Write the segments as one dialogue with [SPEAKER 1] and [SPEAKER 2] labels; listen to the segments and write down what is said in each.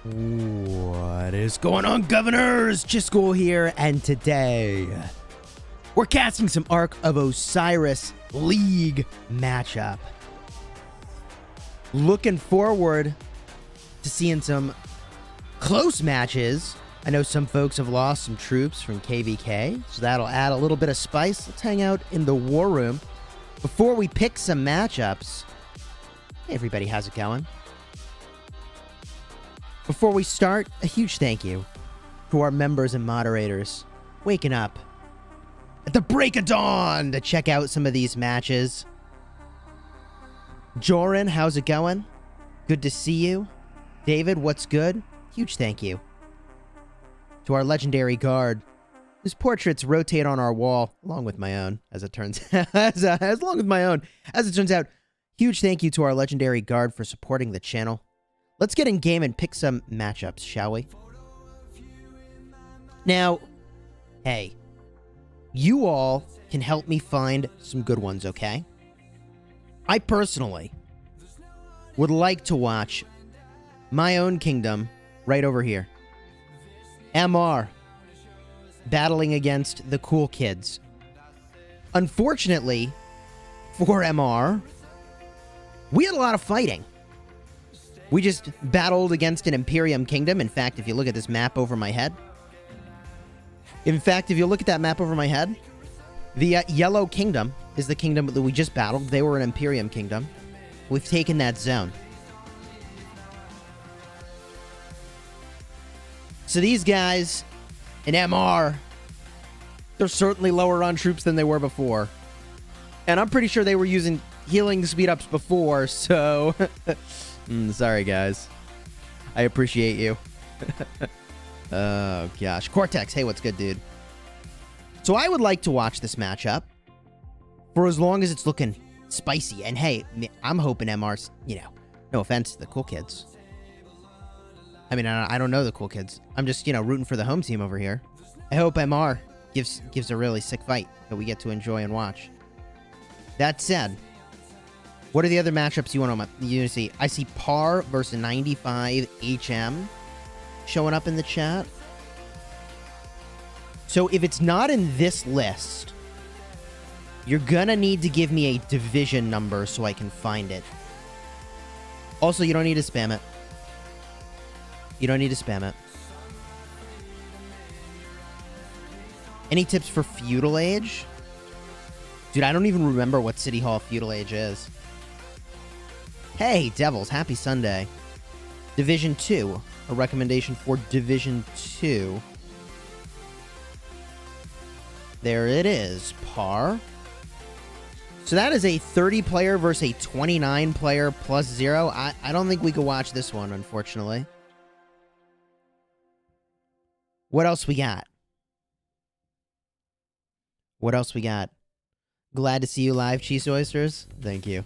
[SPEAKER 1] What is going on, governors? Chisgule here, and today we're casting some Ark of Osiris League matchup. Looking forward to seeing some close matches. I know some folks have lost some troops from KvK, so that'll add a little bit of spice. Let's hang out in the war room. Before we pick some matchups, hey everybody, how's it going? Before we start, a huge thank you to our members and moderators waking up at the break of dawn to check out some of these matches. Joran, how's it going? Good to see you. David, what's good? Huge thank you to our legendary guard, whose portraits rotate on our wall, along with my own, as it turns out. As it turns out. Huge thank you to our legendary guard for supporting the channel. Let's get in game and pick some matchups, shall we? Now, hey, you all can help me find some good ones, okay? I personally would like to watch my own kingdom right over here. MR battling against the cool kids. Unfortunately, for MR, we had a lot of fighting. We just battled against an Imperium kingdom. In fact, if you look at this map over my head. The Yellow Kingdom is the kingdom that we just battled. They were an Imperium kingdom. We've taken that zone. So these guys in MR, they're certainly lower on troops than they were before. And I'm pretty sure they were using healing speed-ups before, so... sorry, guys. I appreciate you. Oh, gosh. Cortex, hey, what's good, dude? So I would like to watch this matchup for as long as it's looking spicy. And hey, I'm hoping MR's, no offense to the cool kids. I mean, I don't know the cool kids. I'm just, rooting for the home team over here. I hope MR gives a really sick fight that we get to enjoy and watch. That said, what are the other matchups you want to see? I see Par versus 95 HM showing up in the chat. So if it's not in this list, you're gonna need to give me a division number so I can find it. Also, you don't need to spam it. Any tips for Feudal Age? Dude, I don't even remember what City Hall Feudal Age is. Hey, Devils, happy Sunday. Division 2. A recommendation for Division 2. There it is. Par. So that is a 30-player versus a 29-player plus 0. I don't think we could watch this one, unfortunately. What else we got? Glad to see you live, Cheese Oysters. Thank you.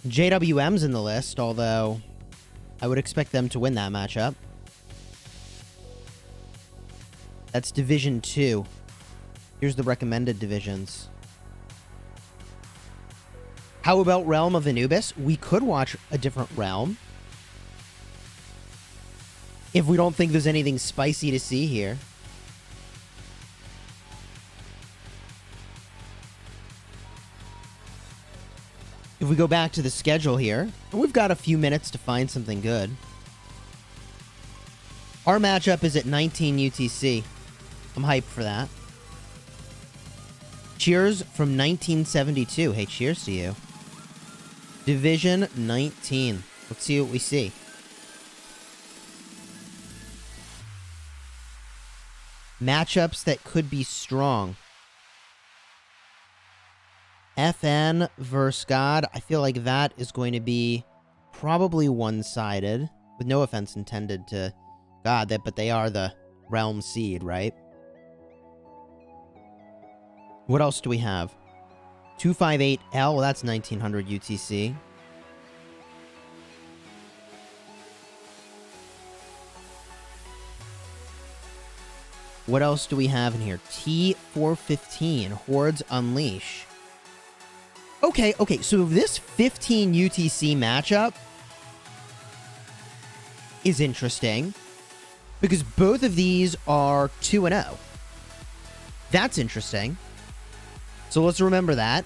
[SPEAKER 1] JWM's in the list, although I would expect them to win that matchup. That's Division 2. Here's the recommended divisions. How about Realm of Anubis? We could watch a different realm. If we don't think there's anything spicy to see here. If we go back to the schedule here, we've got a few minutes to find something good. Our matchup is at 19 UTC. I'm hyped for that. Cheers from 1972. Hey, cheers to you. Division 19. Let's see what we see. Matchups that could be strong. FN versus God. I feel like that is going to be probably one-sided, with no offense intended to God, but they are the realm seed, right? What else do we have? 258L, well, that's 1900 UTC. What else do we have in here? T415, Hordes Unleash. Okay, so this 15 UTC matchup is interesting because both of these are 2-0. That's interesting. So let's remember that.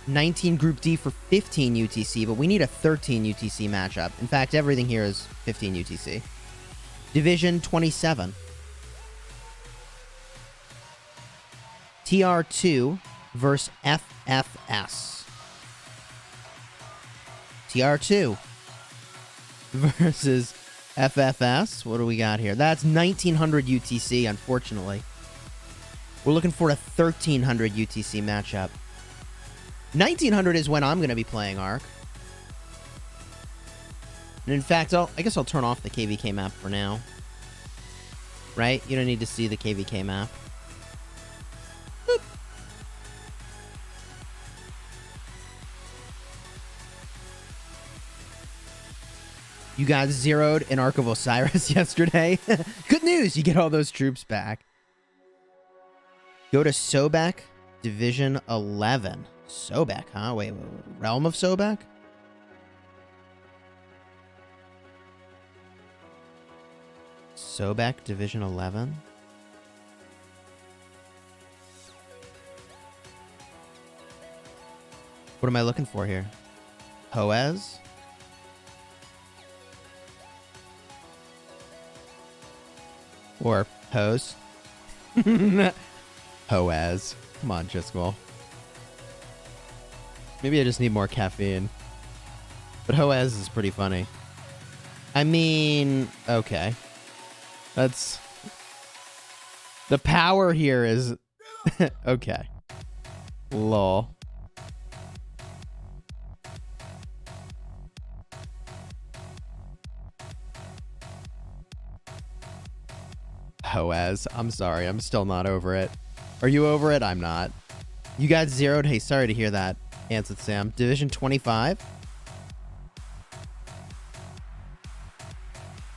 [SPEAKER 1] 19 Group D for 15 UTC, but we need a 13 UTC matchup. In fact, everything here is 15 UTC. Division 27. TR2 versus FFS. TR2 versus FFS. What do we got here? That's 1900 UTC, unfortunately. We're looking for a 1300 UTC matchup. 1900 is when I'm going to be playing Ark. And in fact, I guess I'll turn off the KvK map for now. Right? You don't need to see the KvK map. Boop. You guys zeroed in Ark of Osiris yesterday. Good news, you get all those troops back. Go to Sobek, Division 11. Sobek, huh? Wait, Realm of Sobek? Sobek, Division 11? What am I looking for here? Hoez? Or Hose? Hoez. Come on, Chisgule. Maybe I just need more caffeine. But Hoez is pretty funny. I mean, okay. That's... The power here is... okay. Lol. Hoez. I'm sorry. I'm still not over it. Are you over it? I'm not. You guys zeroed? Hey, sorry to hear that. Answered Sam. Division 25.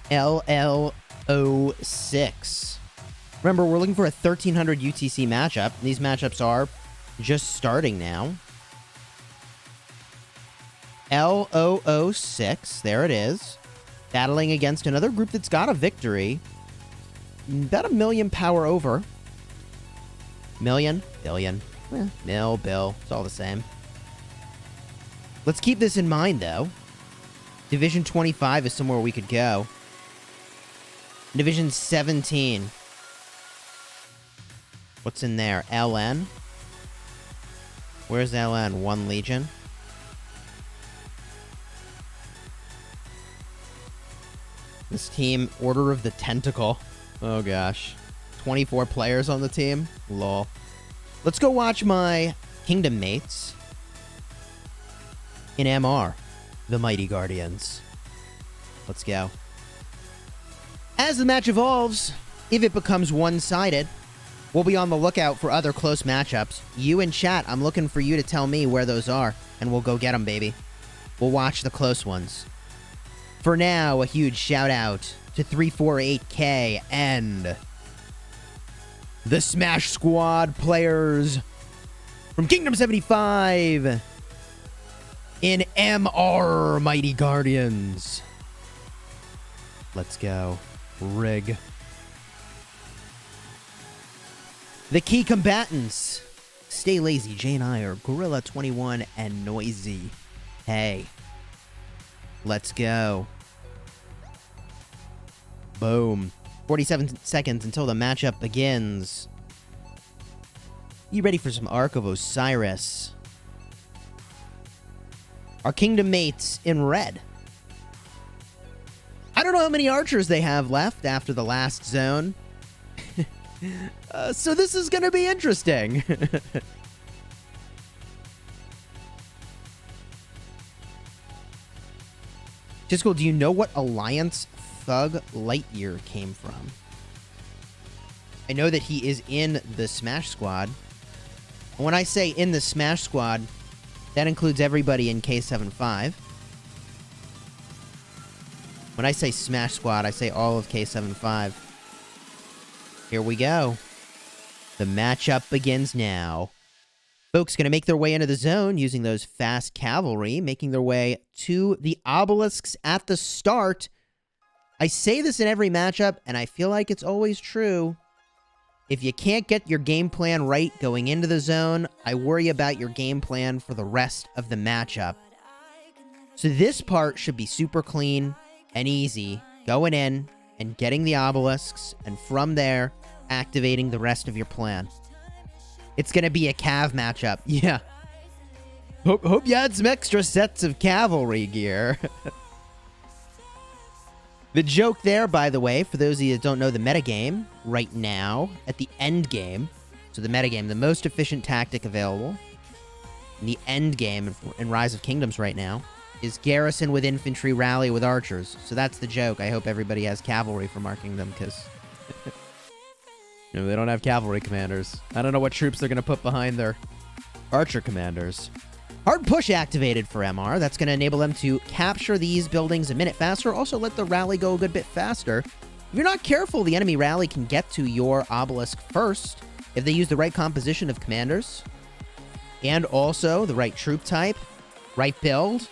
[SPEAKER 1] LL06. Remember, we're looking for a 1300 UTC matchup. These matchups are just starting now. L006. There it is. Battling against another group that's got a victory. About 1 million power over. Million? Billion. Mil, bill. It's all the same. Let's keep this in mind, though. Division 25 is somewhere we could go. Division 17. What's in there? LN? Where's LN? 1 Legion? This team, Order of the Tentacle. Oh, gosh. 24 players on the team? Lol. Let's go watch my Kingdom mates in MR, the Mighty Guardians. Let's go. As the match evolves, if it becomes one-sided, we'll be on the lookout for other close matchups. You in chat, I'm looking for you to tell me where those are, and we'll go get them, baby. We'll watch the close ones. For now, a huge shout-out to 348K and the Smash Squad players from Kingdom 75 in MR Mighty Guardians. Let's go. Rig. The key combatants. Stay Lazy, Jay and I are Gorilla 21 and Noisy. Hey. Let's go. Boom. 47 seconds until the matchup begins. You ready for some Ark of Osiris? Our Kingdom mates in red. I don't know how many archers they have left after the last zone. So this is going to be interesting. Chisgule, do you know what Alliance Thug Lightyear came from? I know that he is in the Smash Squad. And when I say in the Smash Squad, that includes everybody in K75. When I say Smash Squad, I say all of K75. Here we go. The matchup begins now. Folks going to make their way into the zone using those fast cavalry, making their way to the obelisks at the start. I say this in every matchup, and I feel like it's always true. If you can't get your game plan right going into the zone, I worry about your game plan for the rest of the matchup. So this part should be super clean and easy, going in and getting the obelisks, and from there, activating the rest of your plan. It's going to be a cav matchup. Yeah. Hope you had some extra sets of cavalry gear. The joke there, by the way, for those of you that don't know the metagame, right now, at the end game, so the metagame, the most efficient tactic available in the end game in Rise of Kingdoms right now, is garrison with infantry, rally with archers. So that's the joke. I hope everybody has cavalry for marking them, because they don't have cavalry commanders. I don't know what troops they're going to put behind their archer commanders. Hard push activated for MR. That's going to enable them to capture these buildings a minute faster. Also let the rally go a good bit faster. If you're not careful, the enemy rally can get to your obelisk first if they use the right composition of commanders and also the right troop type, right build.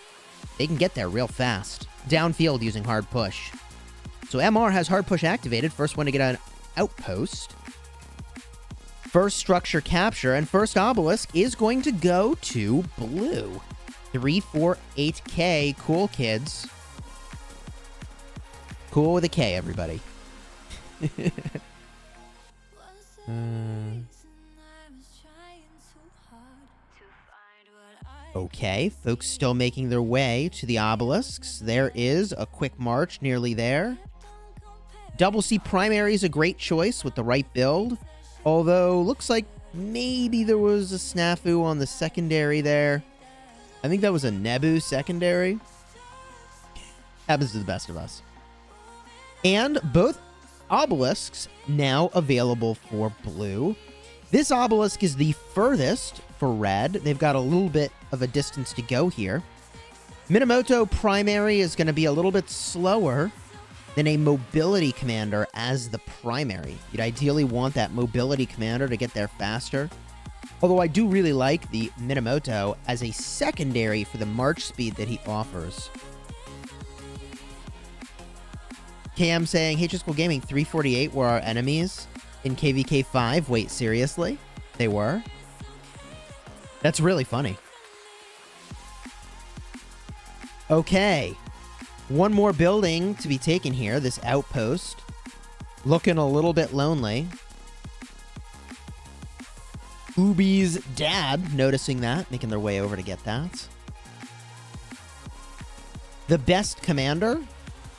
[SPEAKER 1] They can get there real fast. Downfield using hard push. So MR has hard push activated. First one to get an outpost. First structure capture, and first obelisk is going to go to blue. 348K, cool kids. Cool with a K, everybody. Okay, folks still making their way to the obelisks. There is a quick march nearly there. Double C primary is a great choice with the right build. Although, looks like maybe there was a snafu on the secondary there. I think that was a Nebu secondary. Happens to the best of us. And both obelisks now available for blue. This obelisk is the furthest for red. They've got a little bit of a distance to go here. Minamoto primary is going to be a little bit slower than a mobility commander as the primary. You'd ideally want that mobility commander to get there faster. Although I do really like the Minamoto as a secondary for the march speed that he offers. KM saying, hey, Chisgule Gaming, 348 were our enemies in KvK 5. Wait, seriously? They were? That's really funny. Okay. One more building to be taken here, this outpost. Looking a little bit lonely. Ubi's dad noticing that, making their way over to get that. The best commander?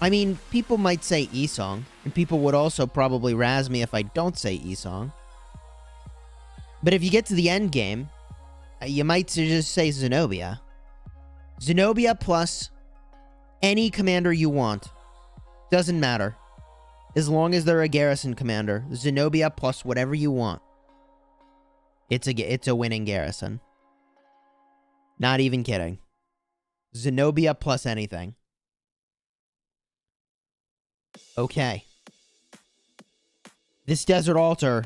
[SPEAKER 1] I mean, people might say Isong, and people would also probably razz me if I don't say Isong. But if you get to the end game, you might just say Zenobia. Zenobia plus any commander you want. Doesn't matter. As long as they're a garrison commander. Zenobia plus whatever you want. It's a winning garrison. Not even kidding. Zenobia plus anything. Okay. This desert altar.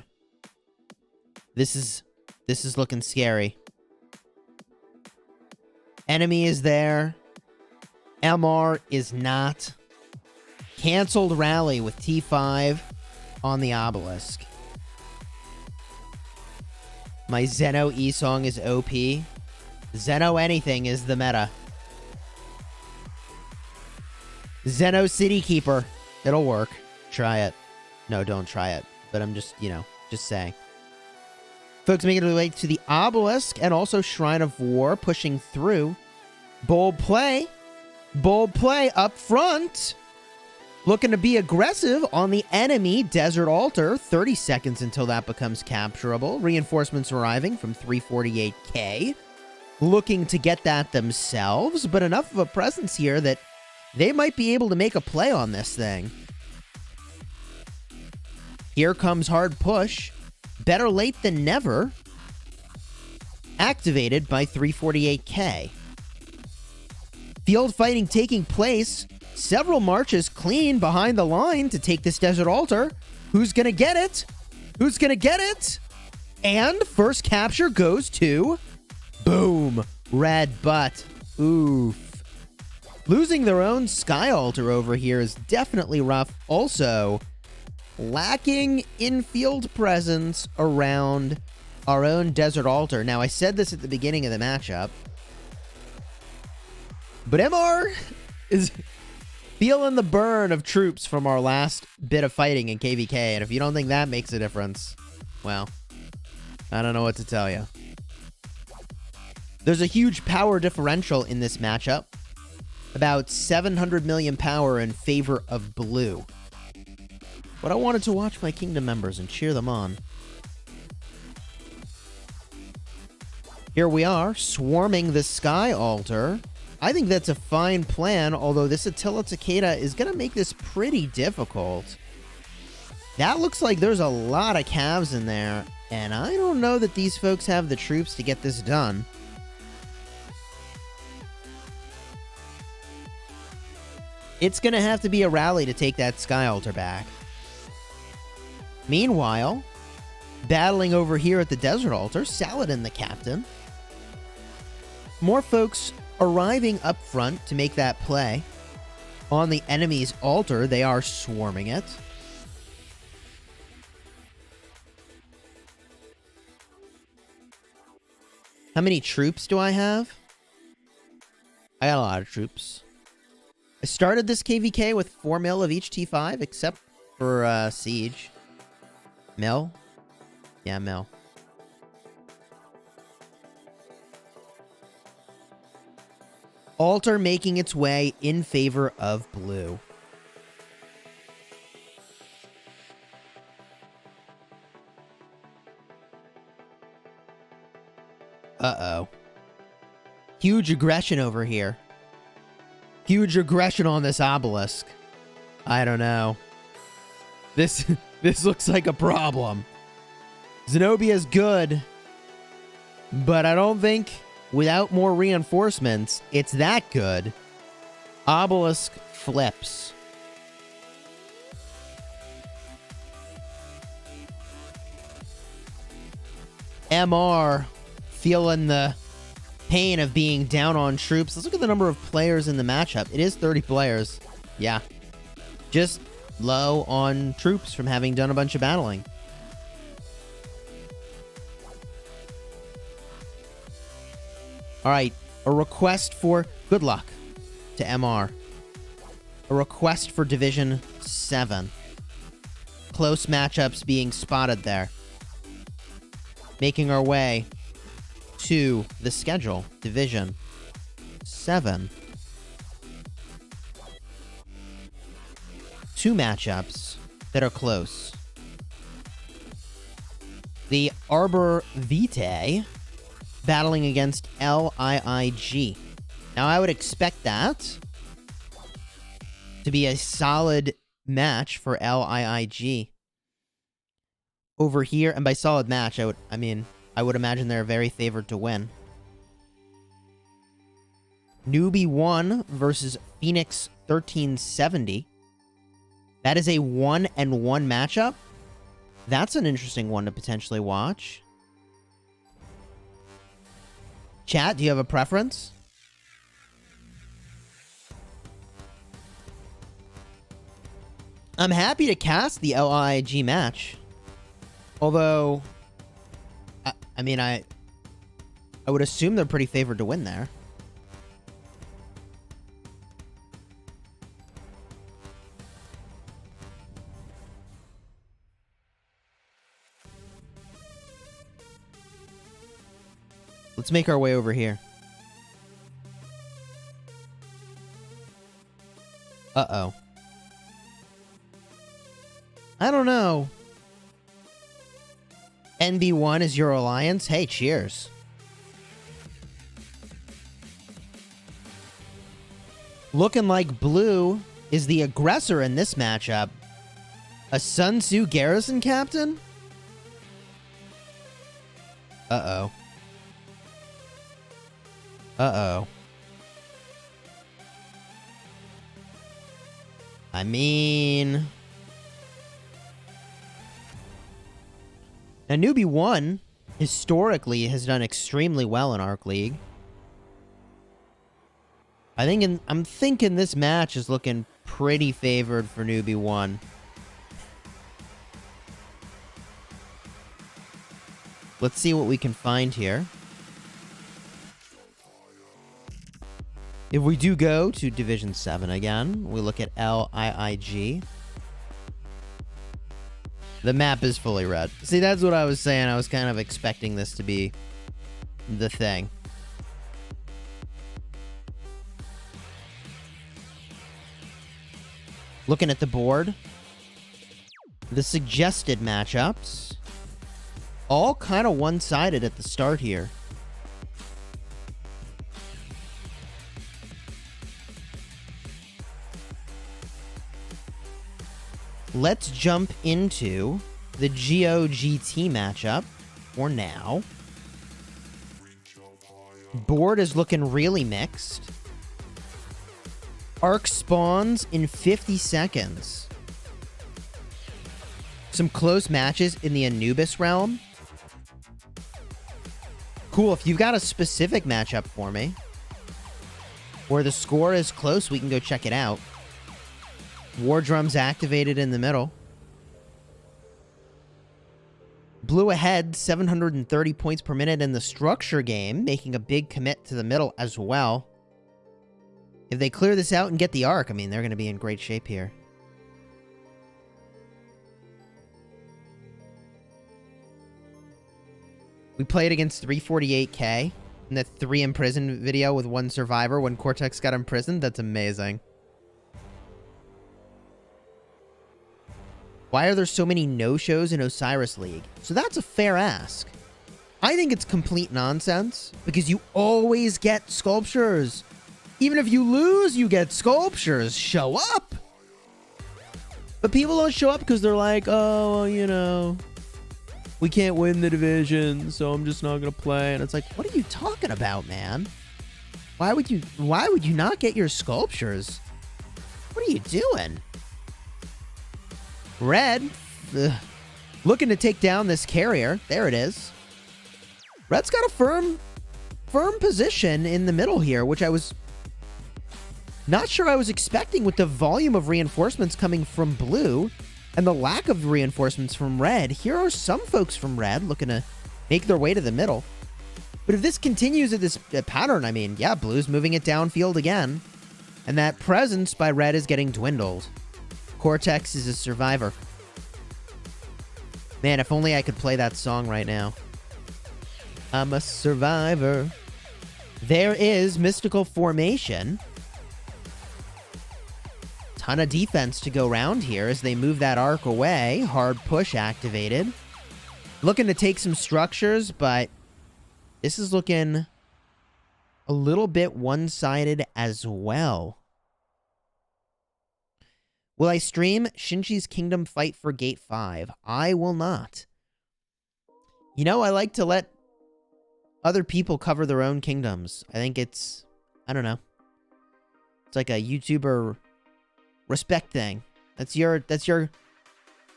[SPEAKER 1] This is looking scary. Enemy is there. MR is not. Cancelled rally with T5 on the obelisk. My Zeno Isong is OP. Zeno anything is the meta. Zeno City Keeper. It'll work. Try it. No, don't try it. But I'm just, just saying. Folks making their way to the obelisk and also Shrine of War pushing through. Bold play. Bold play up front. Looking to be aggressive on the enemy desert altar. 30 seconds until that becomes capturable. Reinforcements arriving from 348K. Looking to get that themselves, but enough of a presence here that they might be able to make a play on this thing. Here comes hard push. Better late than never. Activated by 348K. Field fighting taking place. Several marches clean behind the line to take this desert altar. Who's going to get it? Who's going to get it? And first capture goes to... Boom. Red butt. Oof. Losing their own Sky Altar over here is definitely rough. Also, lacking in-field presence around our own Desert Altar. Now, I said this at the beginning of the matchup, but MR is feeling the burn of troops from our last bit of fighting in KvK, and if you don't think that makes a difference, well, I don't know what to tell you. There's a huge power differential in this matchup. About 700 million power in favor of blue. But I wanted to watch my kingdom members and cheer them on. Here we are, swarming the Sky Altar. I think that's a fine plan, although this Attila Takeda is going to make this pretty difficult. That looks like there's a lot of calves in there, and I don't know that these folks have the troops to get this done. It's going to have to be a rally to take that Sky Altar back. Meanwhile, battling over here at the Desert Altar, Saladin the captain. More folks arriving up front to make that play. On the enemy's altar, they are swarming it. How many troops do I have? I got a lot of troops. I started this KvK with 4 mil of each T5, except for Siege. Mil? Yeah, mil. Altar making its way in favor of blue. Uh-oh. Huge aggression over here. Huge aggression on this obelisk. I don't know. This looks like a problem. Zenobia's good, but I don't think without more reinforcements, it's that good. Obelisk flips. MR feeling the pain of being down on troops. Let's look at the number of players in the matchup. It is 30 players. Yeah. Just low on troops from having done a bunch of battling. Alright, a request for good luck to MR. A request for Division 7. Close matchups being spotted there. Making our way to the schedule. Division 7. 2 matchups that are close. The Arbor Vitae battling against LiiG. Now, I would expect that to be a solid match for LiiG. Over here, and by solid match, I would imagine they're very favored to win. Newbie 1 versus Phoenix 1370. That is a 1-1 matchup. That's an interesting one to potentially watch. Chat, do you have a preference? I'm happy to cast the LiiG match. Although, I would assume they're pretty favored to win there. Let's make our way over here. Uh-oh. I don't know. NB1 is your alliance? Hey, cheers. Looking like blue is the aggressor in this matchup. A Sun Tzu garrison captain? Uh-oh. Uh-oh. I mean... Now, Newbie 1 historically has done extremely well in Arc League. I'm thinking this match is looking pretty favored for newbie 1. Let's see what we can find here. If we do go to Division 7 again, we look at LiiG. The map is fully red. See, that's what I was saying. I was kind of expecting this to be the thing. Looking at the board, the suggested matchups, all kind of one-sided at the start here. Let's jump into the GOGT matchup for now. Board is looking really mixed. Arc spawns in 50 seconds. Some close matches in the Anubis realm. Cool, if you've got a specific matchup for me, or the score is close, we can go check it out. War Drum's activated in the middle. Blue ahead, 730 points per minute in the structure game, making a big commit to the middle as well. If they clear this out and get the Ark, I mean, they're going to be in great shape here. We played against 348K in the 3 imprisoned video with 1 survivor when Cortex got imprisoned. That's amazing. Why are there so many no-shows in Osiris League? So that's a fair ask. I think it's complete nonsense because you always get sculptures. Even if you lose, you get sculptures. Show up. But people don't show up because they're like, oh, well, you know, we can't win the division, so I'm just not going to play. And it's like, what are you talking about, man? Why would you not get your sculptures? What are you doing? Red, looking to take down this carrier. There it is. Red's got a firm position in the middle here, which I was not sure I was expecting with the volume of reinforcements coming from blue and the lack of reinforcements from red. Here are some folks from red looking to make their way to the middle. But if this continues at this pattern, I mean, yeah, blue's moving it downfield again. And that presence by red is getting dwindled. Cortex is a survivor. Man, if only I could play that song right now. I'm a survivor. There is Mystical Formation. Ton of defense to go around here as they move that Ark away. Hard push activated. Looking to take some structures, but this is looking a little bit one-sided as well. Will I stream Shinji's Kingdom Fight for Gate 5? I will not. You know, I like to let other people cover their own kingdoms. I think it's, I don't know. It's like a YouTuber respect thing. That's your,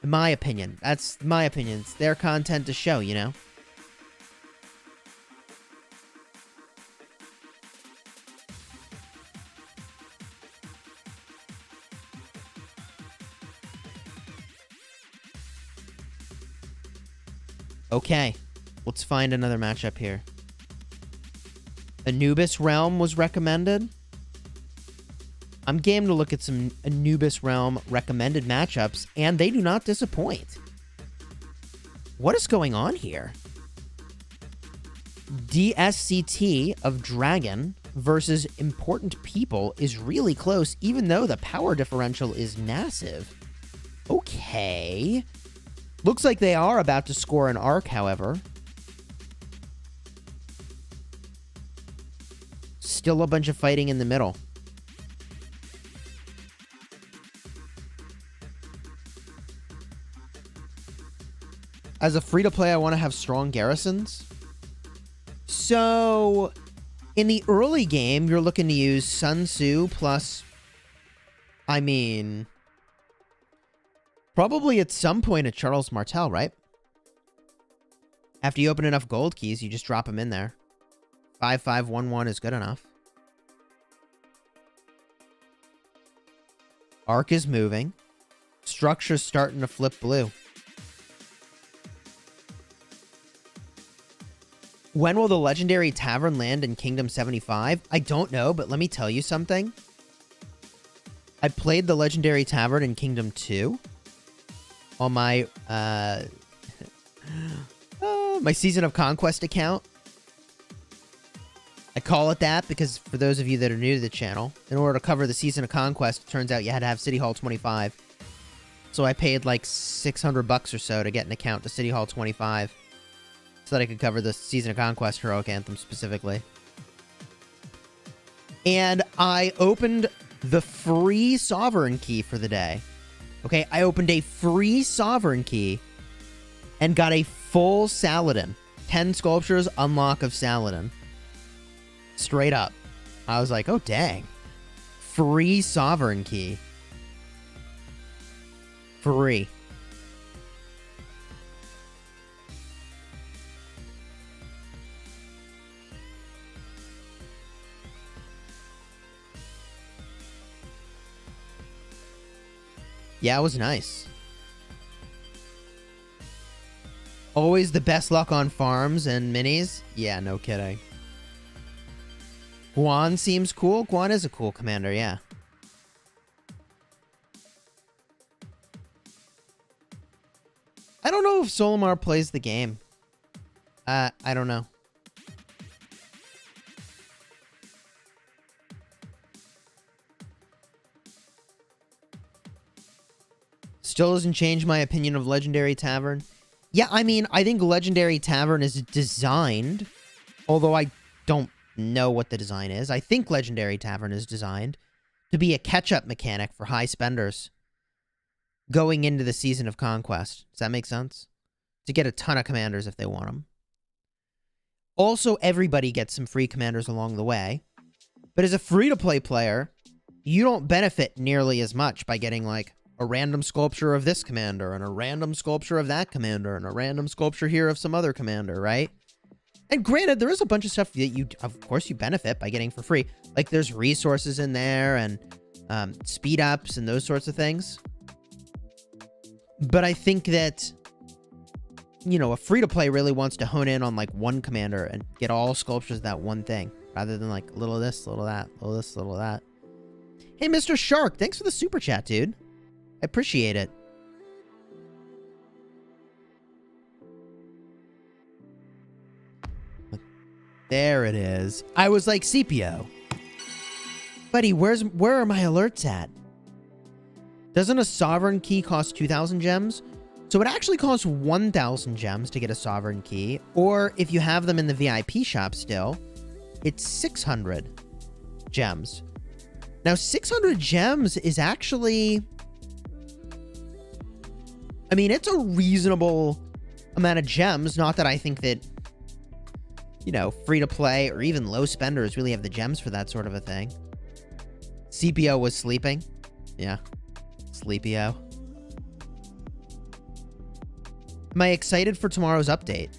[SPEAKER 1] in my opinion. That's my opinion. It's their content to show, you know? Okay, let's find another matchup here. Anubis Realm was recommended. I'm game to look at some Anubis Realm recommended matchups, and they do not disappoint. What is going on here? DSCT of Dragon versus Important People is really close, even though the power differential is massive. Okay. Looks like they are about to score an Ark, however. Still a bunch of fighting in the middle. As a free-to-play, I want to have strong garrisons. So, in the early game, you're looking to use Sun Tzu plus, I mean, probably at some point a Charles Martel, right? After you open enough gold keys, you just drop them in there. 5511 is good enough. Ark is moving. Structure's starting to flip blue. When will the legendary tavern land in Kingdom 75? I don't know, but let me tell you something. I played the legendary tavern in Kingdom 2 on my my Season of Conquest account. I call it that because for those of you that are new to the channel, in order to cover the Season of Conquest, it turns out you had to have City Hall 25. So I paid like $600 or so to get an account to City Hall 25 so that I could cover the Season of Conquest Heroic Anthem specifically. And I opened the free Sovereign Key for the day. Okay, I opened a free Sovereign Key and got a full Saladin. 10 sculptures, unlock of Saladin. Straight up. I was like, oh dang. Free Sovereign Key. Free. Yeah, it was nice. Always the best luck on farms and minis? Yeah, no kidding. Guan seems cool. Guan is a cool commander, yeah. I don't know if Solimar plays the game. I don't know. Still doesn't change my opinion of Legendary Tavern. Yeah, I mean, I think Legendary Tavern is designed, although I don't know what the design is. I think Legendary Tavern is designed to be a catch-up mechanic for high spenders going into the Season of Conquest. Does that make sense? To get a ton of commanders if they want them. Also, everybody gets some free commanders along the way. But as a free-to-play player, you don't benefit nearly as much by getting, like, a random sculpture of this commander, and a random sculpture of that commander, and a random sculpture here of some other commander, right? And granted, there is a bunch of stuff that you, of course, you benefit by getting for free. Like, there's resources in there, and speed-ups, and those sorts of things. But I think that, you know, a free-to-play really wants to hone in on, like, one commander and get all sculptures of that one thing, rather than, like, a little of this, a little of that, a little of this, a little of that. Hey, Mr. Shark, thanks for the super chat, dude. I appreciate it. There it is. I was like, CPO. Buddy, where are my alerts at? Doesn't a Sovereign Key cost 2,000 gems? So it actually costs 1,000 gems to get a Sovereign Key. Or if you have them in the VIP shop still, it's 600 gems. Now, 600 gems is actually... I mean, it's a reasonable amount of gems. Not that I think that, you know, free-to-play or even low spenders really have the gems for that sort of a thing. CPO was sleeping. Yeah. Sleepio. Am I excited for tomorrow's update?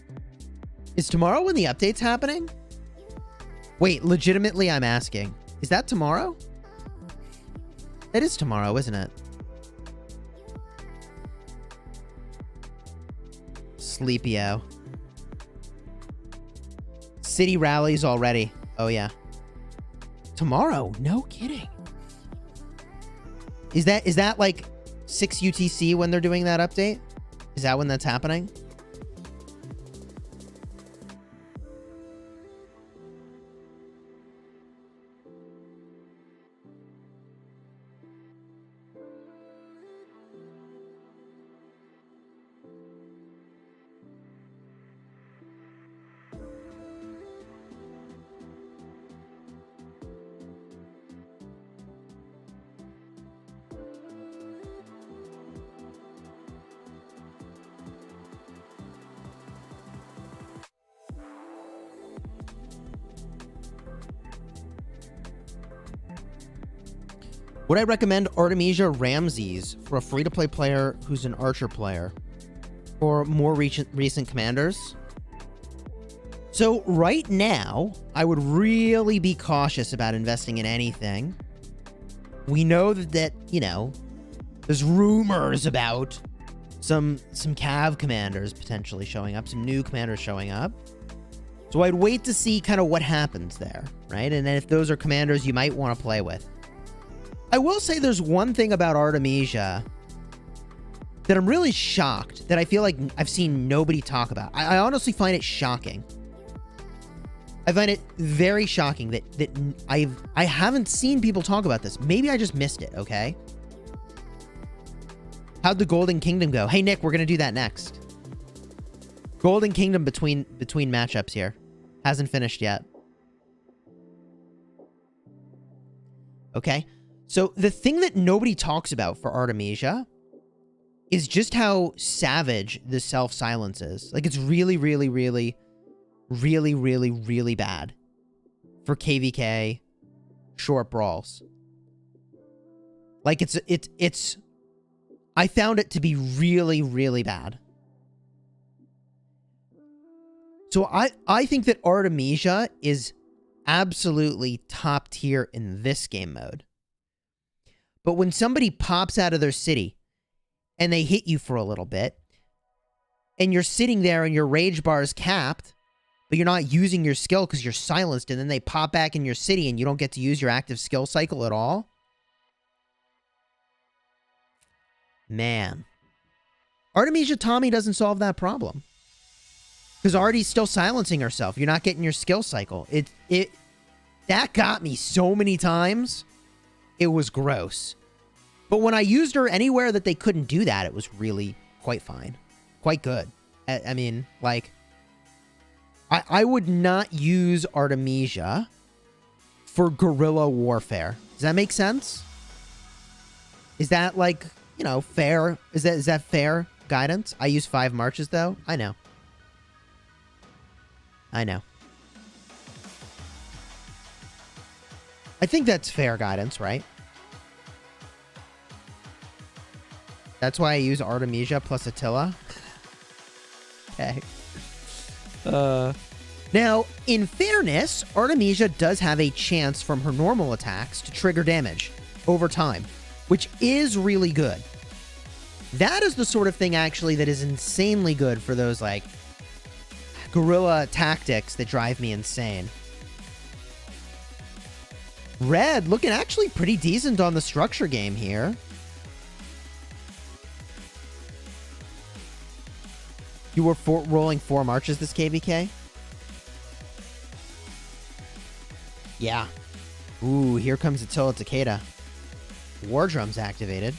[SPEAKER 1] Is tomorrow when the update's happening? Wait, legitimately, I'm asking. Is that tomorrow? It is tomorrow, isn't it? Sleepio. City rallies already. Oh, yeah. Tomorrow? No kidding. Is that like 6 UTC when they're doing that update? Is that when that's happening? Would I recommend Artemisia Ramses for a free-to-play player who's an Archer player? Or more recent commanders? So right now, I would really be cautious about investing in anything. We know that you know, there's rumors about some Cav commanders potentially showing up, some new commanders showing up. So I'd wait to see kind of what happens there, right? And then if those are commanders you might want to play with. I will say there's one thing about Artemisia that I'm really shocked that I feel like I've seen nobody talk about. I honestly find it shocking. I find it very shocking that I haven't seen people talk about this. Maybe I just missed it, okay? How'd the Golden Kingdom go? Hey, Nick, we're going to do that next. Golden Kingdom between matchups here. Hasn't finished yet. Okay. So the thing that nobody talks about for Artemisia is just how savage the self-silence is. Like, it's really, really, really, really, really, really bad for KvK short brawls. Like, it's I found it to be really, really bad. So I think that Artemisia is absolutely top tier in this game mode. But when somebody pops out of their city and they hit you for a little bit, and you're sitting there and your rage bar is capped, but you're not using your skill because you're silenced, and then they pop back in your city and you don't get to use your active skill cycle at all. Man. Artemisia Tommy doesn't solve that problem. Because Artie's still silencing herself. You're not getting your skill cycle. That got me so many times. It was gross. But when I used her anywhere that they couldn't do that, it was really quite fine. Quite good. I mean, like, I would not use Artemisia for guerrilla warfare. Does that make sense? Is that, like, you know, fair? Is that fair guidance? I use 5 marches, though. I know. I know. I think that's fair guidance, right? That's why I use Artemisia plus Attila. Okay. Now, in fairness, Artemisia does have a chance from her normal attacks to trigger damage over time, which is really good. That is the sort of thing, actually, that is insanely good for those, like, guerrilla tactics that drive me insane. Red looking actually pretty decent on the structure game here. You were rolling 4 marches this KvK? Yeah. Ooh, here comes Attila Takeda. War drum's activated.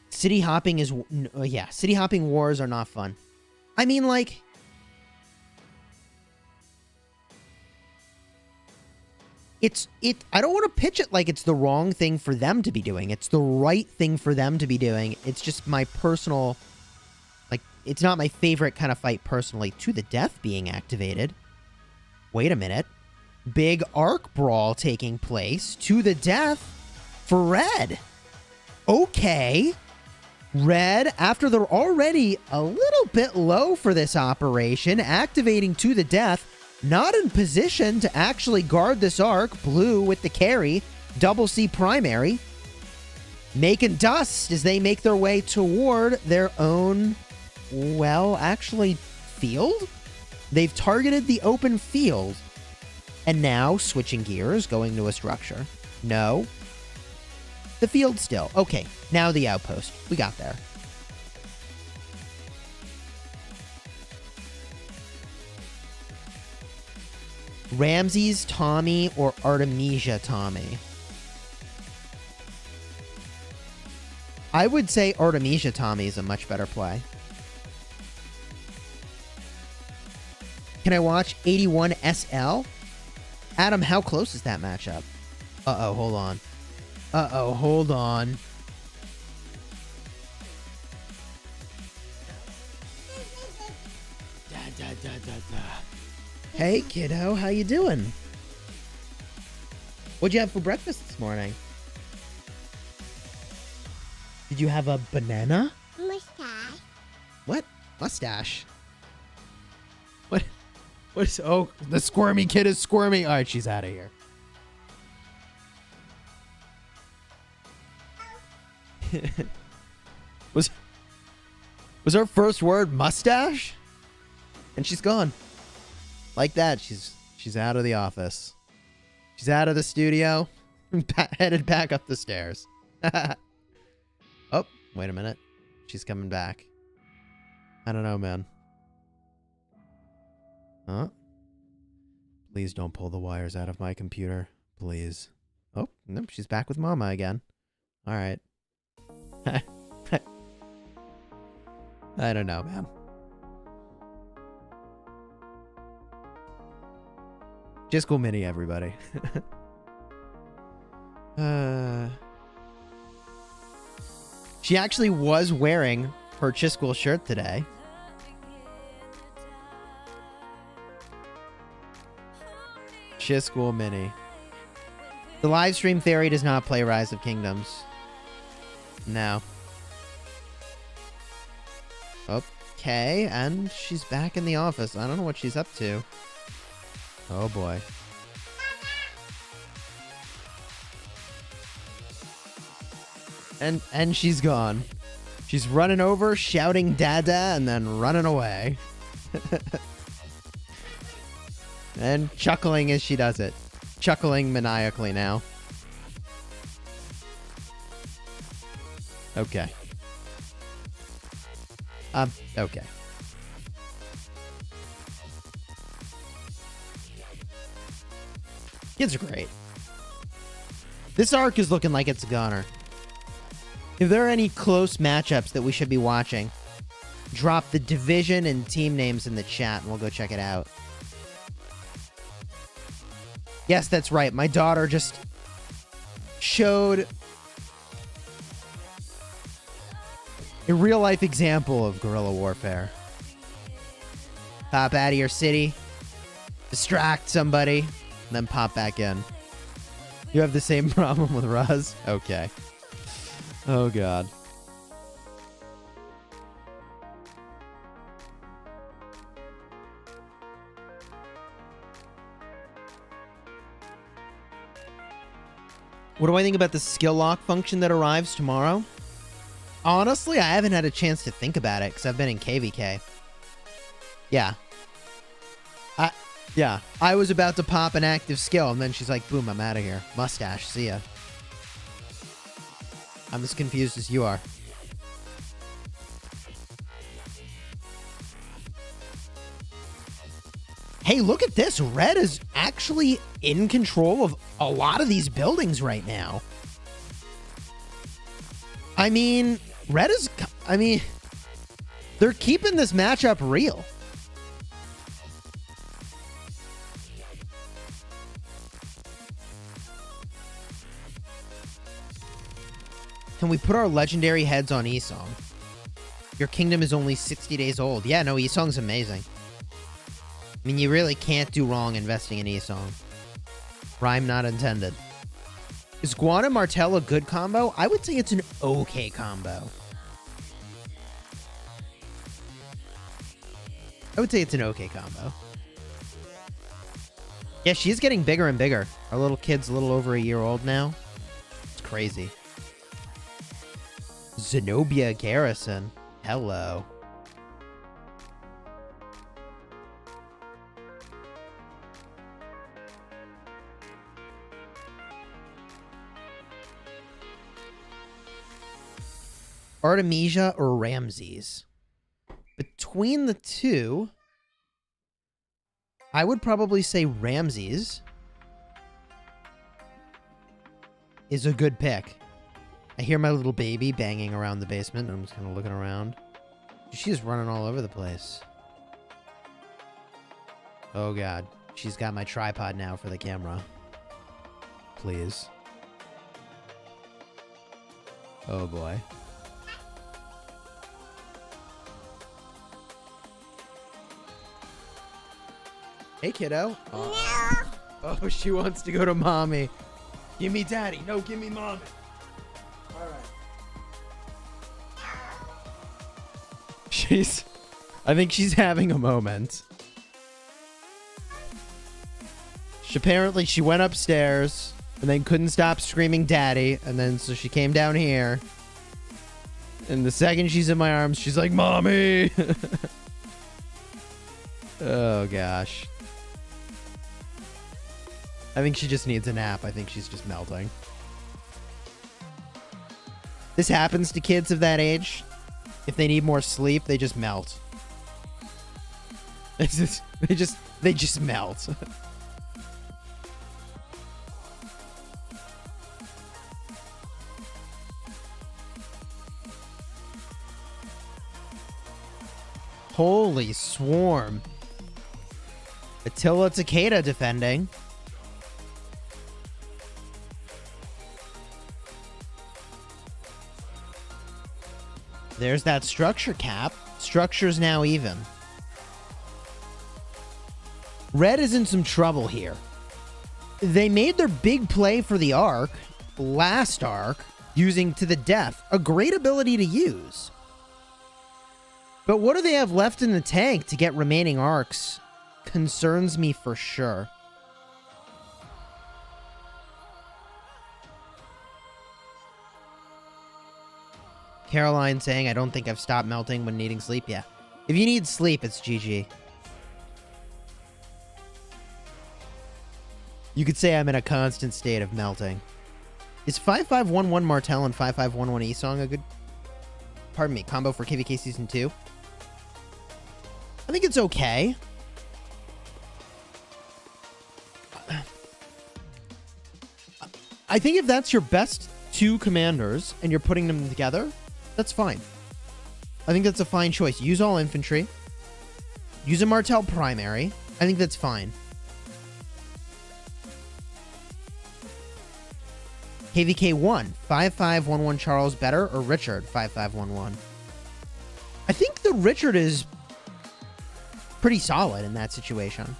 [SPEAKER 1] City hopping is... yeah, city hopping wars are not fun. I mean, like... I don't want to pitch it like it's the wrong thing for them to be doing. It's the right thing for them to be doing. It's just my personal... Like, it's not my favorite kind of fight personally. To the death being activated. Wait a minute. Big Ark brawl taking place. To the death for Red. Okay. Red, after they're already a little bit low for this operation, activating to the death. Not in position to actually guard this Ark. Blue with the carry. Double C primary. Making dust as they make their way toward their own, well, actually, field? They've targeted the open field. And now, switching gears, going to a structure. No. The field still. Okay, now the outpost. We got there. Ramses Tommy or Artemisia Tommy? I would say Artemisia Tommy is a much better play. Can I watch 81 SL? Adam, how close is that matchup? Uh-oh, hold on. Uh-oh, hold on. Hey, kiddo, how you doing? What'd you have for breakfast this morning? Did you have a banana?
[SPEAKER 2] Mustache.
[SPEAKER 1] What? Mustache? What? What is... Oh, the squirmy kid is squirmy. All right, she's out of here. Was her first word mustache? And she's gone. Like that, she's out of the office. She's out of the studio. Headed back up the stairs. Oh, wait a minute. She's coming back. I don't know, man. Huh? Please don't pull the wires out of my computer. Please. Oh, nope, she's back with Mama again. All right. I don't know, man. Chisgule Mini, everybody. She actually was wearing her Chisgule shirt today. Chisgule Mini. The live stream theory does not play Rise of Kingdoms. No. Okay, and she's back in the office. I don't know what she's up to. Oh boy. And she's gone. She's running over, shouting dada, and then running away. And chuckling as she does it. Chuckling maniacally now. Okay. Okay. Kids are great. This arc is looking like it's a goner. If there are any close matchups that we should be watching, drop the division and team names in the chat and we'll go check it out. Yes, that's right. My daughter just showed a real-life example of guerrilla warfare. Pop out of your city, distract somebody, and then pop back in. You have the same problem with Ruz? Okay. Oh, God. What do I think about the skill lock function that arrives tomorrow? Honestly, I haven't had a chance to think about it because I've been in KvK. Yeah. I was about to pop an active skill, and then she's like, boom, I'm out of here. Mustache, see ya. I'm as confused as you are. Hey, look at this. Red is actually in control of a lot of these buildings right now. I mean, Red is... I mean, they're keeping this matchup real. Can we put our legendary heads on Esong? Your kingdom is only 60 days old. Yeah, no, Esong's amazing. I mean, you really can't do wrong investing in Esong. Rhyme not intended. Is Guan and Martel a good combo? I would say it's an okay combo. I would say it's an okay combo. Yeah, she's getting bigger and bigger. Our little kid's a little over a year old now. It's crazy. Zenobia Garrison. Hello. Artemisia or Ramses? Between the two, I would probably say Ramses is a good pick. I hear my little baby banging around the basement. I'm just kind of looking around. She's running all over the place. Oh, God. She's got my tripod now for the camera. Please. Oh, boy. Hey, kiddo. Oh, she wants to go to mommy. Give me daddy. No, give me mommy. All right. I think she's having a moment. Apparently she went upstairs and then couldn't stop screaming daddy. And then so she came down here. And the second she's in my arms, she's like, mommy. Oh, gosh. I think she just needs a nap. I think she's just melting. This happens to kids of that age. If they need more sleep, they just melt. They just melt. Holy swarm. Attila Takeda defending. There's that structure cap. Structure's now even. Red is in some trouble here. They made their big play for the Ark, last Ark, using To the Death. A great ability to use. But what do they have left in the tank to get remaining Arks? Concerns me for sure. Caroline saying, I don't think I've stopped melting when needing sleep. Yeah. If you need sleep, it's GG. You could say I'm in a constant state of melting. Is 5511 Martel and 5511 E-Song a good... Pardon me, combo for KvK Season 2? I think it's okay. I think if that's your best two commanders and you're putting them together, that's fine. I think that's a fine choice. Use all infantry. Use a Martel primary. I think that's fine. KvK 1, 5511 Charles better or Richard 5511? I think the Richard is pretty solid in that situation.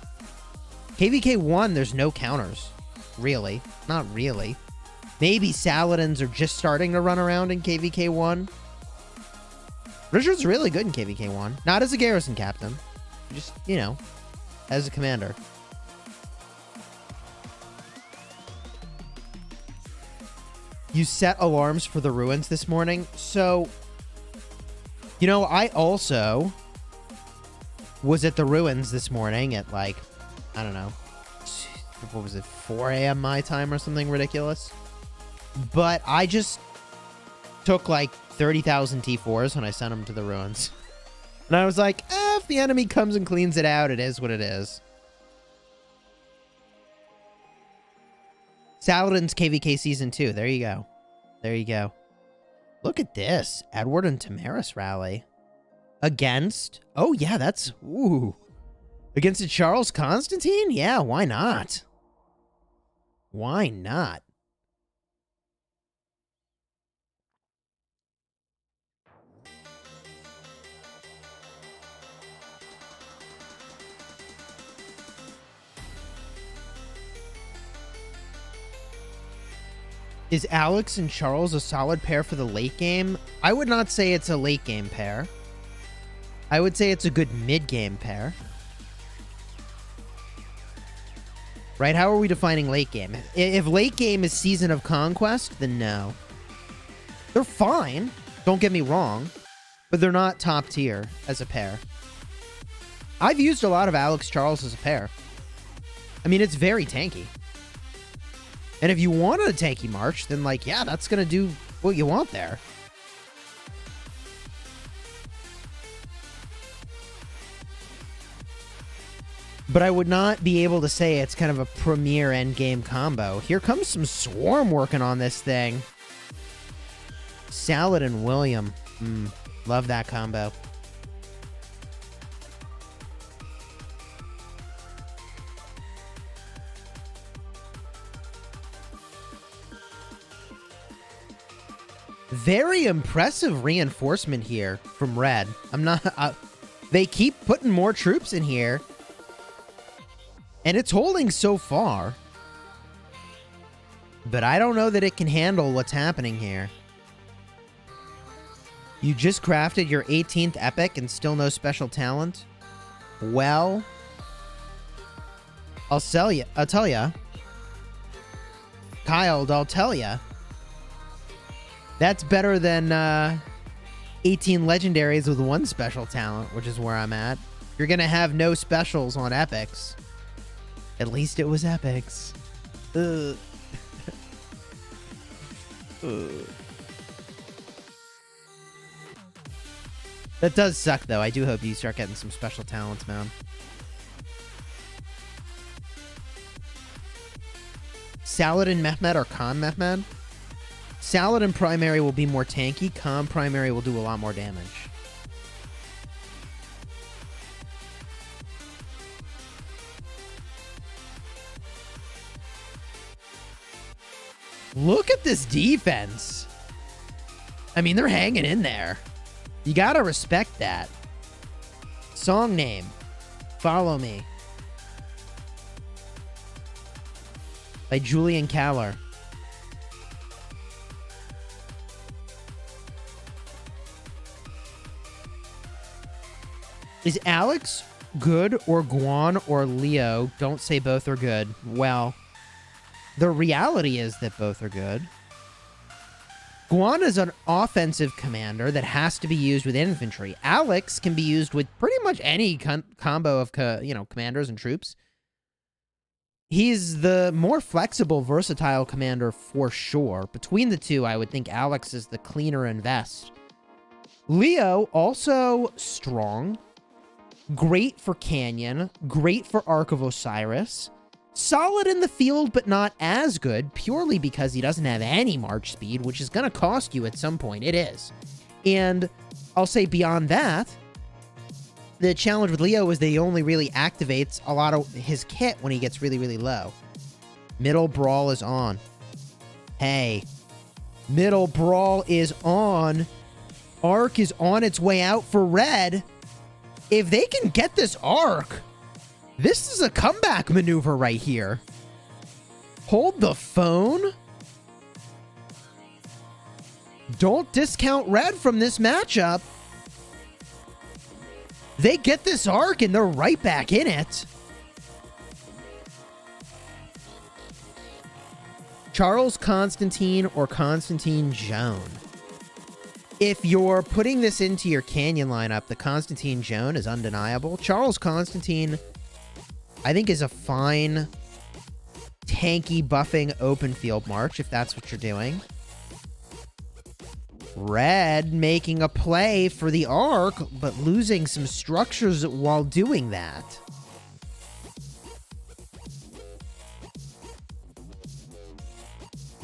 [SPEAKER 1] KvK 1, there's no counters. Really. Not really. Maybe Saladins are just starting to run around in KvK 1. Richard's really good in KvK 1. Not as a garrison captain. Just, you know, as a commander. You set alarms for the ruins this morning. So, you know, I also was at the ruins this morning at like, I don't know, what was it, 4 a.m. my time or something ridiculous. But I just took like 30,000 T4s when I sent them to the ruins. And I was like, if the enemy comes and cleans it out, it is what it is. Saladin's KvK Season 2. There you go. There you go. Look at this. Edward and Tamaris rally. Against... Oh, yeah, that's... Ooh. Against a Charles Constantine? Yeah, why not? Why not? Is Alex and Charles a solid pair for the late game? I would not say it's a late game pair. I would say it's a good mid-game pair. Right? How are we defining late game? If late game is Season of Conquest, then no. They're fine. Don't get me wrong. But they're not top tier as a pair. I've used a lot of Alex Charles as a pair. I mean, it's very tanky. And if you wanted a tanky march, then like, yeah, that's going to do what you want there. But I would not be able to say it's kind of a premier endgame combo. Here comes some Swarm working on this thing. Salad and William. Love that combo. Very impressive reinforcement here from Red. I'm not... they keep putting more troops in here. And it's holding so far. But I don't know that it can handle what's happening here. You just crafted your 18th epic and still no special talent? Well, I'll tell ya. Kyle, I'll tell ya. That's better than 18 legendaries with 1 special talent, which is where I'm at. You're gonna have no specials on epics. At least it was epics. Ugh. That does suck, though. I do hope you start getting some special talents, man. Saladin Mehmed or Khan Mehmed? Saladin primary will be more tanky. Khan primary will do a lot more damage. Look at this defense. I mean, they're hanging in there. You gotta respect that. Song name. Follow Me. By Julian Caller. Is Alex good or Guan or Leo? Don't say both are good. Well, the reality is that both are good. Guan is an offensive commander that has to be used with infantry. Alex can be used with pretty much any combo of commanders and troops. He's the more flexible, versatile commander for sure. Between the two, I would think Alex is the cleaner invest. Leo, also strong. Great for Canyon. Great for Ark of Osiris. Solid in the field, but not as good, purely because he doesn't have any march speed, which is going to cost you at some point. It is. And I'll say beyond that, the challenge with Leo is that he only really activates a lot of his kit when he gets really, really low. Middle Brawl is on. Hey. Middle Brawl is on. Ark is on its way out for red. If they can get this Ark, this is a comeback maneuver right here. Hold the phone. Don't discount red from this matchup. They get this Ark and they're right back in it. Charles Constantine or Constantine Joan. If you're putting this into your Canyon lineup, the Constantine Joan is undeniable. Charles Constantine, I think, is a fine tanky buffing open field march, if that's what you're doing. Red making a play for the Ark, but losing some structures while doing that.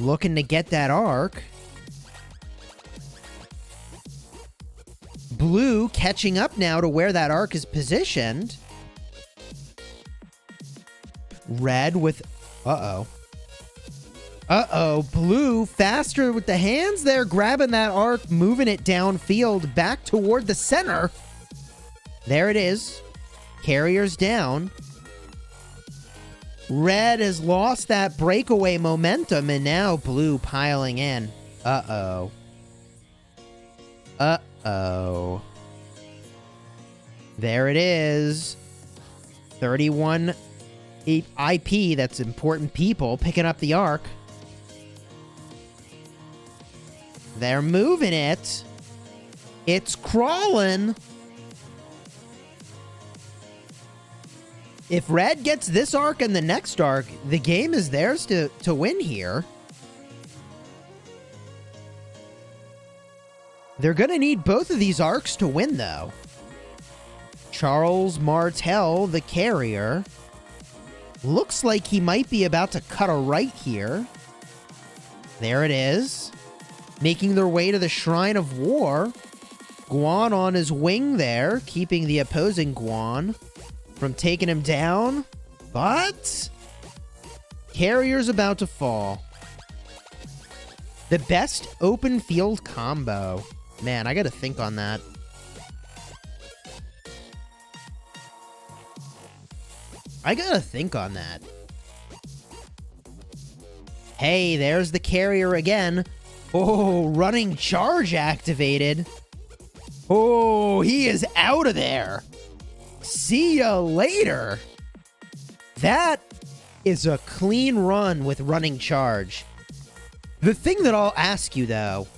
[SPEAKER 1] Looking to get that Ark. Blue catching up now to where that Ark is positioned. Red with... Uh-oh. Uh-oh. Blue faster with the hands there, grabbing that Ark, moving it downfield back toward the center. There it is. Carrier's down. Red has lost that breakaway momentum, and now Blue piling in. Uh-oh. Uh-oh. There it is. 31 IP, that's important people, picking up the Ark. They're moving it. It's crawling. If Red gets this Ark and the next Ark, the game is theirs to win here. They're going to need both of these Arks to win, though. Charles Martel, the carrier, looks like he might be about to cut a right here. There it is. Making their way to the Shrine of War. Guan on his wing there, keeping the opposing Guan from taking him down. But carrier's about to fall. The best open field combo. Man, I gotta think on that. I gotta think on that. Hey, there's the carrier again. Oh, running charge activated. Oh, he is out of there. See ya later. That is a clean run with running charge. The thing that I'll ask you, though,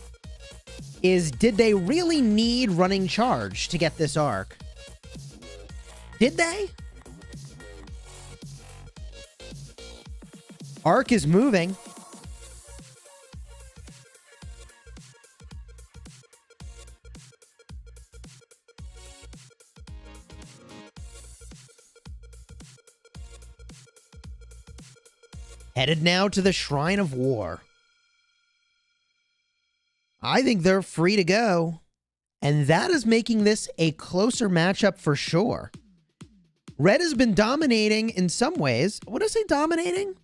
[SPEAKER 1] is did they really need running charge to get this arc? Did they? Arc is moving. Headed now to the Shrine of War. I think they're free to go. And that is making this a closer matchup for sure. Red has been dominating in some ways. What did I say, dominating?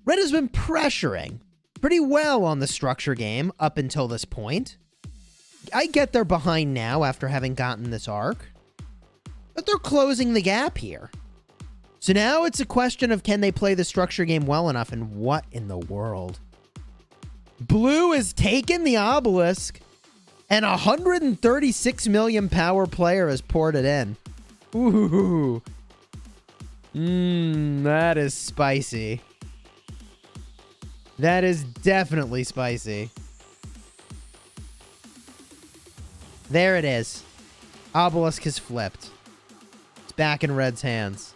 [SPEAKER 1] Red has been pressuring pretty well on the structure game up until this point. I get they're behind now after having gotten this arc. But they're closing the gap here. So now it's a question of can they play the structure game well enough, and what in the world? Blue has taken the obelisk, and 136 million power player has poured it in. Ooh. That is spicy. That is definitely spicy. There it is. Obelisk has flipped. It's back in Red's hands.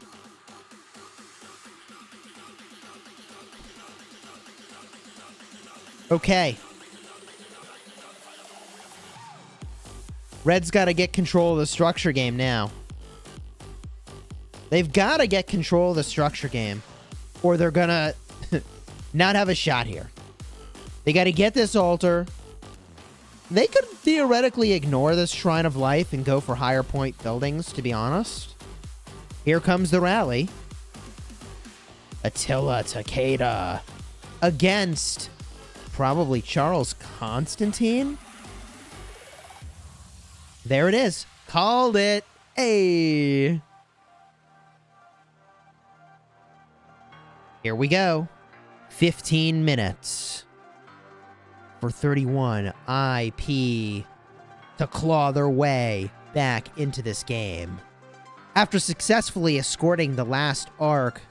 [SPEAKER 1] Okay. Red's got to get control of the structure game now. They've got to get control of the structure game, or they're going to not have a shot here. They got to get this altar. They could theoretically ignore this Shrine of Life and go for higher point buildings, to be honest. Here comes the rally. Attila Takeda against probably Charles Constantine. There it is. Called it. Hey. Here we go. 15 minutes for 31 IP to claw their way back into this game. After successfully escorting the last arc,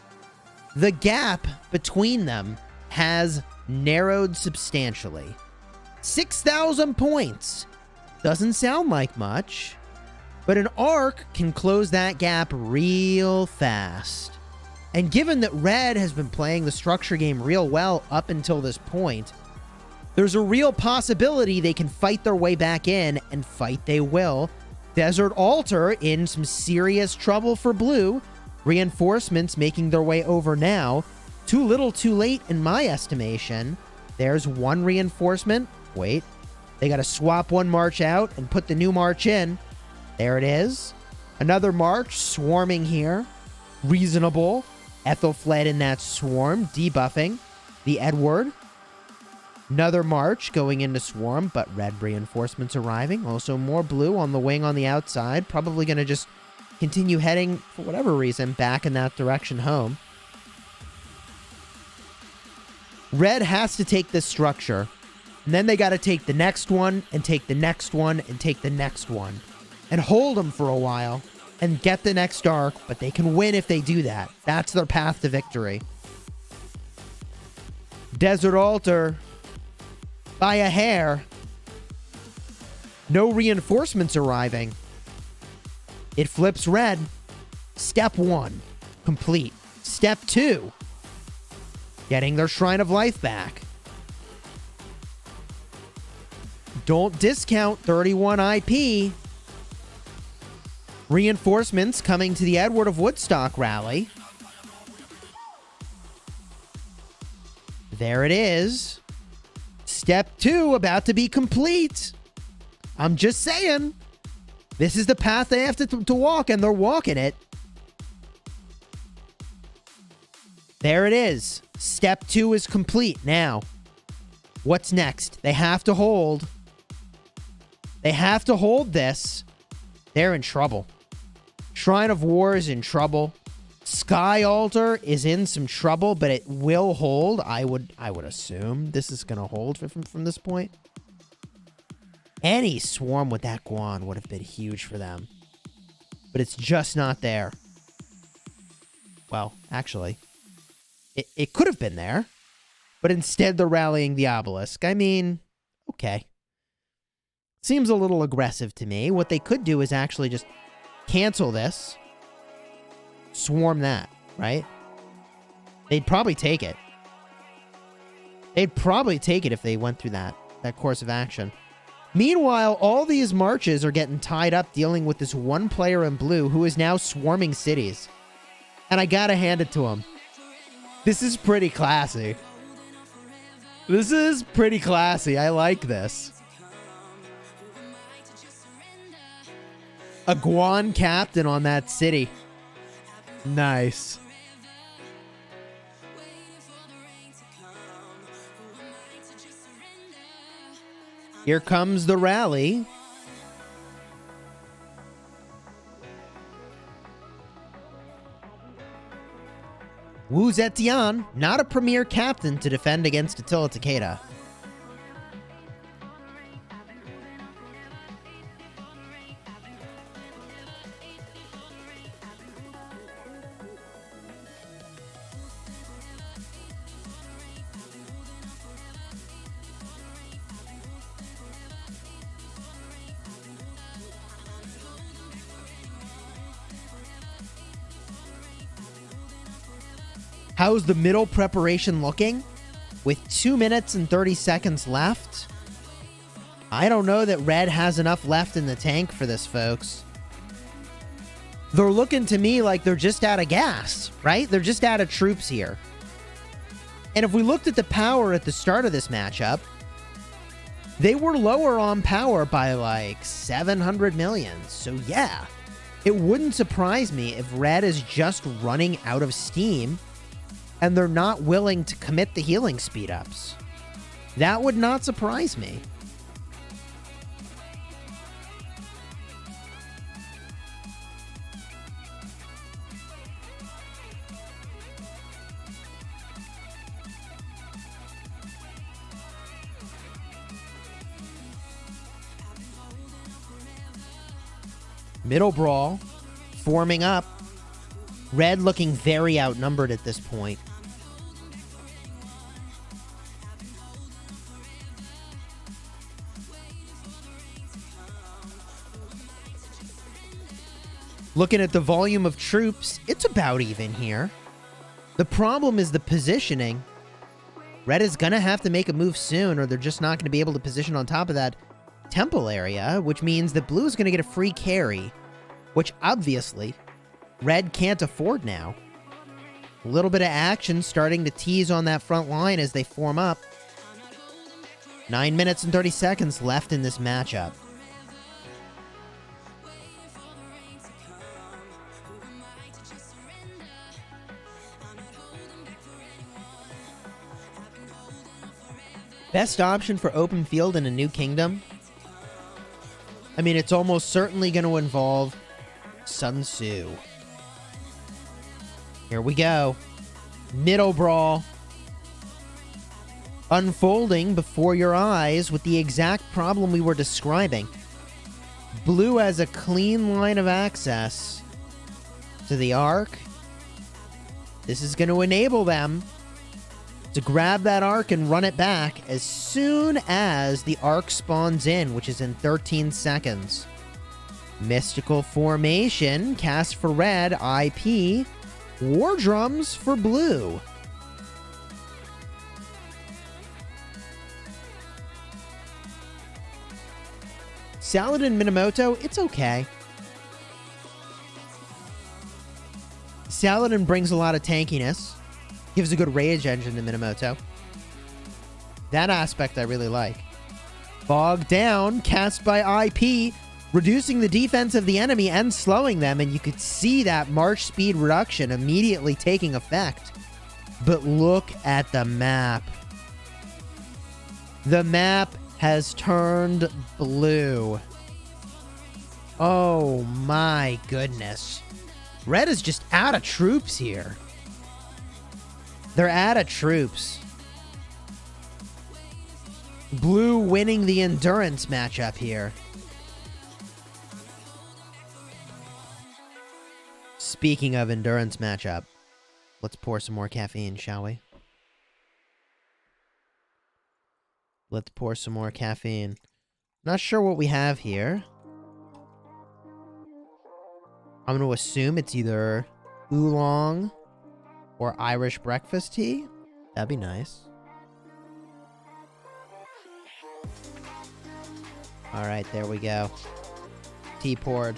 [SPEAKER 1] the gap between them has narrowed substantially. 6,000 points. Doesn't sound like much, but an arc can close that gap real fast. And given that Red has been playing the structure game real well up until this point, there's a real possibility they can fight their way back in, and fight they will. Desert Altar in some serious trouble for Blue. Reinforcements making their way over now. Too little too late in my estimation. There's one reinforcement. Wait. They got to swap one march out and put the new march in. There it is. Another march swarming here. Reasonable. Ethelfled in that swarm, debuffing the Edward. Another march going into swarm, but red reinforcements arriving. Also more blue on the wing on the outside. Probably going to just continue heading, for whatever reason, back in that direction home. Red has to take this structure. And then they got to take the next one, and take the next one, and take the next one. And hold them for a while, and get the next arc, but they can win if they do that. That's their path to victory. Desert Altar, by a hair. No reinforcements arriving. It flips red. Step 1, complete. Step 2, getting their Shrine of Life back. Don't discount 31 IP. Reinforcements coming to the Edward of Woodstock rally. There it is. Step 2 about to be complete. I'm just saying. This is the path they have to walk, and they're walking it. There it is. Step 2 is complete. Now, what's next? They have to hold. They have to hold this. They're in trouble. Shrine of War is in trouble. Sky Altar is in some trouble, but it will hold. I would assume this is going to hold from this point. Any swarm with that Guan would have been huge for them. But it's just not there. Well, actually, it could have been there. But instead, they're rallying the obelisk. I mean, okay. Seems a little aggressive to me. What they could do is actually just cancel this. Swarm that, right? They'd probably take it. They'd probably take it if they went through that course of action. Meanwhile, all these marches are getting tied up dealing with this one player in blue who is now swarming cities. And I gotta hand it to him. This is pretty classy. This is pretty classy. I like this. A Guan captain on that city. Nice. Here comes the rally. Wu Zetian, not a premier captain to defend against Attila Takeda. How's the middle preparation looking? With 2 minutes and 30 seconds left? I don't know that Red has enough left in the tank for this, folks. They're looking to me like they're just out of gas, right? They're just out of troops here. And if we looked at the power at the start of this matchup, they were lower on power by like 700 million. So yeah, it wouldn't surprise me if Red is just running out of steam and they're not willing to commit the healing speed-ups. That would not surprise me. Middle brawl, forming up. Red looking very outnumbered at this point. Looking at the volume of troops, it's about even here. The problem is the positioning. Red is going to have to make a move soon, or they're just not going to be able to position on top of that temple area, which means that blue is going to get a free carry, which obviously Red can't afford now. A little bit of action starting to tease on that front line as they form up. 9 minutes and 30 seconds left in this matchup. Best option for open field in a new kingdom? I mean, it's almost certainly going to involve Sun Tzu. Here we go. Middle brawl. Unfolding before your eyes with the exact problem we were describing. Blue has a clean line of access to the Ark. This is going to enable them to grab that Ark and run it back as soon as the Ark spawns in, which is in 13 seconds. Mystical Formation, cast for red, IP. War Drums for blue. Saladin Minamoto, it's okay. Saladin brings a lot of tankiness. Gives a good rage engine to Minamoto. That aspect I really like. Bog Down, cast by IP, reducing the defense of the enemy and slowing them, and you could see that march speed reduction immediately taking effect. But look at the map. The map has turned blue. Oh my goodness. Red is just out of troops here. They're out of troops. Blue winning the endurance matchup here. Speaking of endurance matchup, let's pour some more caffeine, shall we? Let's pour some more caffeine. Not sure what we have here. I'm going to assume it's either oolong or Irish breakfast tea. That'd be nice. All right, there we go. Tea poured.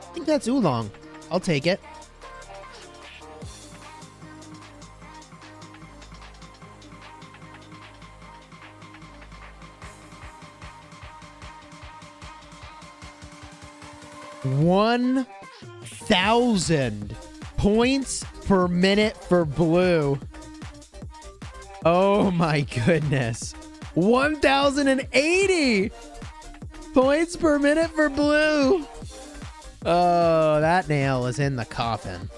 [SPEAKER 1] I think that's oolong. I'll take it. $1,000 points per minute for blue. Oh my goodness. 1,080 points per minute for blue. Oh, that nail is in the coffin.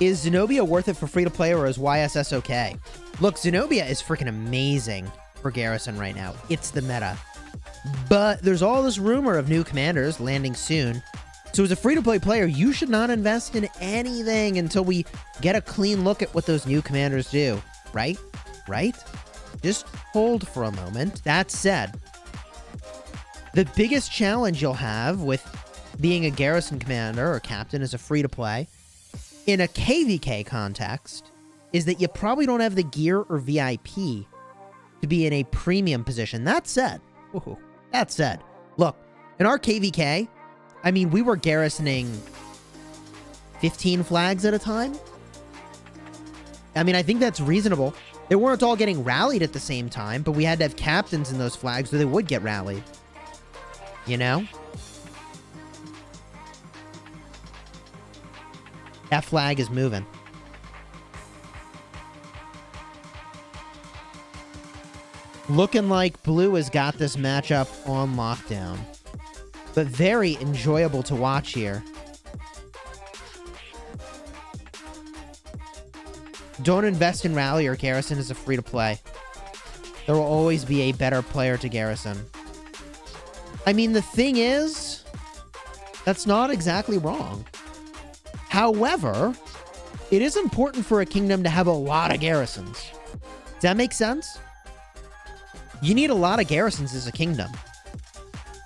[SPEAKER 1] Is Zenobia worth it for free-to-play, or is YSS okay? Look, Zenobia is freaking amazing for Garrison right now. It's the meta. But there's all this rumor of new commanders landing soon. So as a free-to-play player, you should not invest in anything until we get a clean look at what those new commanders do. Right? Right? Just hold for a moment. That said, the biggest challenge you'll have with being a Garrison commander or captain as a free-to-play in a KvK context is that you probably don't have the gear or VIP to be in a premium position. That said, look, in our KvK, I mean, we were garrisoning 15 flags at a time. I mean, I think that's reasonable. They weren't all getting rallied at the same time, but we had to have captains in those flags so they would get rallied. You know? That flag is moving. Looking like blue has got this matchup on lockdown. But very enjoyable to watch here. Don't invest in Rally or Garrison as a free-to-play. There will always be a better player to Garrison. I mean, the thing is, that's not exactly wrong. However, it is important for a kingdom to have a lot of garrisons. Does that make sense? You need a lot of garrisons as a kingdom.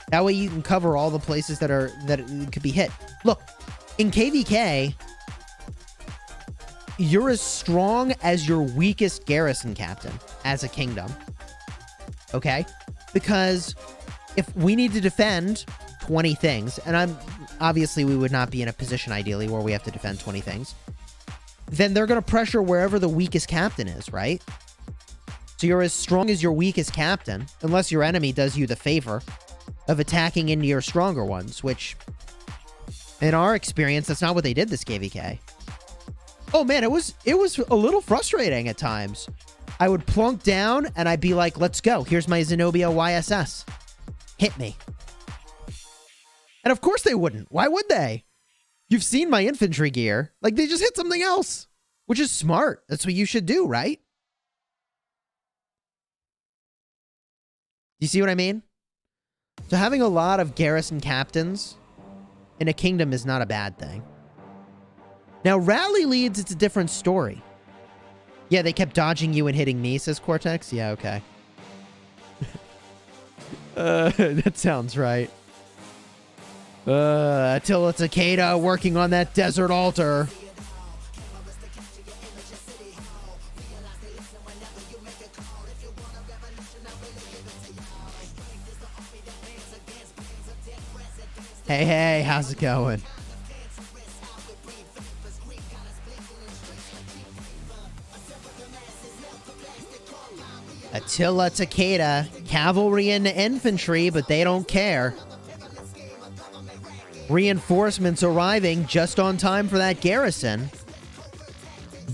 [SPEAKER 1] That way you can cover all the places that could be hit. Look, in KvK, you're as strong as your weakest garrison captain as a kingdom. Okay? Because if we need to defend 20 things, and obviously we would not be in a position ideally where we have to defend 20 things, then they're going to pressure wherever the weakest captain is, right? So you're as strong as your weakest captain, unless your enemy does you the favor of attacking into your stronger ones, which, in our experience, that's not what they did this KvK. Oh man, it was a little frustrating at times. I would plunk down and I'd be like, let's go. Here's my Zenobia YSS. Hit me. And of course they wouldn't. Why would they? You've seen my infantry gear. Like, they just hit something else, which is smart. That's what you should do, right? You see what I mean? So having a lot of garrison captains in a kingdom is not a bad thing. Now, rally leads, it's a different story. Yeah, they kept dodging you and hitting me, says Cortex. Yeah, okay. That sounds right. Attila Takeda working on that desert altar. Hey, hey, how's it going? Attila Takeda, cavalry and infantry, but they don't care. Reinforcements arriving just on time for that garrison.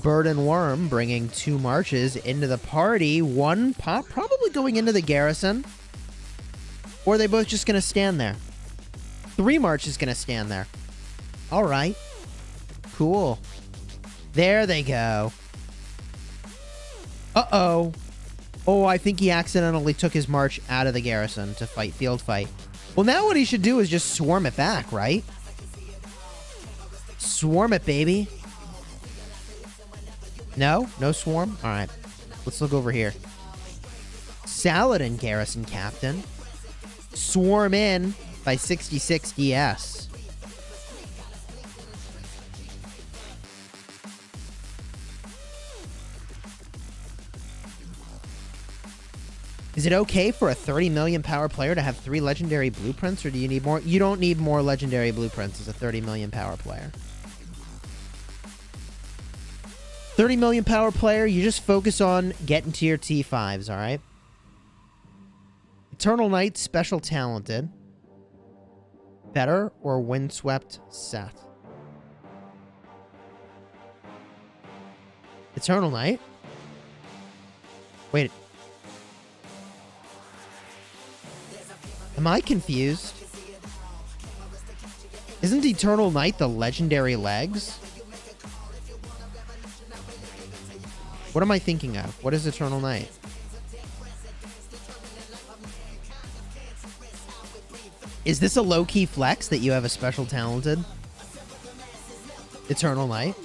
[SPEAKER 1] Bird and Worm bringing 2 marches into the party. 1 pop probably going into the garrison. Or are they both just going to stand there? 3 marches going to stand there. All right. Cool. There they go. Uh-oh. Oh, I think he accidentally took his march out of the garrison to fight field fight. Well, now what he should do is just swarm it back, right? Swarm it, baby. No? No swarm? All right. Let's look over here. Saladin garrison captain. Swarm in by 66 DS. Is it okay for a 30 million power player to have 3 legendary blueprints, or do you need more? You don't need more legendary blueprints as a 30 million power player. 30 million power player, you just focus on getting to your T5s, all right? Eternal Knight, special talented. Better or Windswept set? Eternal Knight? Wait. Am I confused? Isn't Eternal Knight the legendary legs? What am I thinking of? What is Eternal Knight? Is this a low-key flex that you have a special talented Eternal Knight?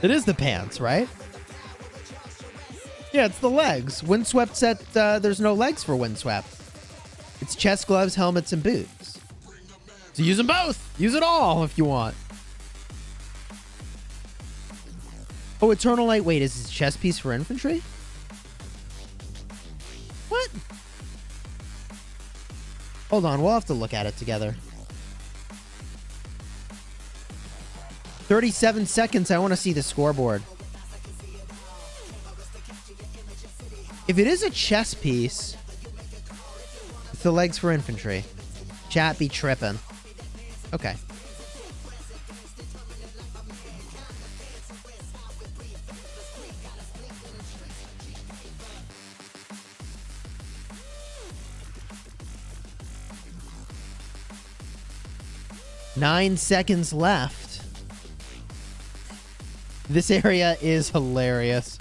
[SPEAKER 1] It is the pants, right? Yeah, it's the legs. Windswept set, there's no legs for Windswept. It's chest, gloves, helmets, and boots. So use them both. Use it all if you want. Oh, Eternal Knight. Wait, is this chest piece for infantry? What? Hold on, we'll have to look at it together. 37 seconds. I want to see the scoreboard. If it is a chest piece, it's the legs for infantry. Chat be tripping. Okay. Nine seconds left. This area is hilarious.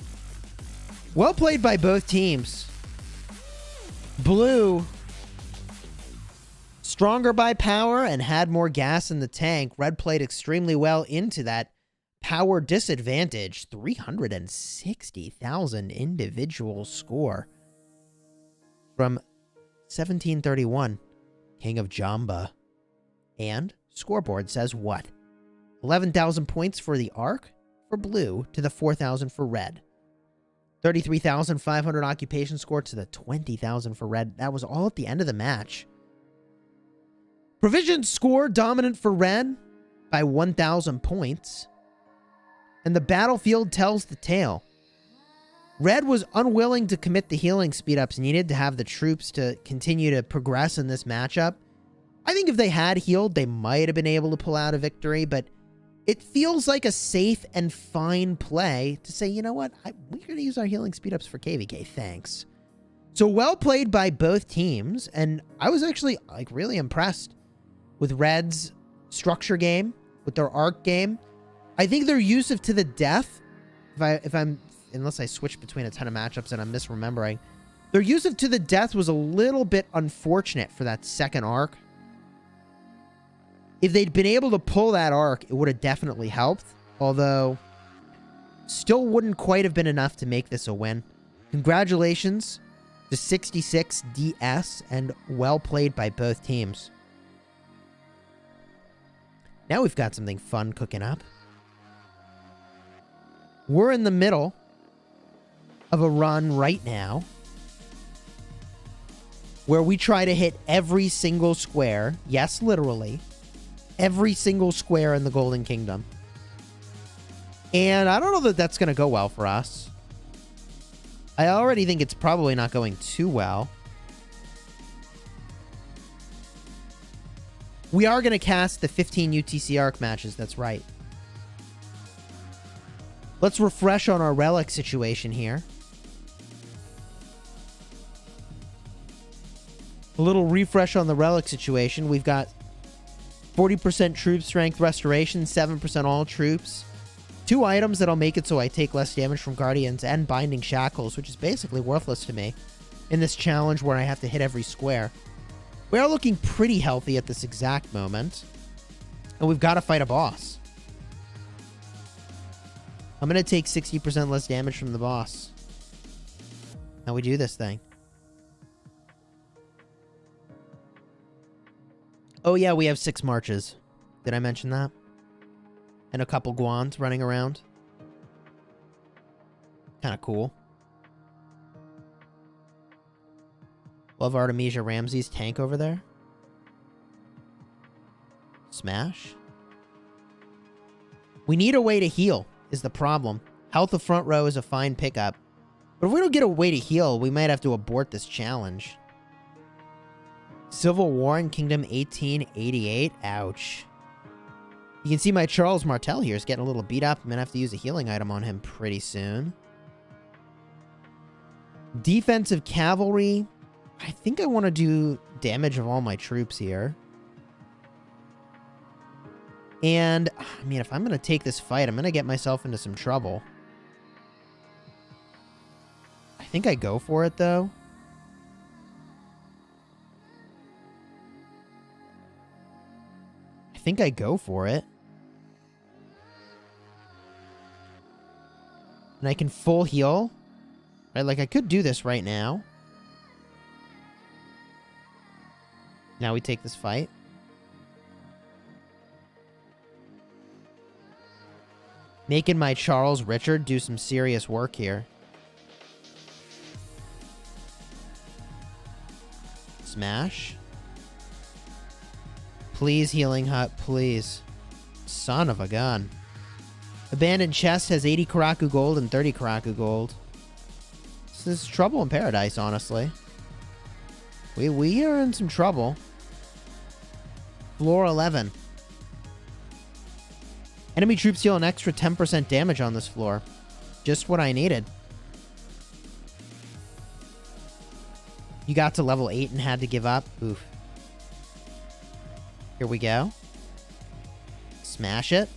[SPEAKER 1] Well played by both teams. Blue, stronger by power and had more gas in the tank. Red played extremely well into that power disadvantage. 360,000 individual score from 1731, King of Jamba. And scoreboard says what? 11,000 points for the Ark for blue to the 4,000 for red. 33,500 occupation score to the 20,000 for red. That was all at the end of the match. Provision score dominant for red by 1,000 points. And the battlefield tells the tale. Red was unwilling to commit the healing speed-ups, needed to have the troops to continue to progress in this matchup. I think if they had healed, they might have been able to pull out a victory, but it feels like a safe and fine play to say, you know what, we're going to use our healing speed-ups for KvK, thanks. So well played by both teams, and I was actually like really impressed with Red's structure game, with their Ark game. I think their use of To the Death, unless I switch between a ton of matchups and I'm misremembering, their use of To the Death was a little bit unfortunate for that second Ark. If they'd been able to pull that Ark, it would have definitely helped. Although, still wouldn't quite have been enough to make this a win. Congratulations to 66 DS, and well played by both teams. Now we've got something fun cooking up. We're in the middle of a run right now where we try to hit every single square. Yes, literally. Every single square in the Golden Kingdom. And I don't know that that's going to go well for us. I already think it's probably not going too well. We are going to cast the 15 UTC Arc matches. That's right. Let's refresh on our relic situation here. A little refresh on the relic situation. We've got 40% troop strength restoration, 7% all troops. 2 items that'll make it so I take less damage from guardians, and binding shackles, which is basically worthless to me in this challenge where I have to hit every square. We are looking pretty healthy at this exact moment, and we've got to fight a boss. I'm going to take 60% less damage from the boss. Now we do this thing. Oh yeah, we have 6 marches. Did I mention that? And a couple Guans running around. Kind of cool. Love Artemisia Ramsey's tank over there. Smash. We need a way to heal, is the problem. Health of front row is a fine pickup. But if we don't get a way to heal, we might have to abort this challenge. Civil War in Kingdom 1888. Ouch. You can see my Charles Martel here is getting a little beat up. I'm going to have to use a healing item on him pretty soon. Defensive cavalry. I think I want to do damage of all my troops here. And, I mean, if I'm going to take this fight, I'm going to get myself into some trouble. I think I go for it, though. I think I go for it. And I can full heal. Right, like I could do this right now. Now we take this fight. Making my Charles Richard do some serious work here. Smash. Please, Healing Hut, please. Son of a gun. Abandoned Chest has 80 Karaku gold and 30 Karaku gold. This is trouble in paradise, honestly. We are in some trouble. Floor 11. Enemy troops deal an extra 10% damage on this floor. Just what I needed. You got to level 8 and had to give up. Oof. Here we go. Smash it.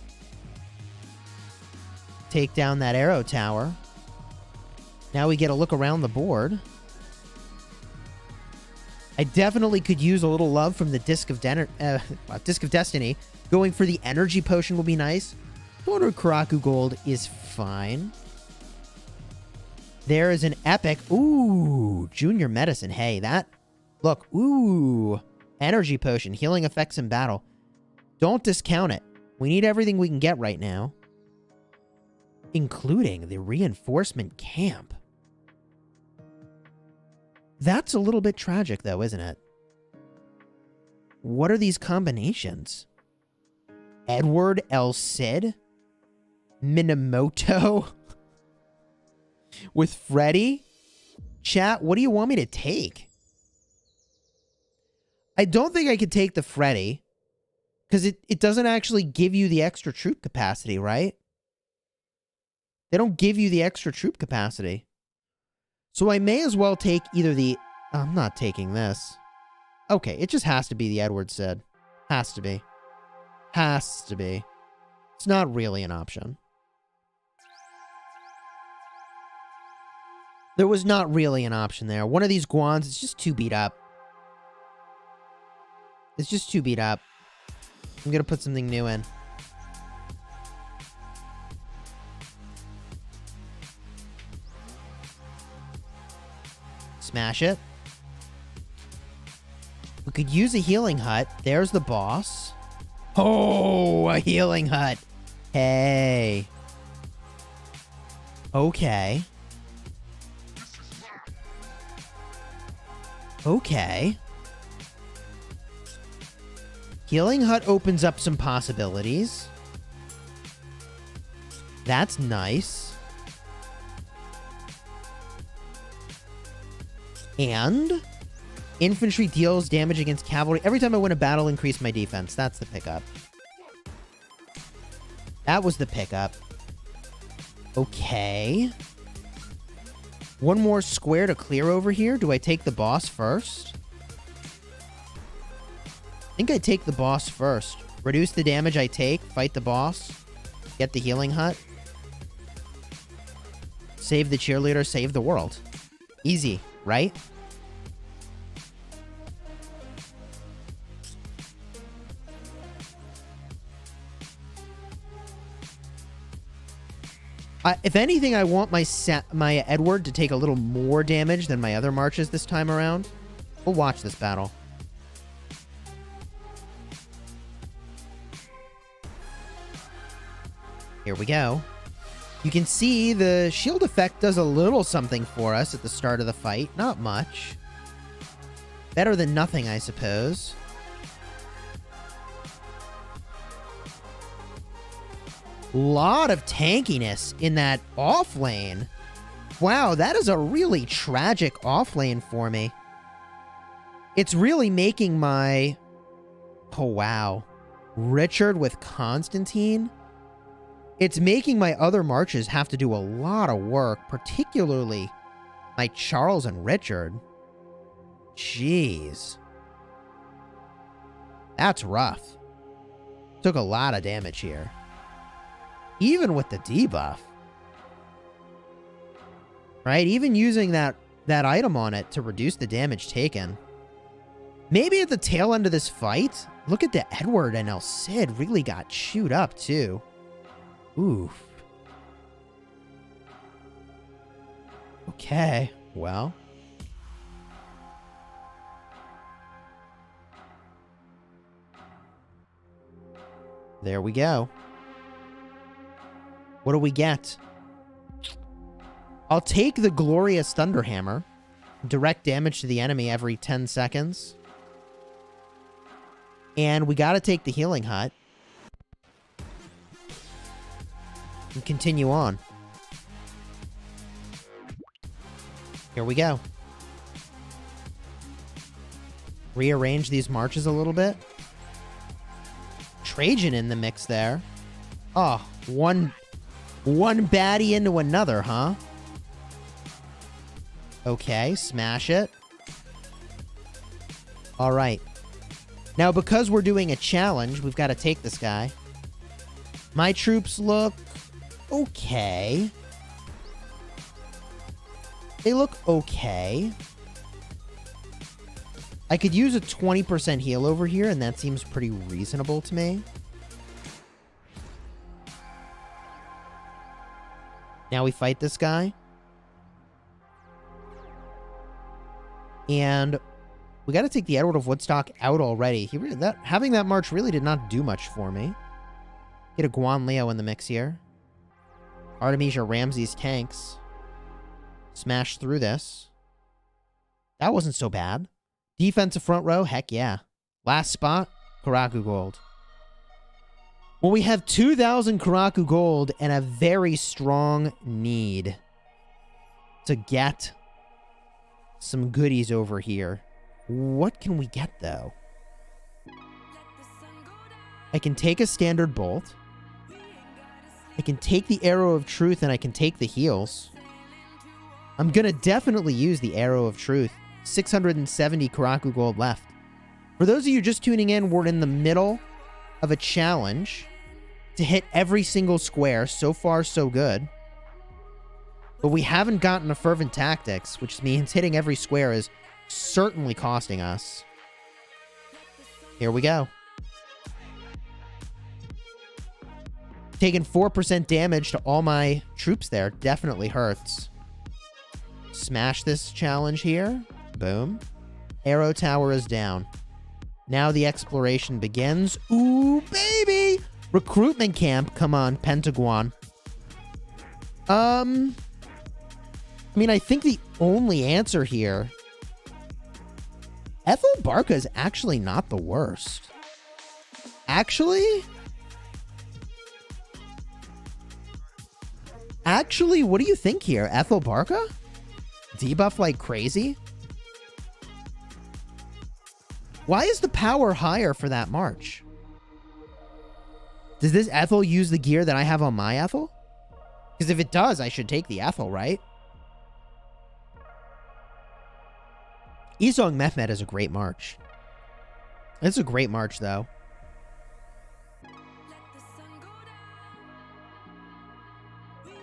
[SPEAKER 1] Take down that arrow tower. Now we get a look around the board. I definitely could use a little love from the Disc of Destiny. Going for the energy potion will be nice. 200 Karaku gold is fine. There is an epic. Ooh, junior medicine. Hey, that. Look. Ooh. Energy potion. Healing effects in battle. Don't discount it. We need everything we can get right now. Including the reinforcement camp. That's a little bit tragic, though, isn't it? What are these combinations? Edward L. Cid? Minamoto? With Freddy? Chat, what do you want me to take? I don't think I could take the Freddy. Because it doesn't actually give you the extra troop capacity, right? They don't give you the extra troop capacity. So I may as well take either the... I'm not taking this. Okay, it just has to be the Edward Cid. Has to be. Has to be. It's not really an option. There was not really an option there. One of these Guans is just too beat up. It's just too beat up. I'm going to put something new in. Smash it. We could use a healing hut. There's the boss. Oh, a healing hut. Hey. Okay. Okay. Healing hut opens up some possibilities. That's nice. And Infantry deals damage against cavalry. Every time I win a battle, increase my defense. That's the pickup. That was the pickup. Okay. One more square to clear over here. Do I take the boss first? I think I take the boss first. Reduce the damage I take. Fight the boss. Get the healing hut. Save the cheerleader. Save the world. Easy, right? If anything, I want my Edward to take a little more damage than my other marches this time around. We'll watch this battle. Here we go. You can see the shield effect does a little something for us at the start of the fight. Not much. Better than nothing, I suppose. Lot of tankiness in that off lane. Wow, that is a really tragic off lane for me. It's really making my... Oh, wow. Richard with Constantine. It's making my other marches have to do a lot of work, particularly my Charles and Richard. Jeez. That's rough. Took a lot of damage here. Even with the debuff. Right? Even using that item on it to reduce the damage taken. Maybe at the tail end of this fight, look at the Edward and El Cid really got chewed up too. Oof. Okay, well. There we go. What do we get? I'll take the Glorious Thunderhammer. Direct damage to the enemy every 10 seconds. And we gotta take the Healing Hut. And continue on. Here we go. Rearrange these marches a little bit. Trajan in the mix there. Oh, one baddie into another, huh? Okay, smash it. All right. Now, because we're doing a challenge, we've got to take this guy. My troops look okay. They look okay. I could use a 20% heal over here, and that seems pretty reasonable to me. Now we fight this guy. And we got to take the Edward of Woodstock out already. Having that march really did not do much for me. Get a Guan Leo in the mix here. Artemisia Ramsey's tanks. Smash through this. That wasn't so bad. Defensive front row? Heck yeah. Last spot? Karaku Gold. Well, we have 2,000 Karaku Gold and a very strong need to get some goodies over here. What can we get, though? I can take a standard bolt. I can take the Arrow of Truth, and I can take the heals. I'm going to definitely use the Arrow of Truth. 670 Karaku Gold left. For those of you just tuning in, we're in the middle of a challenge to hit every single square. So far, so good. But we haven't gotten a Fervent Tactics, which means hitting every square is certainly costing us. Here we go. Taking 4% damage to all my troops there definitely hurts. Smash this challenge here. Boom. Arrow Tower is down. Now the exploration begins. Ooh, baby! Recruitment camp. Come on, Pentagon. I mean, I think the only answer here... Ethel Barca is actually not the worst. Actually, what do you think here? Ethel Barca? Debuff like crazy? Why is the power higher for that March? Does this Ethel use the gear that I have on my Ethel? Because if it does, I should take the Ethel, right? Esong Mehmet is a great March. It's a great March, though.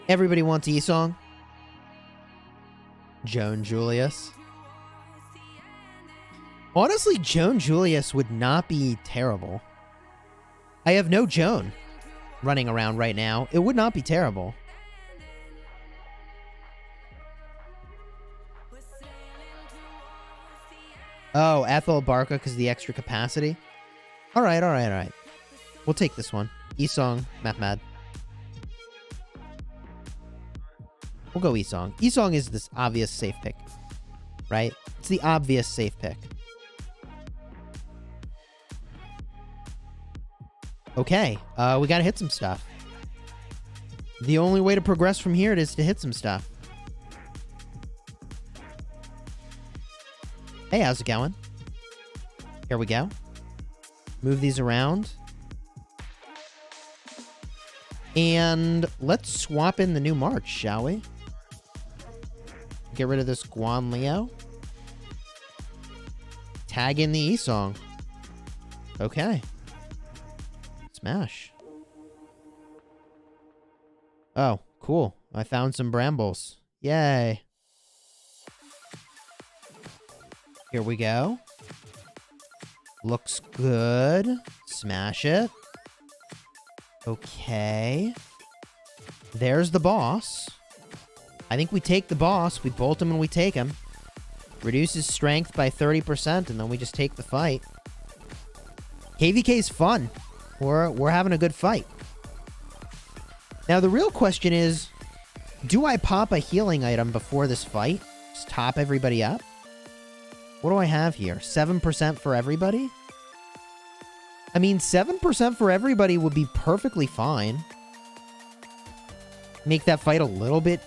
[SPEAKER 1] Everybody wants Esong. Joan Julius. Honestly, Joan Julius would not be terrible. I have no Joan running around right now. It would not be terrible. Oh, Ethel Barca because of the extra capacity? Alright, alright, alright. We'll take this one. Esong, Mehmed. We'll go Esong. Esong is this obvious safe pick. Right? It's the obvious safe pick. Okay, we gotta hit some stuff. The only way to progress from here is to hit some stuff. Hey, how's it going? Here we go. Move these around. And let's swap in the new March, shall we? Get rid of this Guan Leo. Tag in the Esong. Okay. Smash. Oh, cool. I found some brambles. Yay. Here we go. Looks good. Smash it. Okay. There's the boss. I think we take the boss. We bolt him and we take him. Reduces strength by 30%, and then we just take the fight. KvK's fun. We're having a good fight. Now, the real question is, do I pop a healing item before this fight? Just top everybody up? What do I have here? 7% for everybody? I mean, 7% for everybody would be perfectly fine. Make that fight a little bit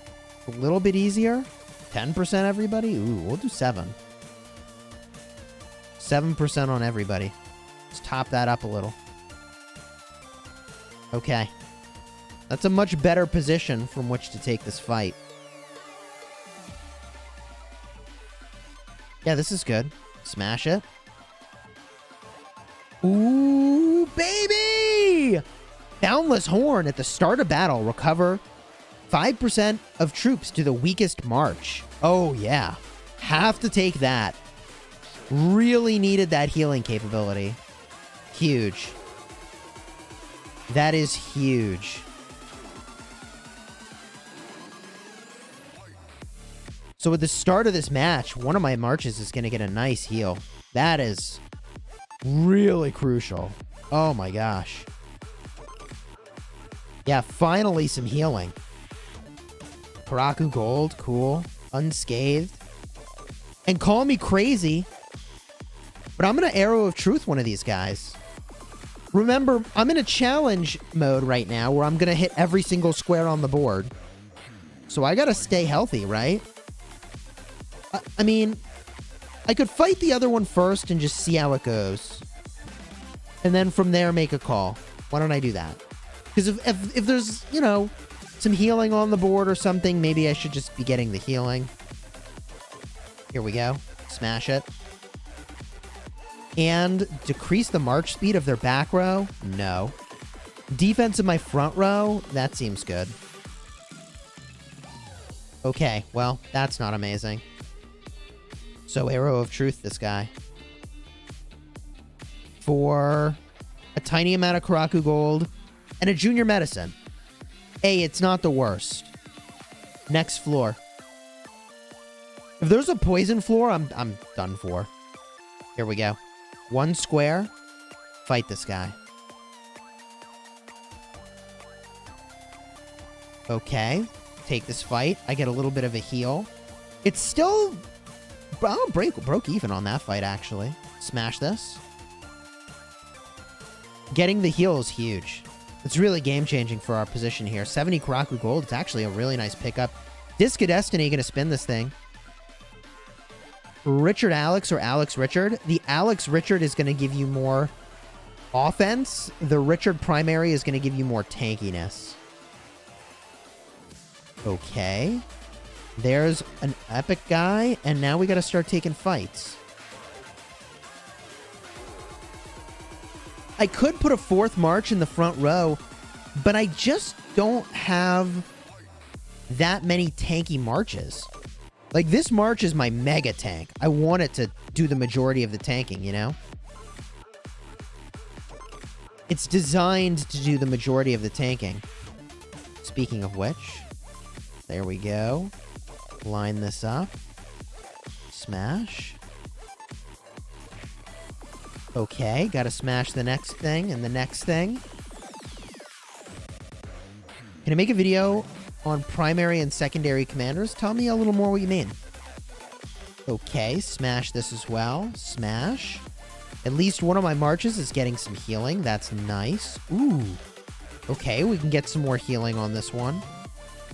[SPEAKER 1] easier. 10% everybody? Ooh, we'll do 7. 7% on everybody. Let's top that up a little. Okay. That's a much better position from which to take this fight. Yeah, this is good. Smash it. Ooh, baby! Boundless Horn at the start of battle. Recover 5% of troops to the weakest march. Oh, yeah. Have to take that. Really needed that healing capability. Huge. That is huge. So at the start of this match, one of my marches is going to get a nice heal. That is really crucial. Oh my gosh. Yeah, finally some healing. Karaku Gold, cool. Unscathed. And call me crazy, but I'm going to Arrow of Truth one of these guys. Remember, I'm in a challenge mode right now where I'm going to hit every single square on the board. So I got to stay healthy, right? I mean, I could fight the other one first and just see how it goes. And then from there, make a call. Why don't I do that? Because if there's, you know, some healing on the board or something, maybe I should just be getting the healing. Here we go. Smash it. And decrease the march speed of their back row? No. Defense of my front row? That seems good. Okay, well, that's not amazing. So Arrow of Truth, this guy. For a tiny amount of Karaku Gold and a Junior Medicine. Hey, it's not the worst. Next floor. If there's a poison floor, I'm done for. Here we go. 1 square. Fight this guy. Okay. Take this fight. I get a little bit of a heal. It's still... Oh, broke even on that fight, actually. Smash this. Getting the heal is huge. It's really game-changing for our position here. 70 Karaku Gold. It's actually a really nice pickup. Disc of Destiny going to spin this thing. Richard Alex or Alex Richard. The Alex Richard is going to give you more offense. The Richard primary is going to give you more tankiness. Okay. There's an epic guy, and now we got to start taking fights. I could put a 4th March in the front row, but I just don't have that many tanky marches. Like, this march is my mega tank. I want it to do the majority of the tanking, you know? It's designed to do the majority of the tanking. Speaking of which, there we go. Line this up. Smash. Okay, gotta smash the next thing and the next thing. Can I make a video on primary and secondary commanders? Tell me a little more what you mean. Okay, smash this as well. Smash. At least one of my marches is getting some healing. That's nice. Ooh. Okay, we can get some more healing on this one.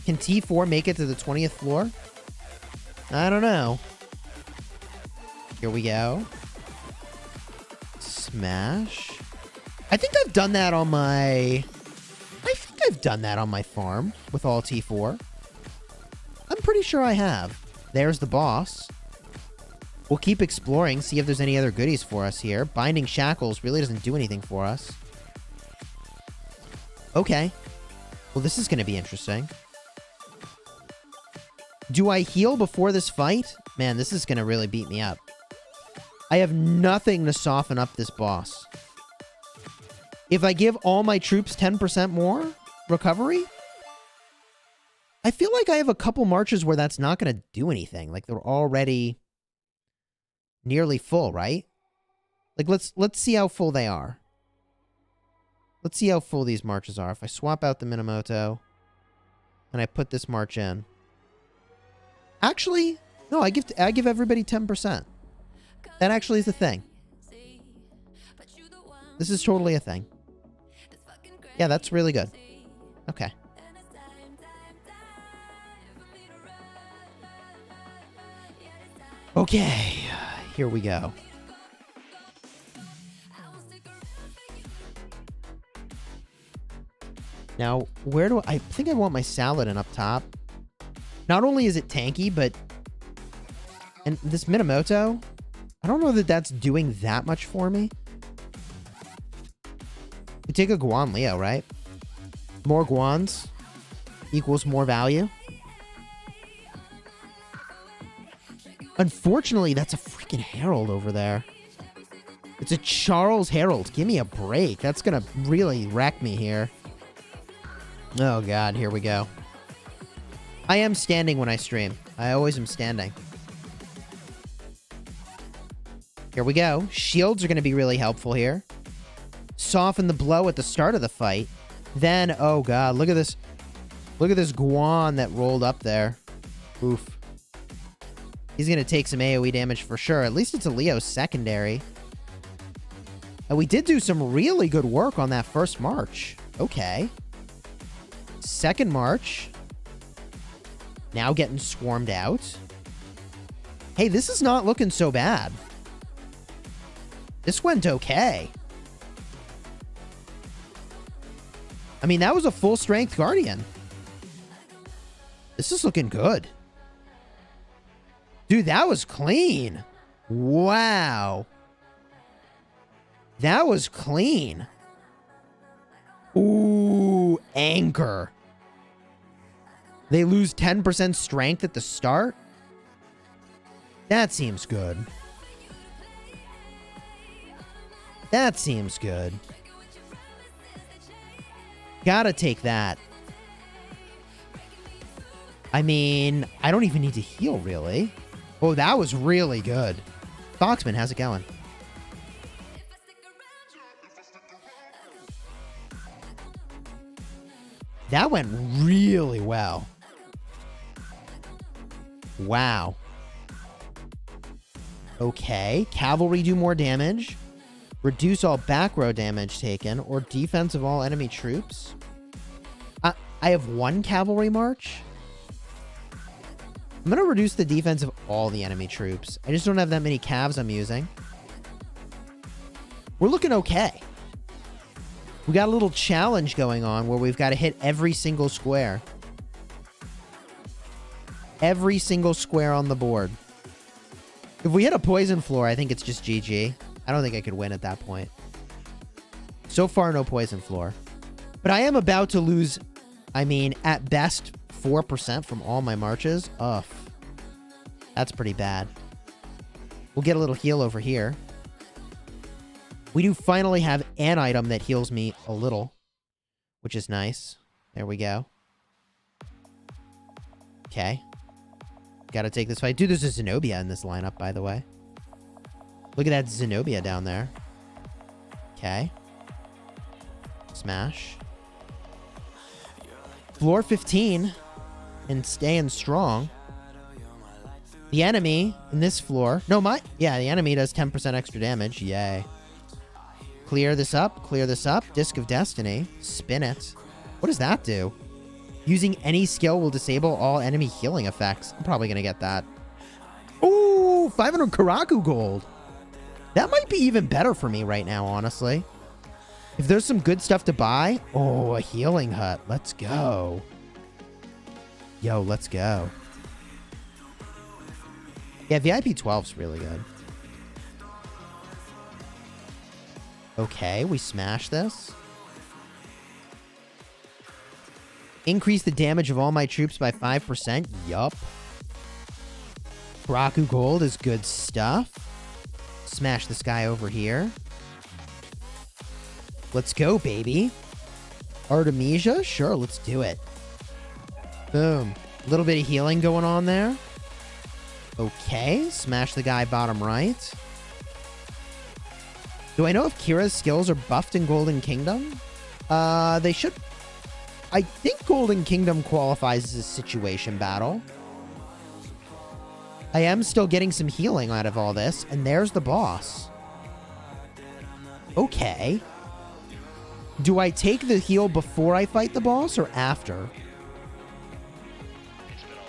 [SPEAKER 1] Can T4 make it to the 20th floor? I don't know. Here we go. Smash. I think I've done that on my... I've done that on my farm with all T4. I'm pretty sure I have. There's the boss. We'll keep exploring, see if there's any other goodies for us here. Binding Shackles really doesn't do anything for us. Okay. Well, this is going to be interesting. Do I heal before this fight? Man, this is going to really beat me up. I have nothing to soften up this boss. If I give all my troops 10% more recovery, I feel like I have a couple marches where that's not going to do anything. Like, they're already nearly full, right? Like, let's see how full they are. Let's see how full these marches are. If I swap out the Minamoto and I put this march in. Actually, no, I give everybody 10%. That actually is a thing. This is totally a thing. Yeah, that's really good. Okay. Okay, here we go. Now, where do I think I want my Saladin up top? Not only is it tanky, but... And this Minamoto, I don't know that that's doing that much for me. We take a Guan Leo, right? More Guans equals more value. Unfortunately, that's a freaking Herald over there. It's a Charles Herald. Give me a break. That's going to really wreck me here. Oh, God. Here we go. I am standing when I stream. I always am standing. Here we go. Shields are going to be really helpful here. Soften the blow at the start of the fight. Then, oh, God. Look at this. Look at this Guan that rolled up there. Oof. He's going to take some AoE damage for sure. At least it's a Leo secondary. And we did do some really good work on that first march. Okay. Second march. Now getting swarmed out. Hey, this is not looking so bad. This went okay. I mean, that was a full strength Guardian. This is looking good. Dude, that was clean. Wow. That was clean. Ooh, Anchor. They lose 10% strength at the start? That seems good. That seems good. Gotta take that. I mean, I don't even need to heal, really. Oh, that was really good. Foxman, how's it going? That went really well. Wow. Okay. Cavalry do more damage. Reduce all back row damage taken. Or defense of all enemy troops. I have one cavalry march. I'm going to reduce the defense of all the enemy troops. I just don't have that many calves I'm using. We're looking okay. We got a little challenge going on where we've got to hit every single square. Every single square on the board. If we hit a poison floor, I think it's just GG. I don't think I could win at that point. So far, no poison floor. But I am about to lose, I mean, at best, 4% from all my marches. Ugh. That's pretty bad. We'll get a little heal over here. We do finally have an item that heals me a little, which is nice. There we go. Okay. Gotta take this fight. Dude, there's a Zenobia in this lineup, by the way. Look at that Zenobia down there. Okay. Smash. Floor 15. And staying strong. The enemy in this floor... No, yeah, the enemy does 10% extra damage. Yay. Clear this up. Clear this up. Disc of Destiny. Spin it. What does that do? Using any skill will disable all enemy healing effects. I'm probably going to get that. Ooh, 500 Karaku gold. That might be even better for me right now, honestly. If there's some good stuff to buy. Oh, a healing hut. Let's go. Yo, let's go. Yeah, VIP 12's really good. Okay, we smash this. Increase the damage of all my troops by 5%. Yup. Karaku gold is good stuff. Smash this guy over here. Let's go, baby. Artemisia? Sure, let's do it. Boom. A little bit of healing going on there. Okay. Smash the guy bottom right. Do I know if Kira's skills are buffed in Golden Kingdom? They should... I think Golden Kingdom qualifies as a situation battle. I am still getting some healing out of all this. And there's the boss. Okay. Do I take the heal before I fight the boss or after?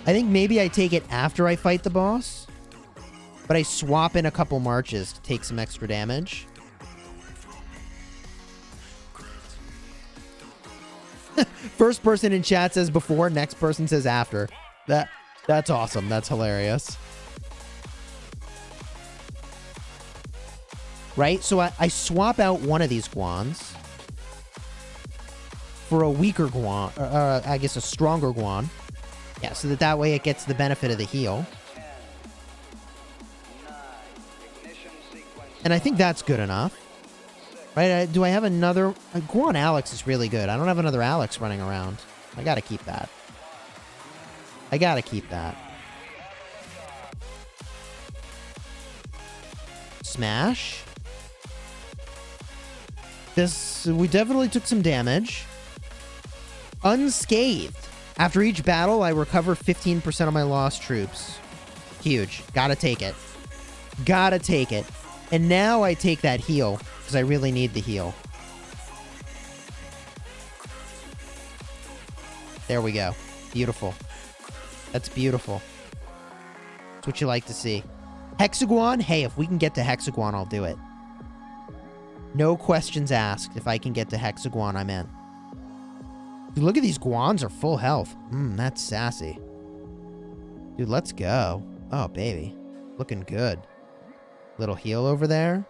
[SPEAKER 1] I think maybe I take it after I fight the boss. But I swap in a couple marches to take some extra damage. First person in chat says before, next person says after. That's awesome. That's hilarious. Right? So I swap out one of these Guans for a weaker Guan, I guess a stronger Guan. Yeah, so that way it gets the benefit of the heal. And I think that's good enough. Right? Do I have another... Guan Alex is really good. I don't have another Alex running around. I gotta keep that. I gotta keep that. Smash. We definitely took some damage. Unscathed. After each battle, I recover 15% of my lost troops. Huge. Gotta take it. Gotta take it. And now I take that heal, because I really need the heal. There we go. Beautiful. That's beautiful. That's what you like to see. Hexagon? Hey, if we can get to Hexagon, I'll do it. No questions asked. If I can get to Hexagon, I'm in. Dude, look at these Guans are full health. That's sassy. Dude, let's go. Oh, baby. Looking good. Little heal over there.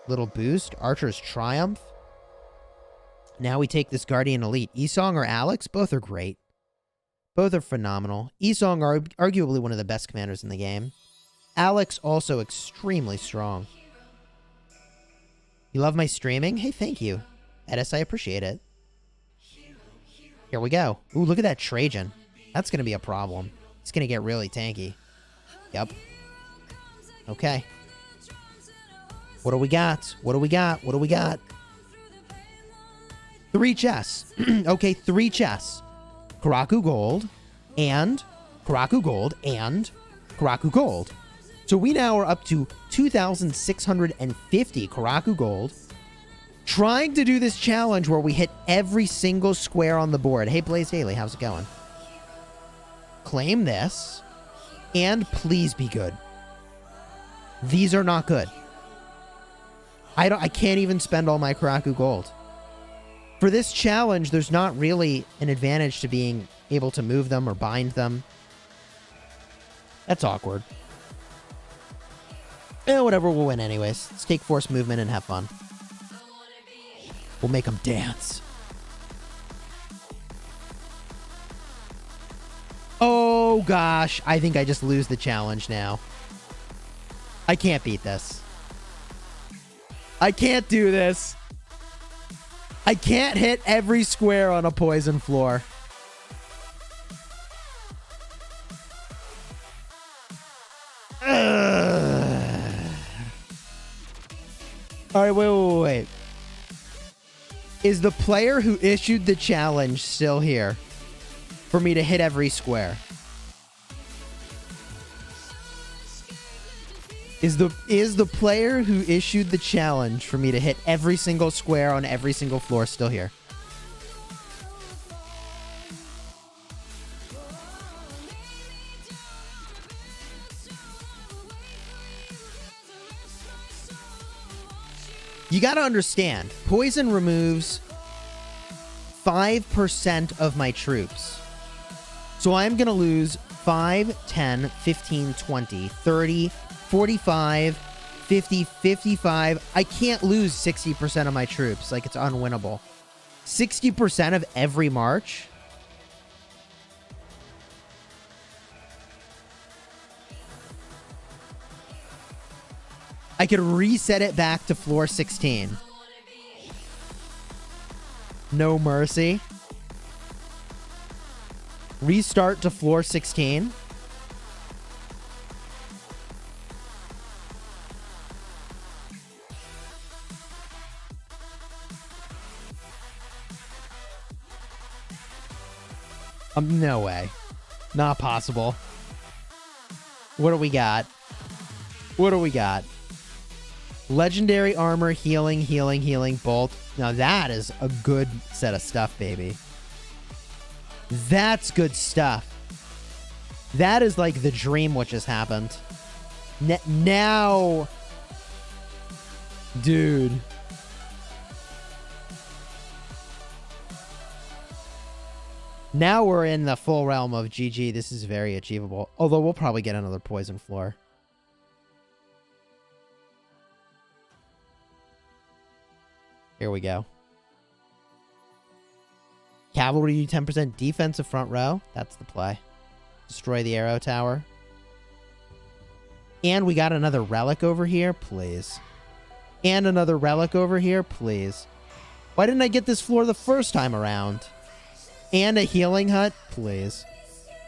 [SPEAKER 1] Little boost. Archer's Triumph. Now we take this Guardian Elite. Esong or Alex? Both are great. Both are phenomenal. Esong are arguably one of the best commanders in the game. Alex also extremely strong. You love my streaming? Hey, thank you. Edis, I appreciate it. Here we go. Ooh, look at that Trajan. That's going to be a problem. It's going to get really tanky. Yep. Okay. What do we got? What do we got? What do we got? 3 chests. Okay, 3 chests. Karaku gold and Karaku gold and Karaku gold. So we now are up to 2,650 Karaku gold. Trying to do this challenge where we hit every single square on the board. Hey, Blaze Daily, how's it going? Claim this. And please be good. These are not good. I can't even spend all my Karaku gold. For this challenge, there's not really an advantage to being able to move them or bind them. That's awkward. Whatever, we'll win anyways. Let's take force movement and have fun. We'll make them dance. Oh gosh, I think I just lose the challenge now. I can't beat this. I can't do this. I can't hit every square on a poison floor. Alright, wait. Is the player who issued the challenge still here for me to hit every square? Is the player who issued the challenge for me to hit every single square on every single floor still here? You gotta understand, poison removes 5% of my troops. So I'm gonna lose 5, 10, 15, 20, 30, 45, 50, 55. I can't lose 60% of my troops. Like, it's unwinnable. 60% of every march? I could reset it back to floor 16. No mercy. Restart to floor 16. No way. Not possible. What do we got? What do we got? Legendary armor, healing, bolt. Now that is a good set of stuff, baby. That's good stuff. That is like the dream which has happened. Now... Dude. Now we're in the full realm of GG. This is very achievable. Although we'll probably get another poison floor. Here we go. Cavalry 10% defensive front row. That's the play. Destroy the arrow tower. And we got another relic over here, please. And another relic over here, please. Why didn't I get this floor the first time around? And a healing hut, please.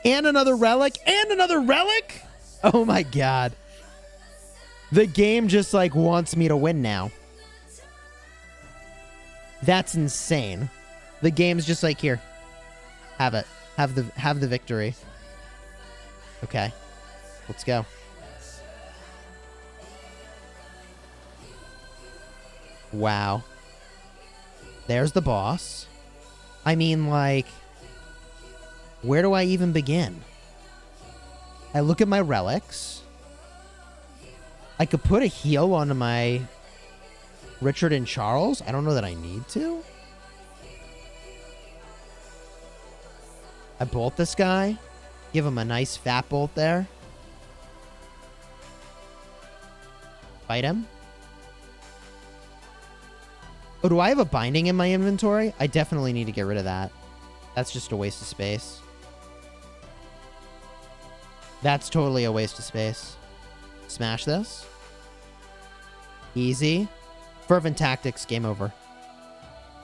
[SPEAKER 1] And another relic. And another relic? Oh my god. The game just like wants me to win now. That's insane. The game's just like, here. Have it. Have the victory. Okay. Let's go. Wow. There's the boss. I mean, like, where do I even begin? I look at my relics. I could put a heal onto my Richard and Charles. I don't know that I need to. I bolt this guy. Give him a nice fat bolt there. Fight him. Oh, do I have a binding in my inventory? I definitely need to get rid of that. That's just a waste of space. That's totally a waste of space. Smash this. Easy. Fervent Tactics, game over.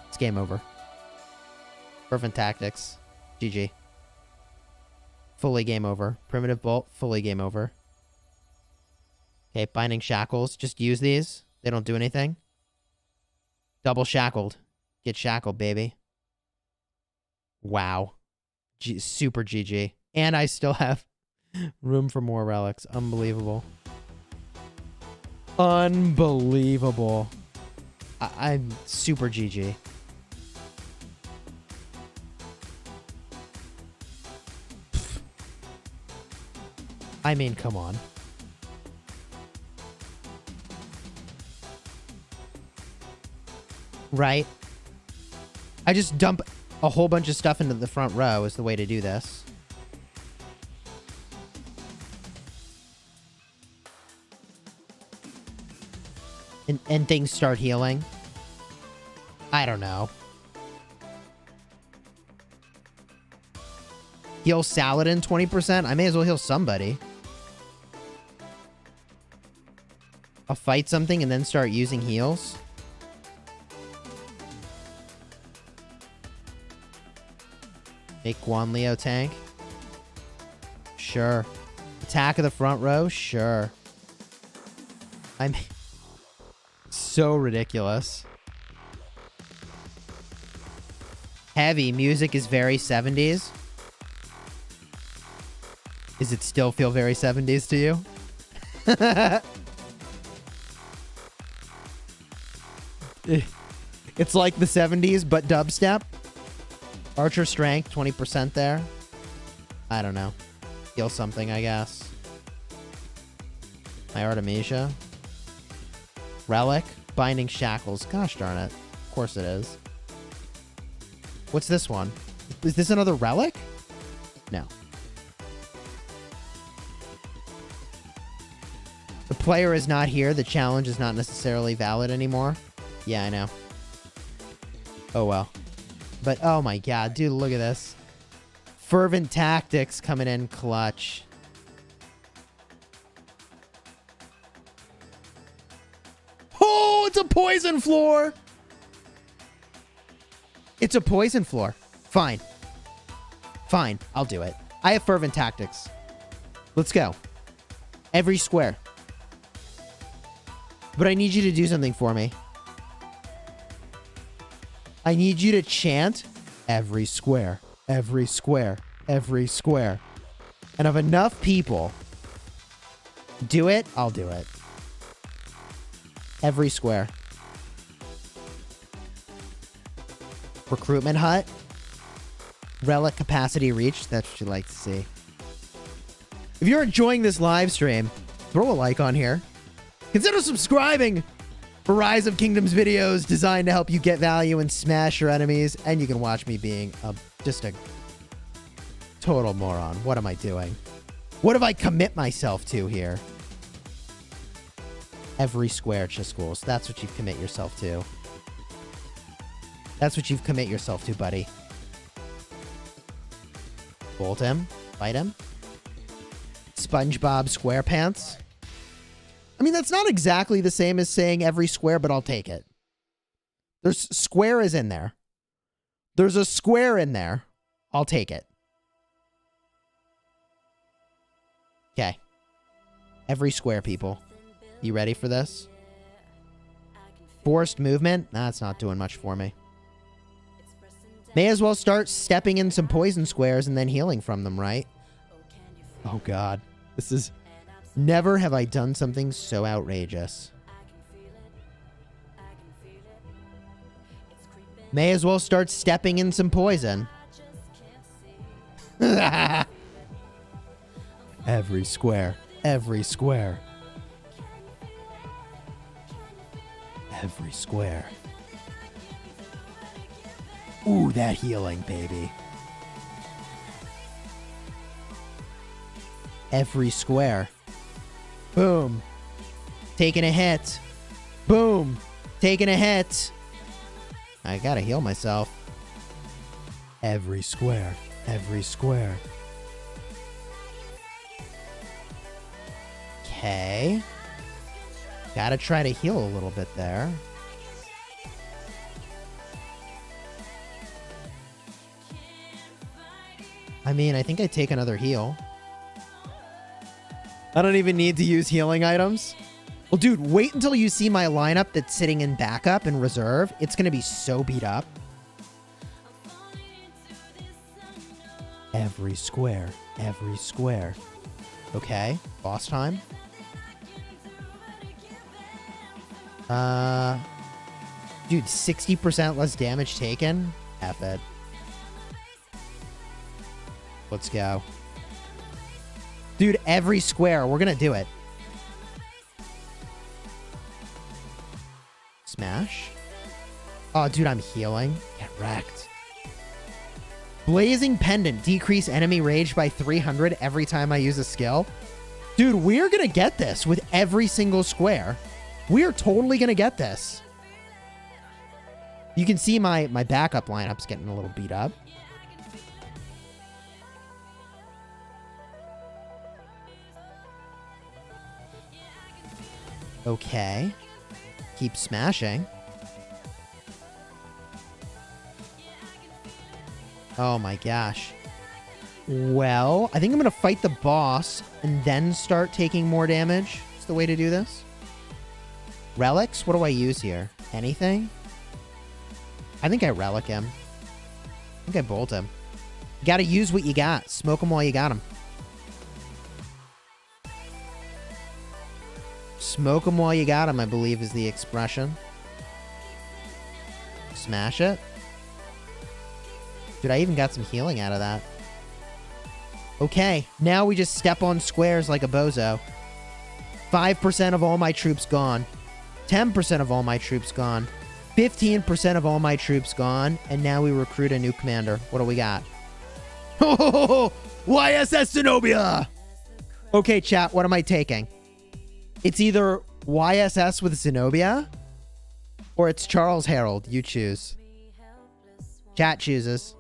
[SPEAKER 1] It's game over. Fervent Tactics. GG. Fully game over. Primitive Bolt, fully game over. Okay, Binding Shackles. Just use these. They don't do anything. Double Shackled. Get shackled, baby. Wow. Super GG. And I still have room for more relics. Unbelievable. Unbelievable. I'm super GG. I mean, come on. Right? I just dump a whole bunch of stuff into the front row is the way to do this. And things start healing. I don't know. Heal Saladin 20%? I may as well heal somebody. I'll fight something and then start using heals. Make one Leo tank. Sure. Attack of the front row? Sure. I'm so ridiculous. Heavy music is very 70s. Does it still feel very 70s to you? It's like the 70s, but dubstep. Archer strength, 20% there. I don't know. Heal something, I guess. My Artemisia. Relic. Binding shackles. Gosh darn it. Of course it is. What's this one? Is this another relic? No. The player is not here. The challenge is not necessarily valid anymore. Yeah, I know. Oh, well. But, oh my god, dude, look at this. Fervent Tactics coming in clutch. Oh, it's a poison floor! It's a poison floor. Fine. Fine, I'll do it. I have Fervent Tactics. Let's go. Every square. But I need you to do something for me. I need you to chant every square, every square, every square. And if enough people do it, I'll do it. Every square. Recruitment hut. Relic capacity reached. That's what you like to see. If you're enjoying this live stream, throw a like on here. Consider subscribing for Rise of Kingdoms videos designed to help you get value and smash your enemies. And you can watch me being just a total moron. What am I doing? What have I commit myself to here? Every square, Chisgules. That's what you commit yourself to. That's what you've commit yourself to, buddy. Bolt him. Fight him. SpongeBob SquarePants. I mean, that's not exactly the same as saying every square, but I'll take it. There's square is in there. There's a square in there. I'll take it. Okay. Every square, people. You ready for this? Forced movement? That's not doing much for me. May as well start stepping in some poison squares and then healing from them, right? Oh, God. This is... Never have I done something so outrageous. May as well start stepping in some poison. Every square. Every square. Every square. Ooh, that healing, baby. Every square. Boom. Taking a hit. Boom. Taking a hit. I gotta heal myself. Every square. Every square. Okay. Gotta try to heal a little bit there. I mean, I think I take another heal. I don't even need to use healing items. Well, dude, wait until you see my lineup that's sitting in backup and reserve. It's going to be so beat up. Every square. Every square. Okay. Boss time. Dude, 60% less damage taken? F it. Let's go. Dude, every square. We're gonna do it. Smash. Oh, dude, I'm healing. Get wrecked. Blazing Pendant. Decrease enemy rage by 300 every time I use a skill. Dude, we're gonna get this with every single square. We're totally gonna get this. You can see my backup lineup's getting a little beat up. Okay. Keep smashing. Oh my gosh. Well, I think I'm going to fight the boss and then start taking more damage. It's the way to do this. Relics? What do I use here? Anything? I think I relic him. I think I bolt him. You got to use what you got. Smoke him while you got him. Smoke him while you got him, I believe is the expression. Smash it. Dude, I even got some healing out of that. Okay, now we just step on squares like a bozo. 5% of all my troops gone. 10% of all my troops gone. 15% of all my troops gone. And now we recruit a new commander. What do we got? Oh, YSS Zenobia! Okay, chat, what am I taking? It's either YSS with Zenobia or it's Charles Herald. You choose. Chat chooses.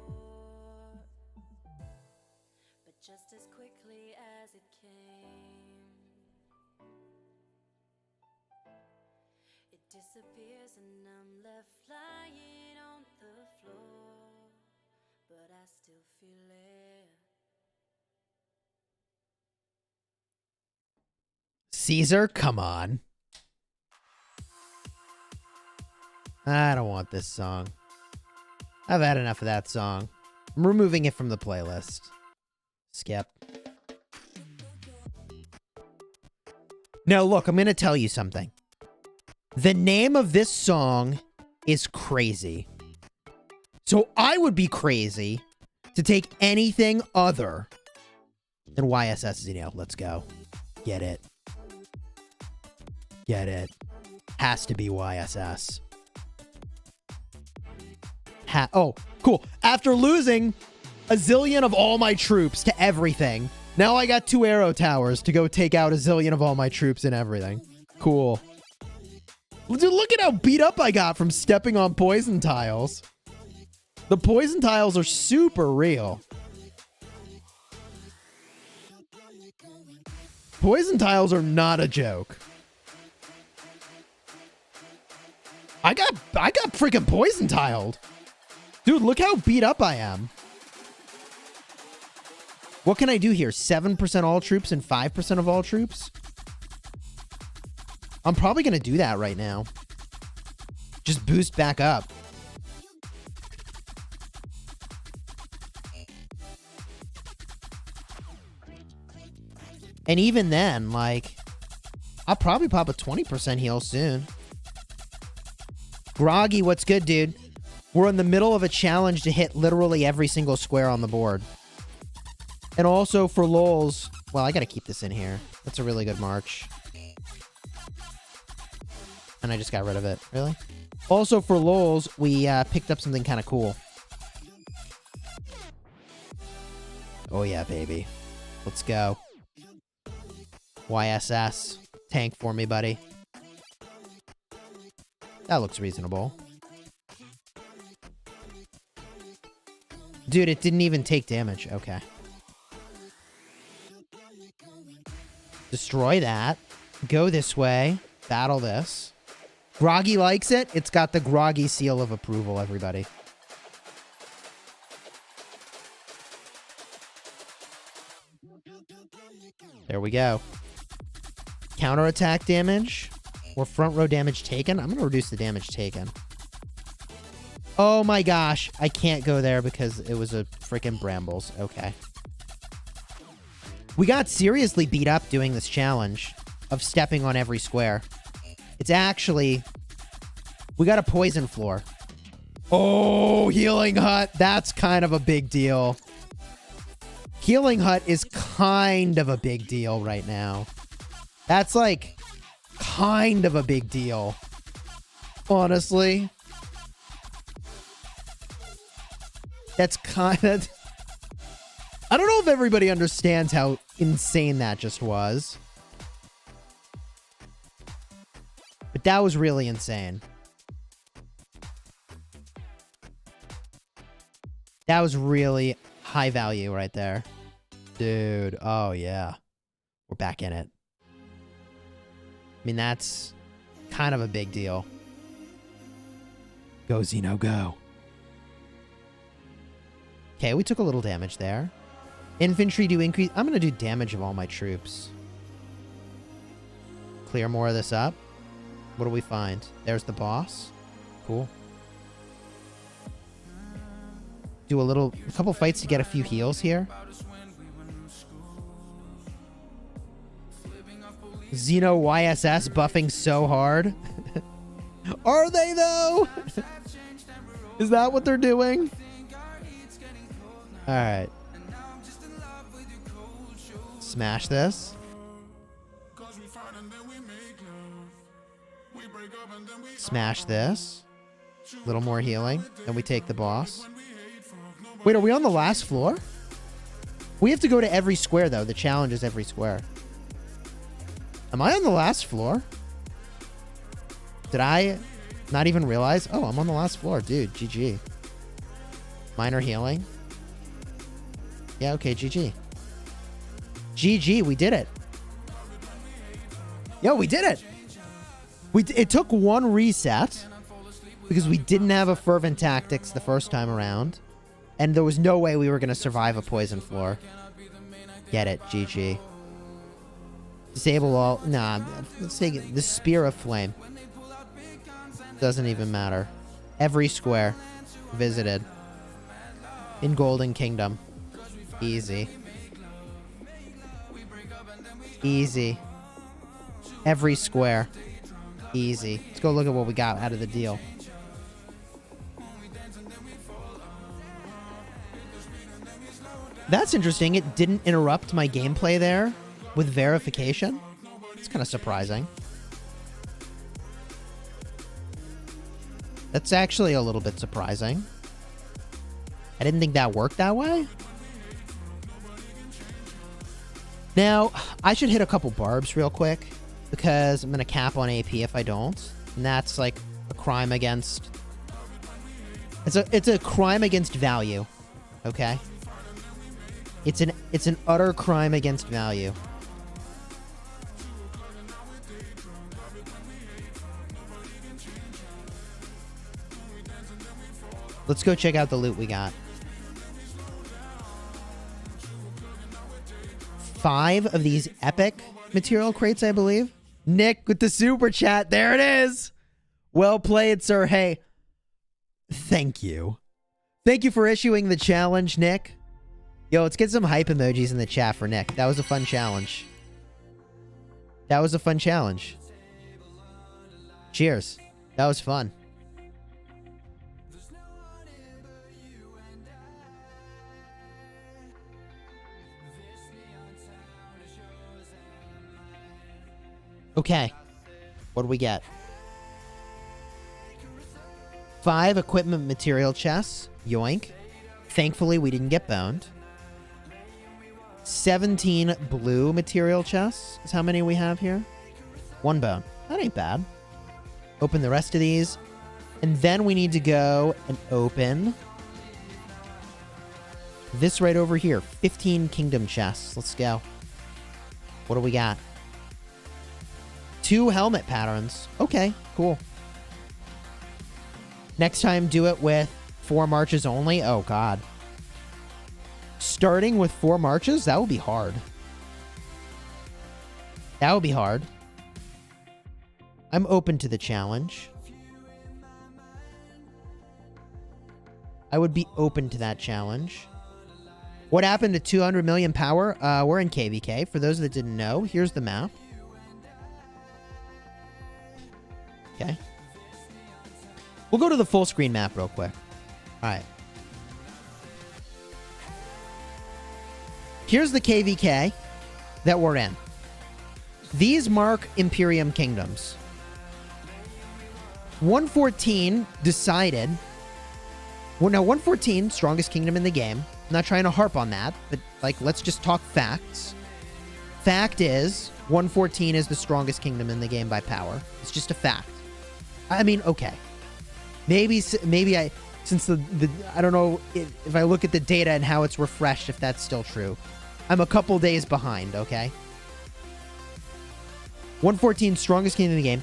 [SPEAKER 1] Caesar, come on. I don't want this song. I've had enough of that song. I'm removing it from the playlist. Skip. Now, look, I'm going to tell you something. The name of this song is crazy. So I would be crazy to take anything other than YSS Xeno. Let's go. Get it. Get it. Has to be YSS. Oh, cool. After losing a zillion of all my troops to everything, now I got 2 arrow towers to go take out a zillion of all my troops and everything. Cool. Dude, look at how beat up I got from stepping on poison tiles. The poison tiles are super real. Poison tiles are not a joke. I got freaking poison tiled. Dude, look how beat up I am. What can I do here? 7% all troops and 5% of all troops? I'm probably going to do that right now. Just boost back up. And even then, like, I'll probably pop a 20% heal soon. Groggy, what's good, dude? We're in the middle of a challenge to hit literally every single square on the board. And also for lols, well, I gotta keep this in here. That's a really good march. And I just got rid of it. Really? Also for lols, we picked up something kind of cool. Oh yeah, baby. Let's go. YSS. Tank for me, buddy. That looks reasonable. Dude, it didn't even take damage. Okay. Destroy that. Go this way. Battle this. Groggy likes it. It's got the Groggy seal of approval, everybody. There we go. Counterattack damage. Or front row damage taken. I'm going to reduce the damage taken. Oh my gosh. I can't go there because it was a freaking brambles. Okay. We got seriously beat up doing this challenge of stepping on every square. It's actually... We got a poison floor. Oh, Healing Hut. That's kind of a big deal. Healing Hut is kind of a big deal right now. That's like kind of a big deal. Honestly. That's kind of... I don't know if everybody understands how insane that just was. But that was really insane. That was really high value right there. Dude, oh yeah. We're back in it. I mean, that's kind of a big deal. Go, Xeno, go. Okay, we took a little damage there. Infantry do increase. I'm going to do damage of all my troops. Clear more of this up. What do we find? There's the boss. Cool. Do a couple fights to get a few heals here. Xeno YSS buffing so hard. Are they though? Is that what they're doing? All right. Smash this. Smash this. A little more healing. Then we take the boss. Wait, are we on the last floor? We have to go to every square, though. The challenge is every square. Am I on the last floor? Did I not even realize? Oh, I'm on the last floor. Dude, GG. Minor healing. Yeah, okay, GG. GG, we did it. Yo, we did it. It took one reset because we didn't have a Fervent Tactics the first time around. And there was no way we were going to survive a poison floor. Get it, GG. Disable all... Nah, let's take it. The Spear of Flame. Doesn't even matter. Every square visited. In Golden Kingdom. Easy. Easy. Every square. Easy. Let's go look at what we got out of the deal. That's interesting. It didn't interrupt my gameplay there with verification. It's kind of surprising. That's actually a little bit surprising. I didn't think that worked that way. Now, I should hit a couple barbs real quick because I'm going to cap on AP if I don't. And that's like a crime against... It's a crime against value. Okay? It's an utter crime against value. Let's go check out the loot we got. 5 of these epic material crates, I believe. Nick with the super chat. There it is. Well played, sir. Hey, thank you. Thank you for issuing the challenge, Nick. Yo, let's get some hype emojis in the chat for Nick. That was a fun challenge. That was a fun challenge. Cheers. That was fun. Okay. What do we get? 5 equipment material chests. Yoink. Thankfully, we didn't get boned. 17 blue material chests is how many we have here. 1 bone. That ain't bad. Open the rest of these. And then we need to go and open this right over here. 15 kingdom chests. Let's go. What do we got? 2 helmet patterns. Okay, cool. Next time, do it with 4 marches only. Oh, God. Starting with 4 marches? That would be hard. That would be hard. I'm open to the challenge. I would be open to that challenge. What happened to 200 million power? We're in KvK. For those that didn't know, here's the map. Okay. We'll go to the full screen map real quick. All right. here's the KvK that we're in. These mark Imperium Kingdoms. 114 decided... Well, now, 114, strongest kingdom in the game. I'm not trying to harp on that, but, like, let's just talk facts. Fact is, 114 is the strongest kingdom in the game by power. It's just a fact. I mean, okay. Maybe I... Since I don't know if I look at the data and how it's refreshed, if that's still true. I'm a couple days behind, okay? 114, strongest kingdom in the game.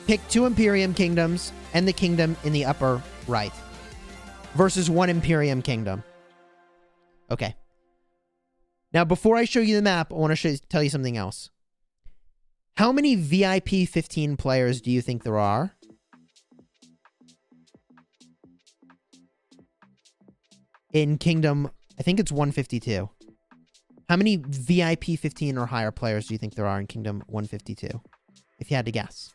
[SPEAKER 1] Pick 2 Imperium Kingdoms and the kingdom in the upper right. Versus 1 Imperium Kingdom. Okay. Now, before I show you the map, I want to tell you something else. How many VIP 15 players do you think there are? In Kingdom, I think it's 152. How many VIP 15 or higher players do you think there are in Kingdom 152? If you had to guess.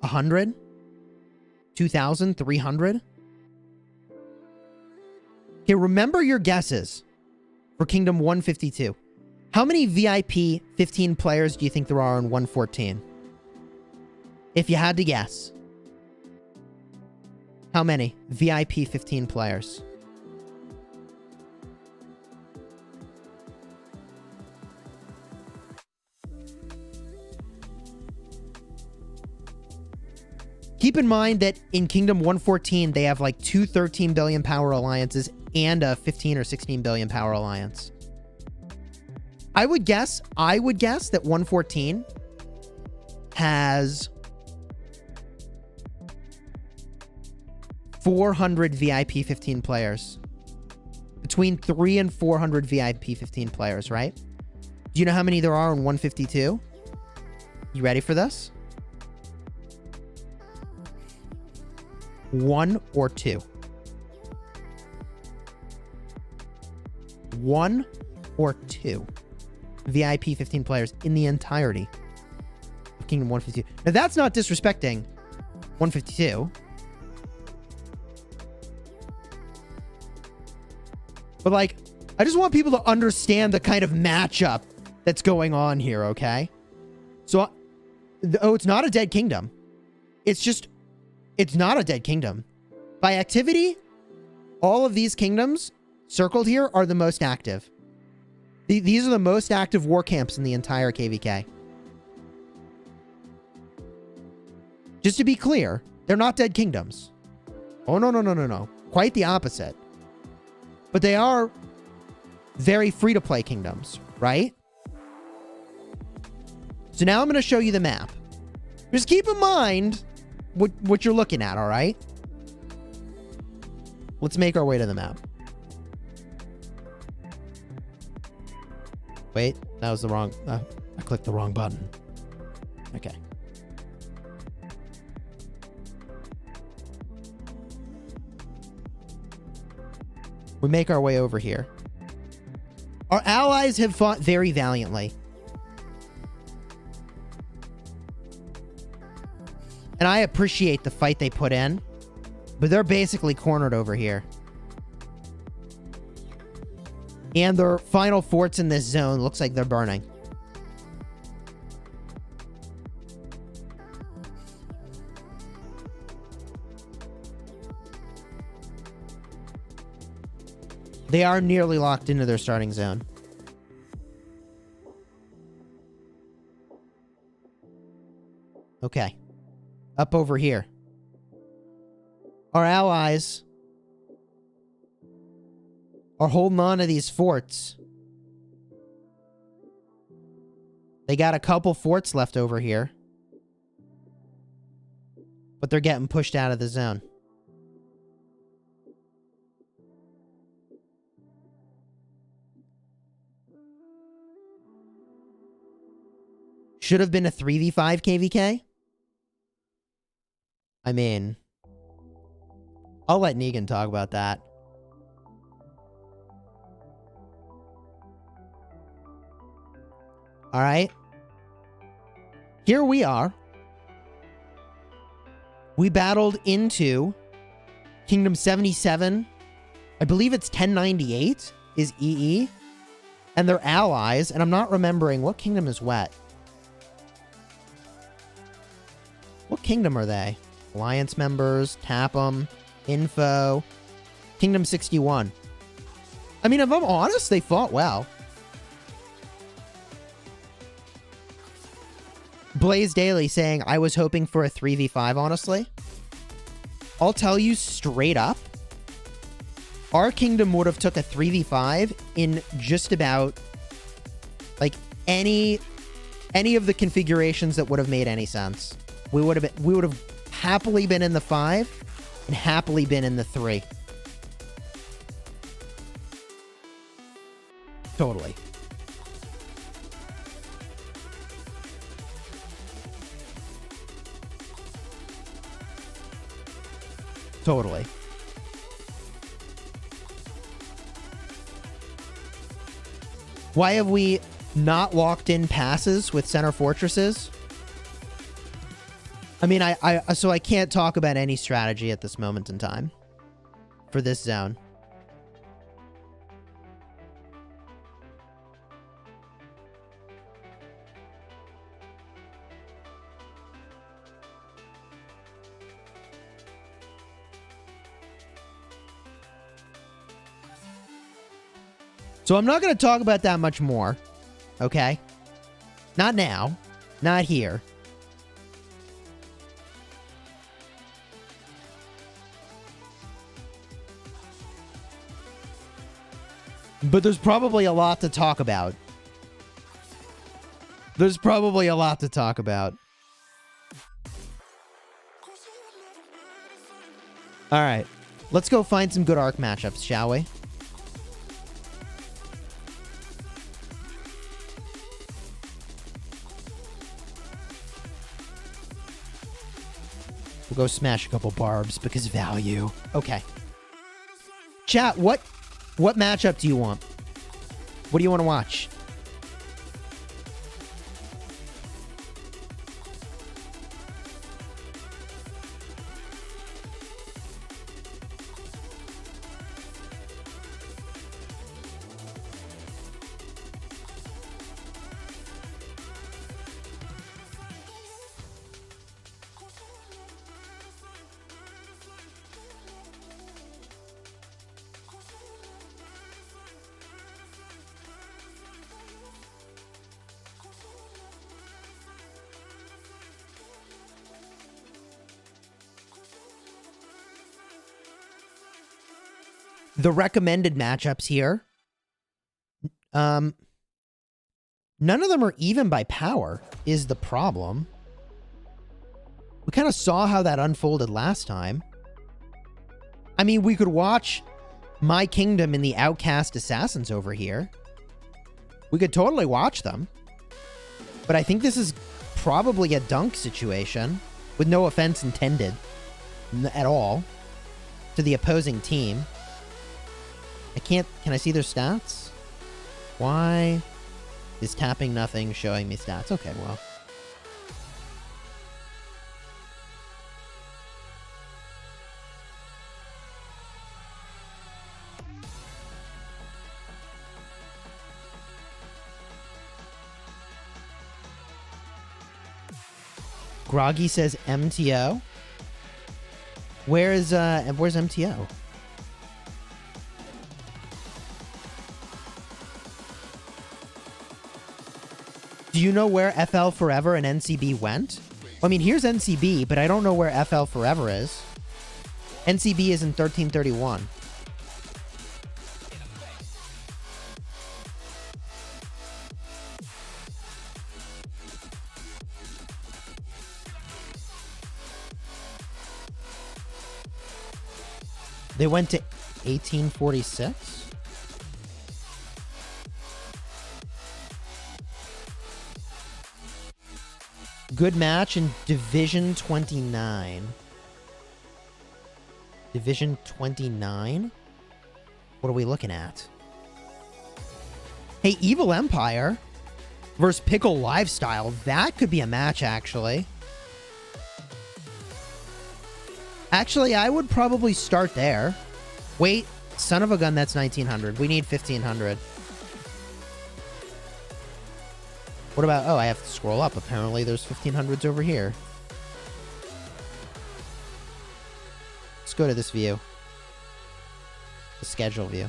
[SPEAKER 1] A 100? 2,000? 300? Okay, remember your guesses for Kingdom 152. How many VIP 15 players do you think there are in 114? If you had to guess. How many VIP 15 players? Keep in mind that in Kingdom 114, they have like 2 13 billion power alliances and a 15 or 16 billion power alliance. I would guess that 114 has 400 VIP 15 players. Between 300 and 400 VIP 15 players, right? Do you know how many there are in 152? You ready for this? 1 or 2. 1 or 2 VIP 15 players in the entirety of Kingdom 152. Now, that's not disrespecting 152. But, like, I just want people to understand the kind of matchup that's going on here, okay? So, it's not a dead kingdom. It's not a dead kingdom. By activity, all of these kingdoms circled here are the most active. These are the most active war camps in the entire KvK. Just to be clear, they're not dead kingdoms. Oh, no. Quite the opposite. But they are very free-to-play kingdoms, right? So now I'm going to show you the map. Just keep in mind what you're looking at, all right? Let's make our way to the map. Wait, that was the wrong... I clicked the wrong button. Okay. We make our way over here. Our allies have fought very valiantly. And I appreciate the fight they put in, but they're basically cornered over here. And their final forts in this zone looks like they're burning. They are nearly locked into their starting zone. Okay. Up over here. Our allies are holding on to these forts. They got a couple forts left over here. But they're getting pushed out of the zone. Should have been a 3v5 KvK. I mean, I'll let Negan talk about that. All right. Here we are. We battled into Kingdom 77. I believe it's 1098 is EE. And their allies. And I'm not remembering what kingdom is wet. What kingdom are they? Alliance members, tap them, info, Kingdom 61. I mean, if I'm honest, they fought well. Blaze Daily saying, I was hoping for a 3v5, honestly. I'll tell you straight up, our kingdom would have took a 3v5 in just about, like, any of the configurations that would have made any sense. We would have happily been in the 5 and happily been in the 3. Totally. Totally. Why have we not locked in passes with center fortresses? I mean, so I can't talk about any strategy at this moment in time for this zone. So I'm not going to talk about that much more, okay? Not now. Not here. But there's probably a lot to talk about. There's probably a lot to talk about. All right. Let's go find some good Ark matchups, shall we? We'll go smash a couple barbs because value. Okay. Chat, what matchup do you want? What do you want to watch? The recommended matchups here, none of them are even by power is the problem. We kind of saw how that unfolded last time. I mean, we could watch My Kingdom and the Outcast Assassins over here. We could totally watch them. But I think this is probably a dunk situation, with no offense intended at all to the opposing team. Can I see their stats? Why is tapping nothing showing me stats? Okay, well. Groggy says MTO. Where's MTO? Do you know where FL Forever and NCB went? I mean, here's NCB, but I don't know where FL Forever is. NCB is in 1331. They went to 1846? Good match in Division 29. Division 29? What are we looking at? Hey, Evil Empire. versus Pickle Lifestyle. That could be a match, actually. Actually, I would probably start there. Wait, son of a gun, that's 1900. We need 1500. What about... Oh, I have to scroll up. Apparently, there's 1500s over here. Let's go to this view. The schedule view.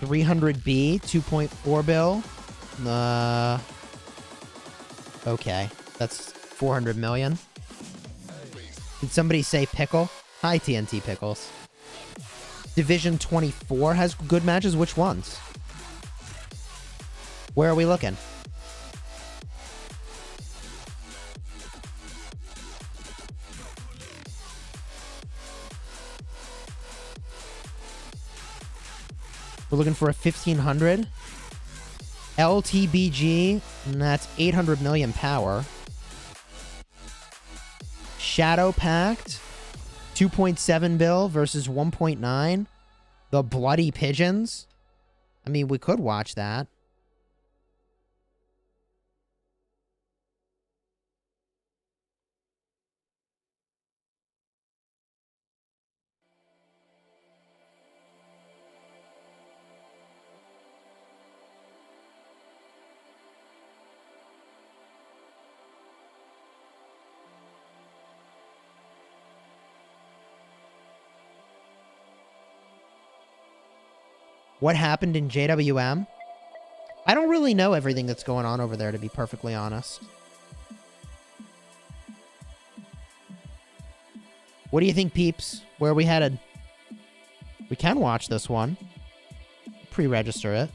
[SPEAKER 1] $300B, 2.4 bill. Okay, that's 400 million. Did somebody say Pickle? Hi, TNT Pickles. Division 24 has good matches. Which ones? Where are we looking? We're looking for a 1500. LTBG, and that's 800 million power. Shadow Pact, 2.7 bill versus 1.9. The Bloody Pigeons. I mean, we could watch that. What happened in JWM? I don't really know everything that's going on over there, to be perfectly honest. What do you think, peeps? Where are we headed? We can watch this one. Pre-register it.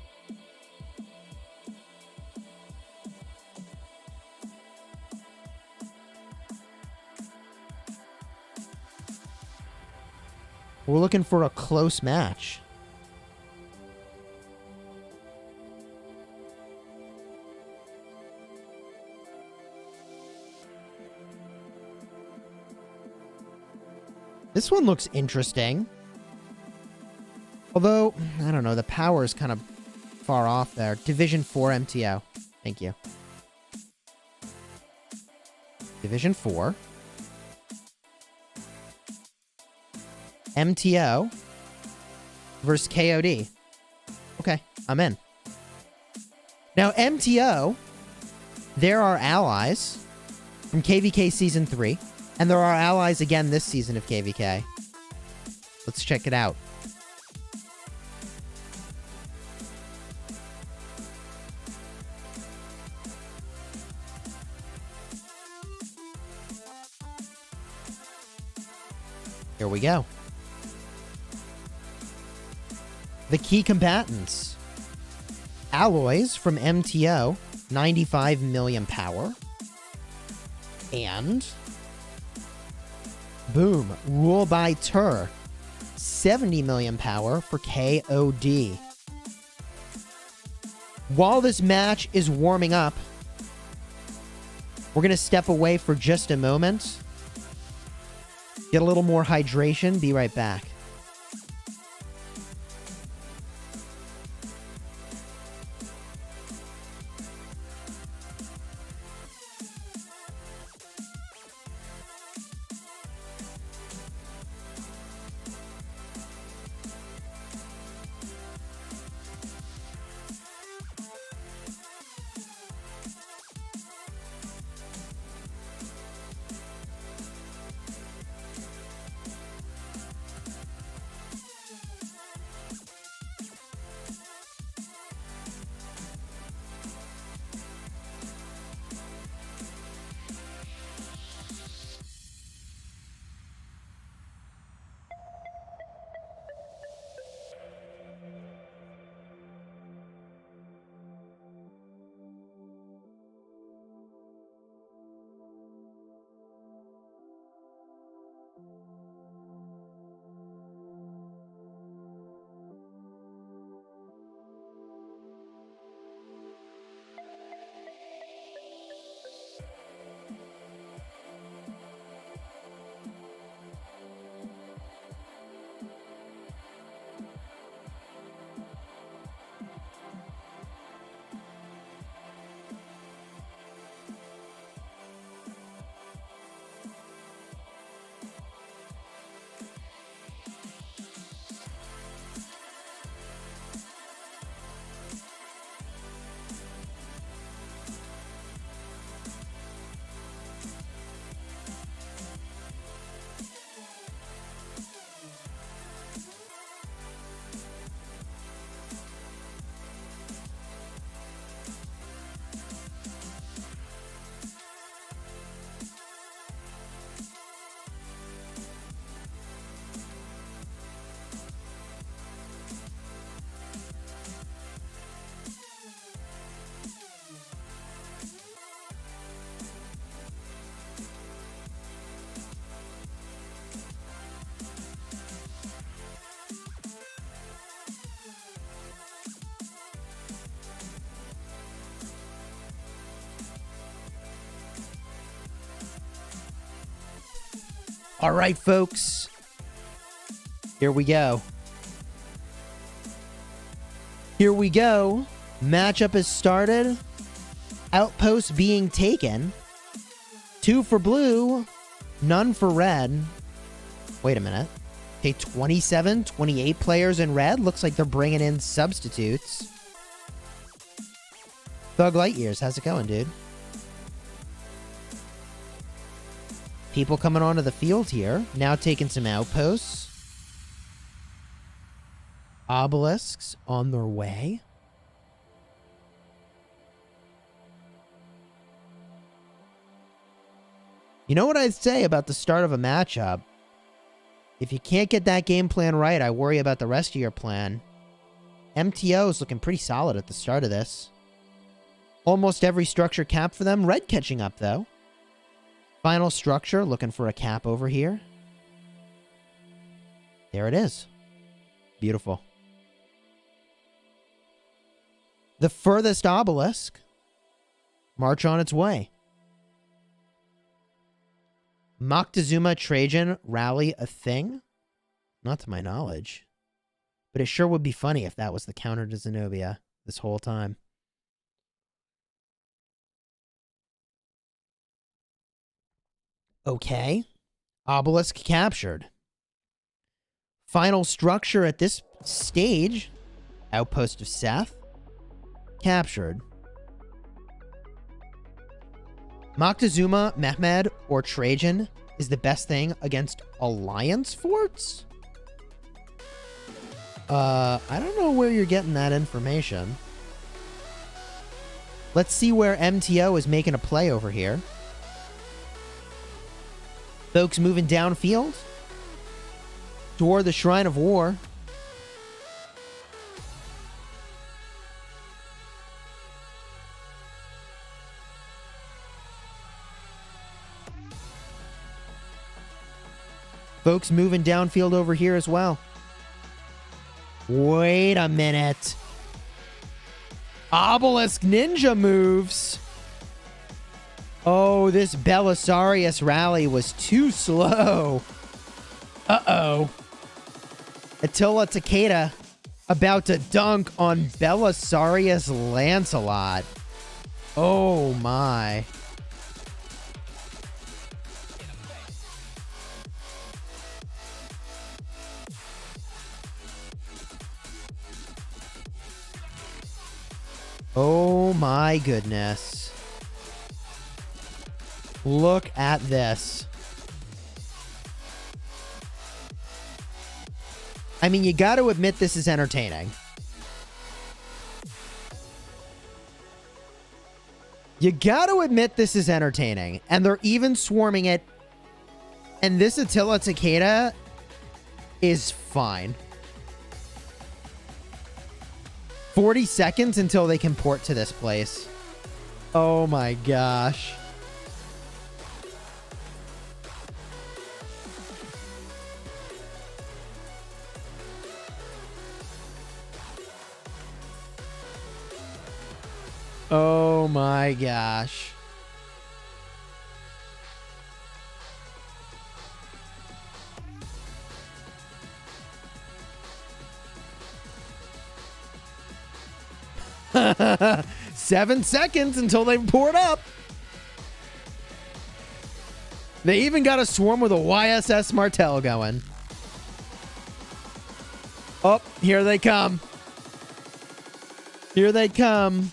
[SPEAKER 1] We're looking for a close match. This one looks interesting. Although, I don't know, the power is kind of far off there. Division 4 MTO. Thank you. Division 4. MTO versus KOD. Okay, I'm in. Now, MTO, there are allies from KvK Season 3. And there are allies again this season of KvK. Let's check it out. Here we go. The key combatants. Alloys from MTO, 95 million power. And... boom. Rule by Tur. 70 million power for KOD. While this match is warming up, we're going to step away for just a moment. Get a little more hydration. Be right back. All right, folks. Here we go. Here we go. Matchup has started. Outpost being taken. 2 for blue. None for red. Wait a minute. Okay, 27, 28 players in red. Looks like they're bringing in substitutes. Thug Lightyears, how's it going, dude? People coming onto the field here. Now taking some outposts. Obelisks on their way. You know what I'd say about the start of a matchup? If you can't get that game plan right, I worry about the rest of your plan. MTO is looking pretty solid at the start of this. Almost every structure cap for them. Red catching up, though. Final structure, looking for a cap over here. There it is. Beautiful. The furthest obelisk. March on its way. Moctezuma Trajan rally a thing? Not to my knowledge. But it sure would be funny if that was the counter to Zenobia this whole time. Okay. Obelisk captured. Final structure at this stage. Outpost of Seth. Captured. Moctezuma, Mehmed, or Trajan is the best thing against Alliance forts? I don't know where you're getting that information. Let's see where MTO is making a play over here. Folks moving downfield toward the Shrine of War. Folks moving downfield over here as well. Wait a minute. Obelisk Ninja moves. Oh, this Belisarius rally was too slow. Uh-oh. Attila Takeda about to dunk on Belisarius Lancelot. Oh, my. Oh my goodness. Look at this. I mean, you got to admit this is entertaining. You got to admit this is entertaining. And they're even swarming it. And this Attila Takeda is fine. 40 seconds until they can port to this place. Oh my gosh. Oh my gosh. Seven seconds until they port up. They even got a swarm with a YSS Martel going. Oh, here they come. Here they come.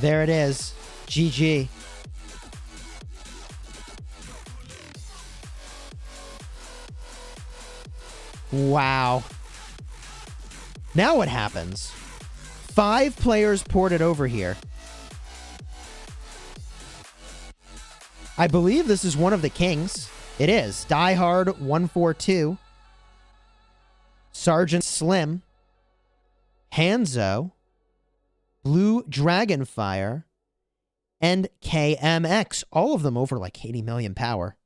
[SPEAKER 1] There it is. GG. Wow. Now what happens? 5 players ported over here. I believe this is one of the kings. It is. Die Hard 142. Sergeant Slim. Hanzo. Blue Dragonfire. And KMX. All of them over like 80 million power.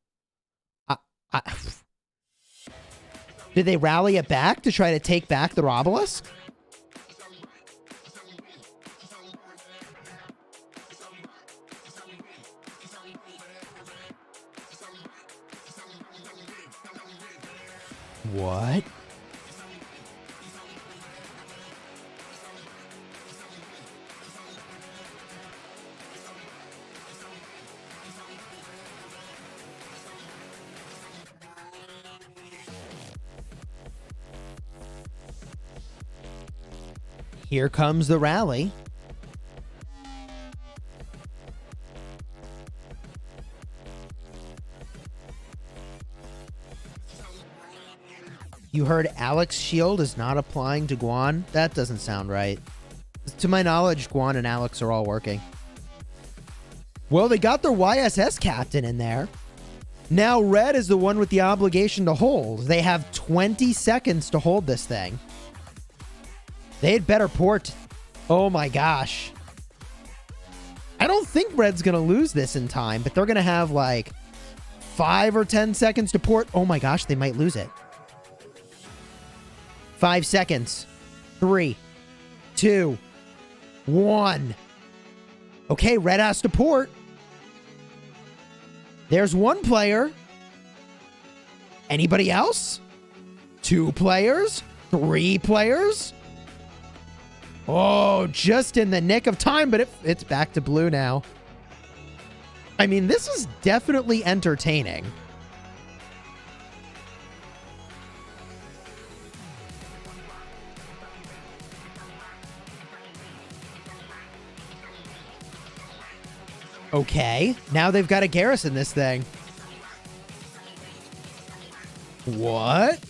[SPEAKER 1] Did they rally it back to try to take back the obelisk? What? Here comes the rally. You heard Alex Shield is not applying to Guan? That doesn't sound right. To my knowledge, Guan and Alex are all working. Well, they got their YSS captain in there. Now Red is the one with the obligation to hold. They have 20 seconds to hold this thing. They had better port. Oh my gosh. I don't think Red's going to lose this in time, but they're going to have like 5 or 10 seconds to port. Oh my gosh, they might lose it. 5 seconds. 3, 2, 1. Okay, Red has to port. There's one player. Anybody else? 2 players? 3 players? Oh, just in the nick of time, but it's back to blue now. I mean, this is definitely entertaining. Okay, now they've got to garrison this thing. What?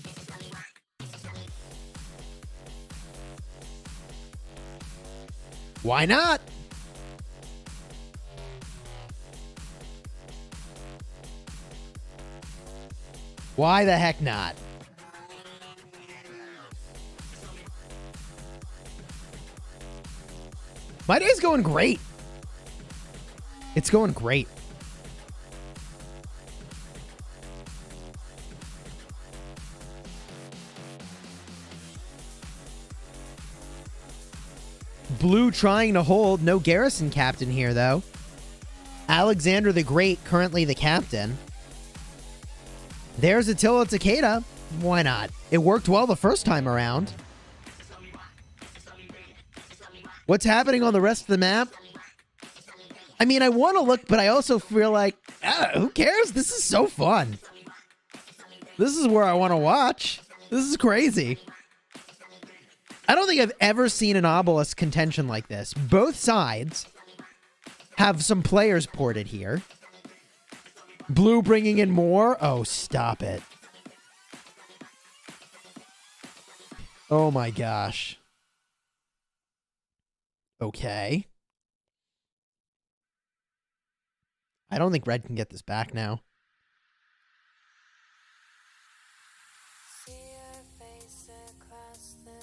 [SPEAKER 1] Why not? Why the heck not? My day's going great. It's going great. Blue trying to hold. No garrison captain here, though. Alexander the Great, currently the captain. There's Attila Takeda. Why not? It worked well the first time around. What's happening on the rest of the map? I mean, I want to look, but I also feel like, who cares? This is so fun. This is where I want to watch. This is crazy. I don't think I've ever seen an obelisk contention like this. Both sides have some players ported here. Blue bringing in more. Oh, stop it. Oh my gosh. Okay. I don't think Red can get this back now.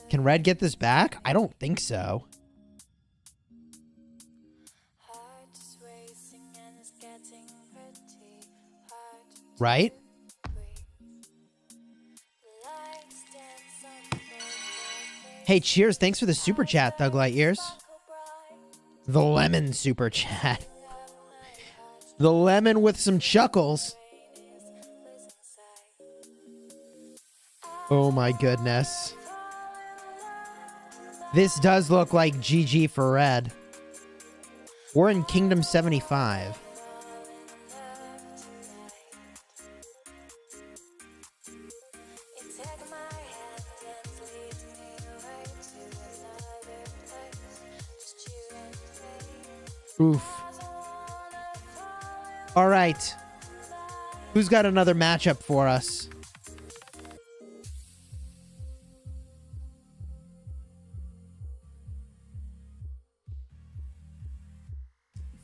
[SPEAKER 1] Can Red get this back? I don't think so. Right? Hey, cheers. Thanks for the super chat, Thug Light Ears. The lemon super chat. The lemon with some chuckles. Oh my goodness. This does look like GG for Red. We're in Kingdom 75. Oof. All right. Who's got another matchup for us?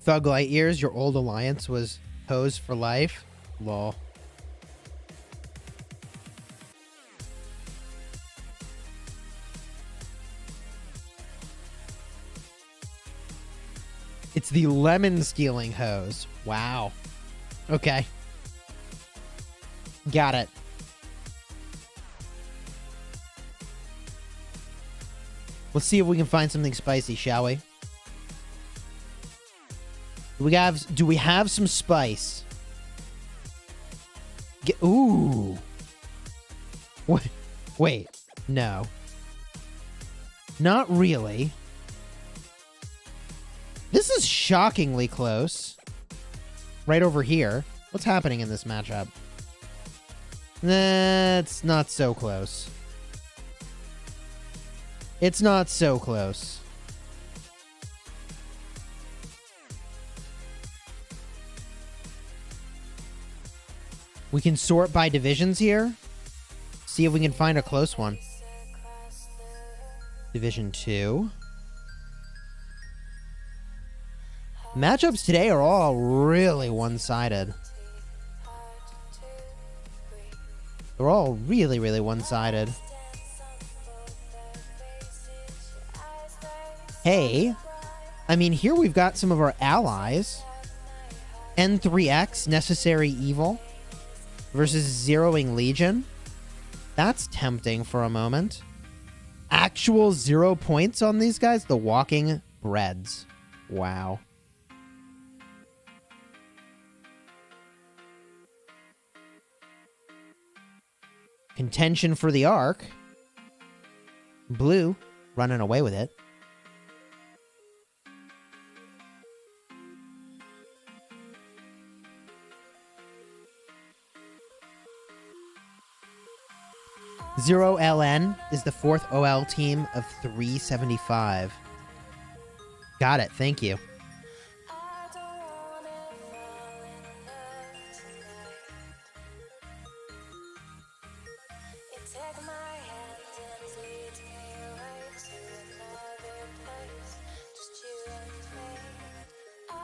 [SPEAKER 1] Thug Light Years, your old alliance was hosed for life? Lol. It's the lemon stealing hose. Wow. Okay. Got it. Let's see if we can find something spicy, shall we? Do we have some spice? Ooh. Wait. No. Not really. This is shockingly close. Right over here. What's happening in this matchup? That's not so close. It's not so close. We can sort by divisions here. See if we can find a close one. Division 2. Matchups today are all really one-sided. They're all really, really one-sided. Hey, I mean, here we've got some of our allies. N3X, Necessary Evil, versus Zeroing Legion. That's tempting for a moment. Actual 0 points on these guys? The Walking Breads. Wow. Contention for the Ark. Blue running away with it. Zero LN is the 4th OL team of 375. Got it. Thank you.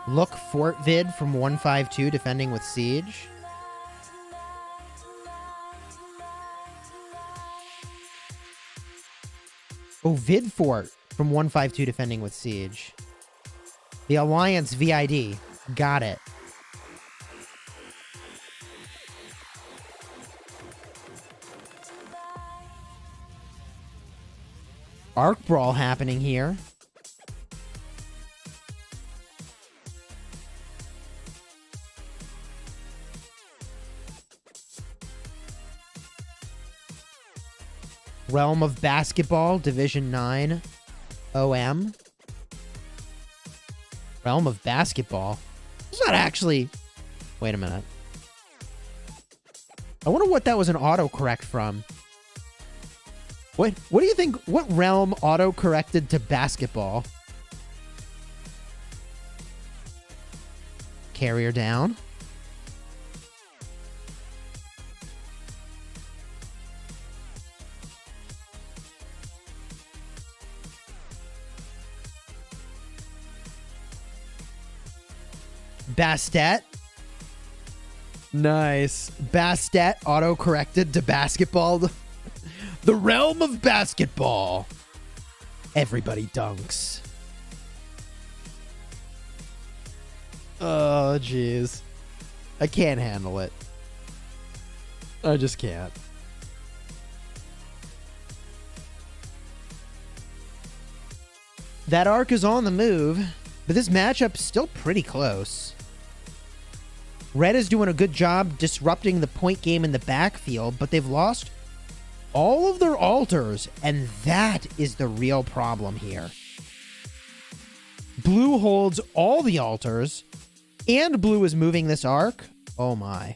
[SPEAKER 1] Look Fort vid from 152 defending with Siege. Oh, Vid Fort from 152 defending with Siege. The Alliance VID. Got it. Arc Brawl happening here. Realm of Basketball, Division 9, OM. Realm of Basketball? It's not actually... Wait a minute. I wonder what that was an autocorrect from. What do you think? What realm autocorrected to basketball? Carrier down. Bastet. Nice. Bastet auto-corrected to basketball. The realm of basketball. Everybody dunks. Oh, jeez. I can't handle it. I just can't. That Ark is on the move, but this matchup's still pretty close. Red is doing a good job disrupting the point game in the backfield, but they've lost all of their altars, and that is the real problem here. Blue holds all the altars, and blue is moving this Ark. Oh my.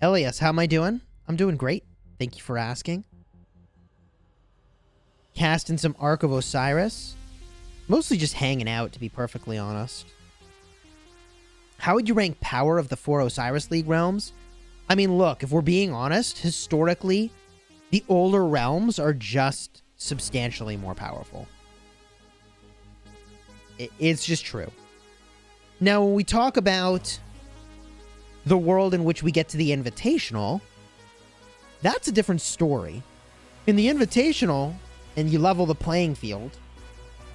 [SPEAKER 1] Elias, how am I doing? I'm doing great. Thank you for asking. Casting some Ark of Osiris. Mostly just hanging out, to be perfectly honest. How would you rank power of the 4 Osiris League realms? I mean, look, if we're being honest, historically, the older realms are just substantially more powerful. It's just true. Now, when we talk about the world in which we get to the Invitational, that's a different story. In the Invitational, and you level the playing field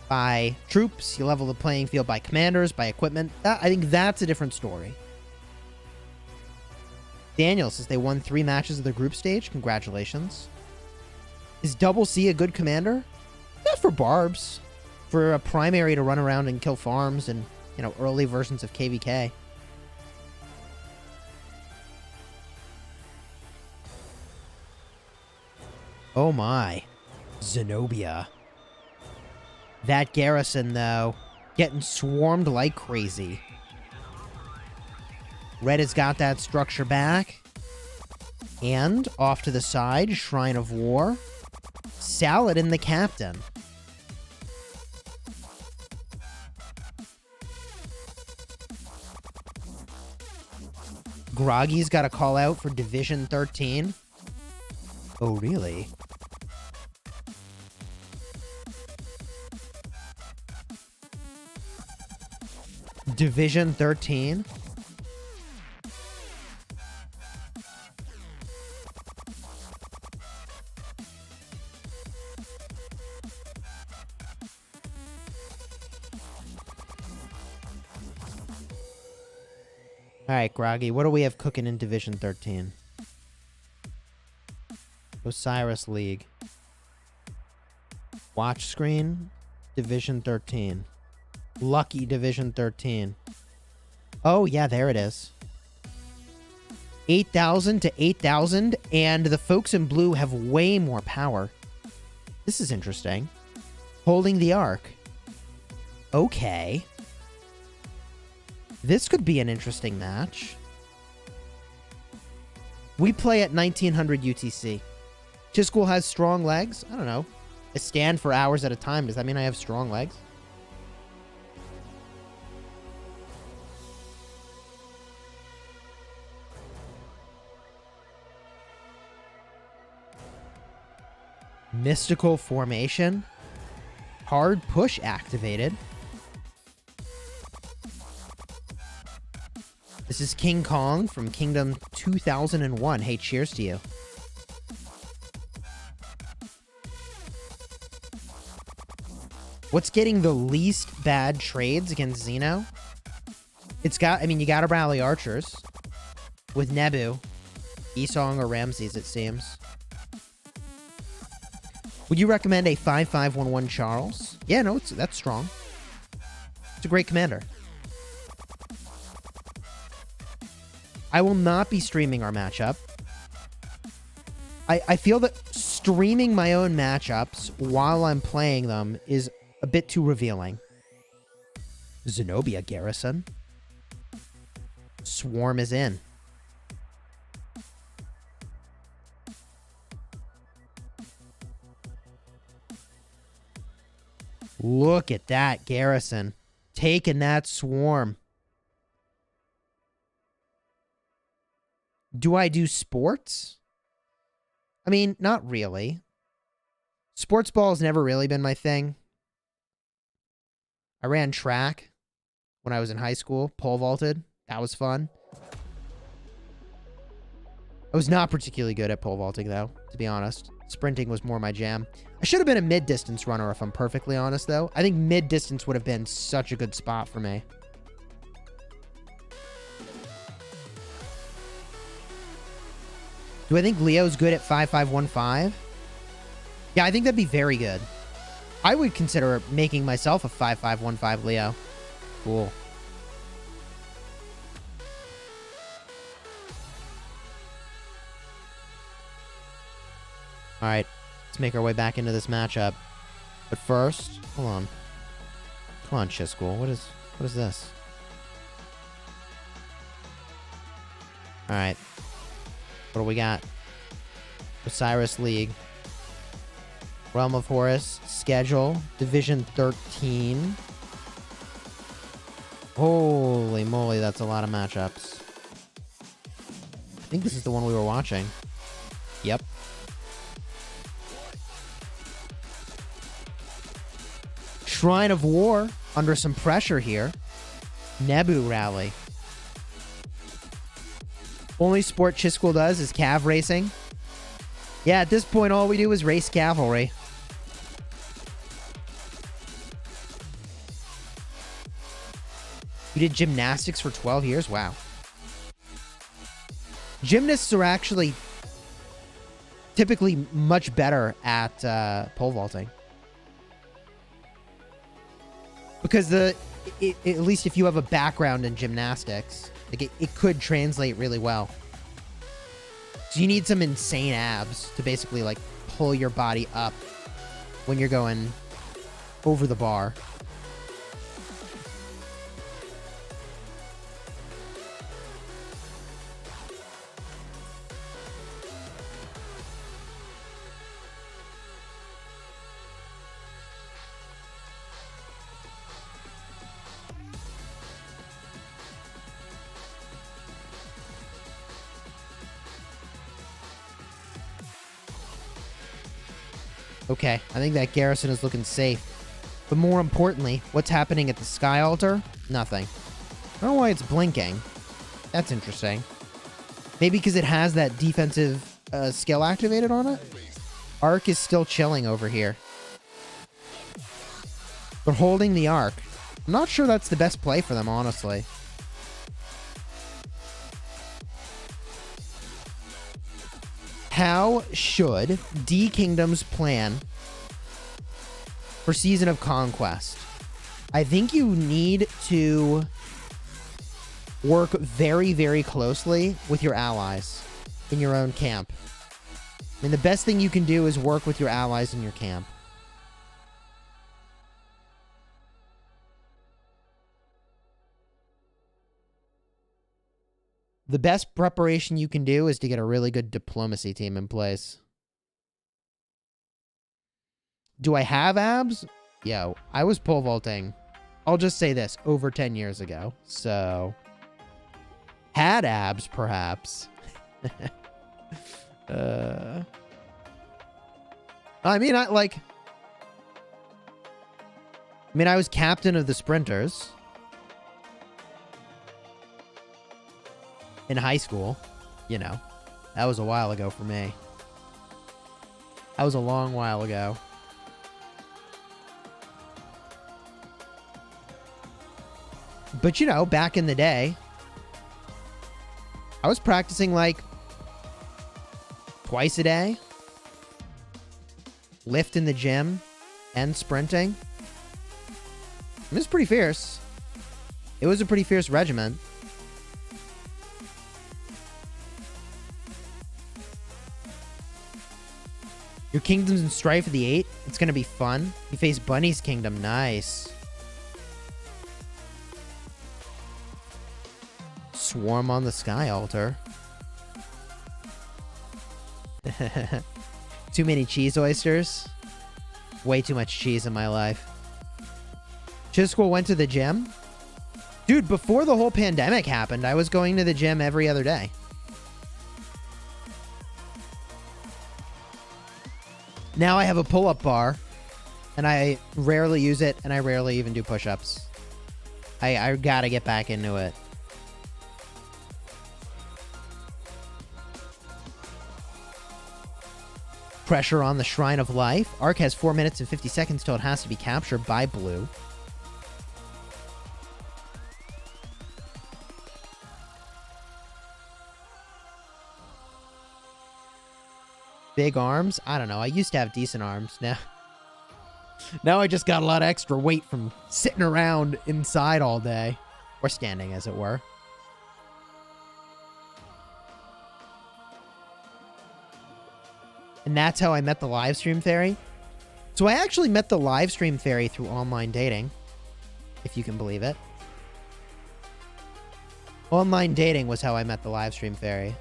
[SPEAKER 1] by troops, you level the playing field by commanders, by equipment. I think that's a different story. Daniel says they won 3 matches of the group stage. Congratulations. Is Double C a good commander? Yeah, for barbs. For a primary to run around and kill farms and, you know, early versions of KvK. Oh my. Zenobia. That garrison, though, getting swarmed like crazy. Red has got that structure back. And off to the side, Shrine of War. Saladin the captain. Groggy's got a call out for Division 13. Oh, really? Division 13? Alright, Groggy, what do we have cooking in Division 13? Osiris League. Watch screen, Division 13. Lucky Division 13. Oh, yeah, there it is. 8,000 to 8,000, and the folks in blue have way more power. This is interesting. Holding the Ark. Okay. This could be an interesting match. We play at 1900 UTC. Chisgule has strong legs. I don't know. I stand for hours at a time. Does that mean I have strong legs? Mystical formation. Hard push activated. This is King Kong from Kingdom 2001. Hey, cheers to you. What's getting the least bad trades against Xeno? It's got, I mean, you gotta rally archers. With Nebu. Esong or Ramses, it seems. Would you recommend a 5-5-1-1 Charles? Yeah, no, that's strong. It's a great commander. I will not be streaming our matchup. I feel that streaming my own matchups while I'm playing them is a bit too revealing. Zenobia Garrison. Swarm is in. Look at that Garrison. Taking that swarm. Do I do sports? I mean, not really. Sports ball has never really been my thing. I ran track when I was in high school. Pole vaulted. That was fun. I was not particularly good at pole vaulting, though, to be honest. Sprinting was more my jam. I should have been a mid-distance runner, if I'm perfectly honest, though. I think mid-distance would have been such a good spot for me. Do I think Leo's good at 5-5-1-5? Yeah, I think that'd be very good. I would consider making myself a 5-5-1-5 Leo. Cool. Alright, let's make our way back into this matchup. But first, hold on. Come on, Chisgule. What is this? Alright. What do we got? Osiris League. Realm of Horus. Schedule. Division 13. Holy moly, that's a lot of matchups. think this is the one we were watching. Yep. Shrine of War under some pressure here. Nebu rally. Only sport Chisgule does is cav racing. Yeah, at this point, all we do is race cavalry. You did gymnastics for 12 years? Wow. Gymnasts are actually typically much better at pole vaulting. Because at least if you have a background in gymnastics, like it could translate really well. So you need some insane abs to basically like pull your body up when you're going over the bar. Okay, I think that garrison is looking safe. But more importantly, what's happening at the Sky Altar? Nothing. I don't know why it's blinking. That's interesting. Maybe because it has that defensive skill activated on it? Ark is still chilling over here. They're holding the Ark. I'm not sure that's the best play for them, honestly. How should D Kingdom's plan for Season of Conquest? I think you need to work very, very closely with your allies in your own camp. I mean, the best thing you can do is work with your allies in your camp. The best preparation you can do is to get a really good diplomacy team in place. Do I have abs? Yo, I was pole vaulting. I'll just say this, over 10 years ago. So, had abs, perhaps. I mean, I was captain of the sprinters in high school. You know, that was a while ago for me. That was a long while ago. But, you know, back in the day, I was practicing like twice a day. Lift in the gym and sprinting. It was pretty fierce. It was a pretty fierce regiment. Your kingdom's in Strife of the 8. It's going to be fun. You face Bunny's kingdom. Nice. Swarm on the Sky Altar. Too many cheese oysters. Way too much cheese in my life. Chisgule went to the gym. Dude, before the whole pandemic happened, I was going to the gym every other day. Now I have a pull-up bar, and I rarely use it, and I rarely even do push-ups. I gotta get back into it. Pressure on the Shrine of Life. Ark has 4 minutes and 50 seconds till it has to be captured by blue. Big arms? I don't know. I used to have decent arms. Now I just got a lot of extra weight from sitting around inside all day. Or standing, as it were. And that's how I met the livestream fairy. So I actually met the livestream fairy through online dating. If you can believe it. Online dating was how I met the livestream fairy.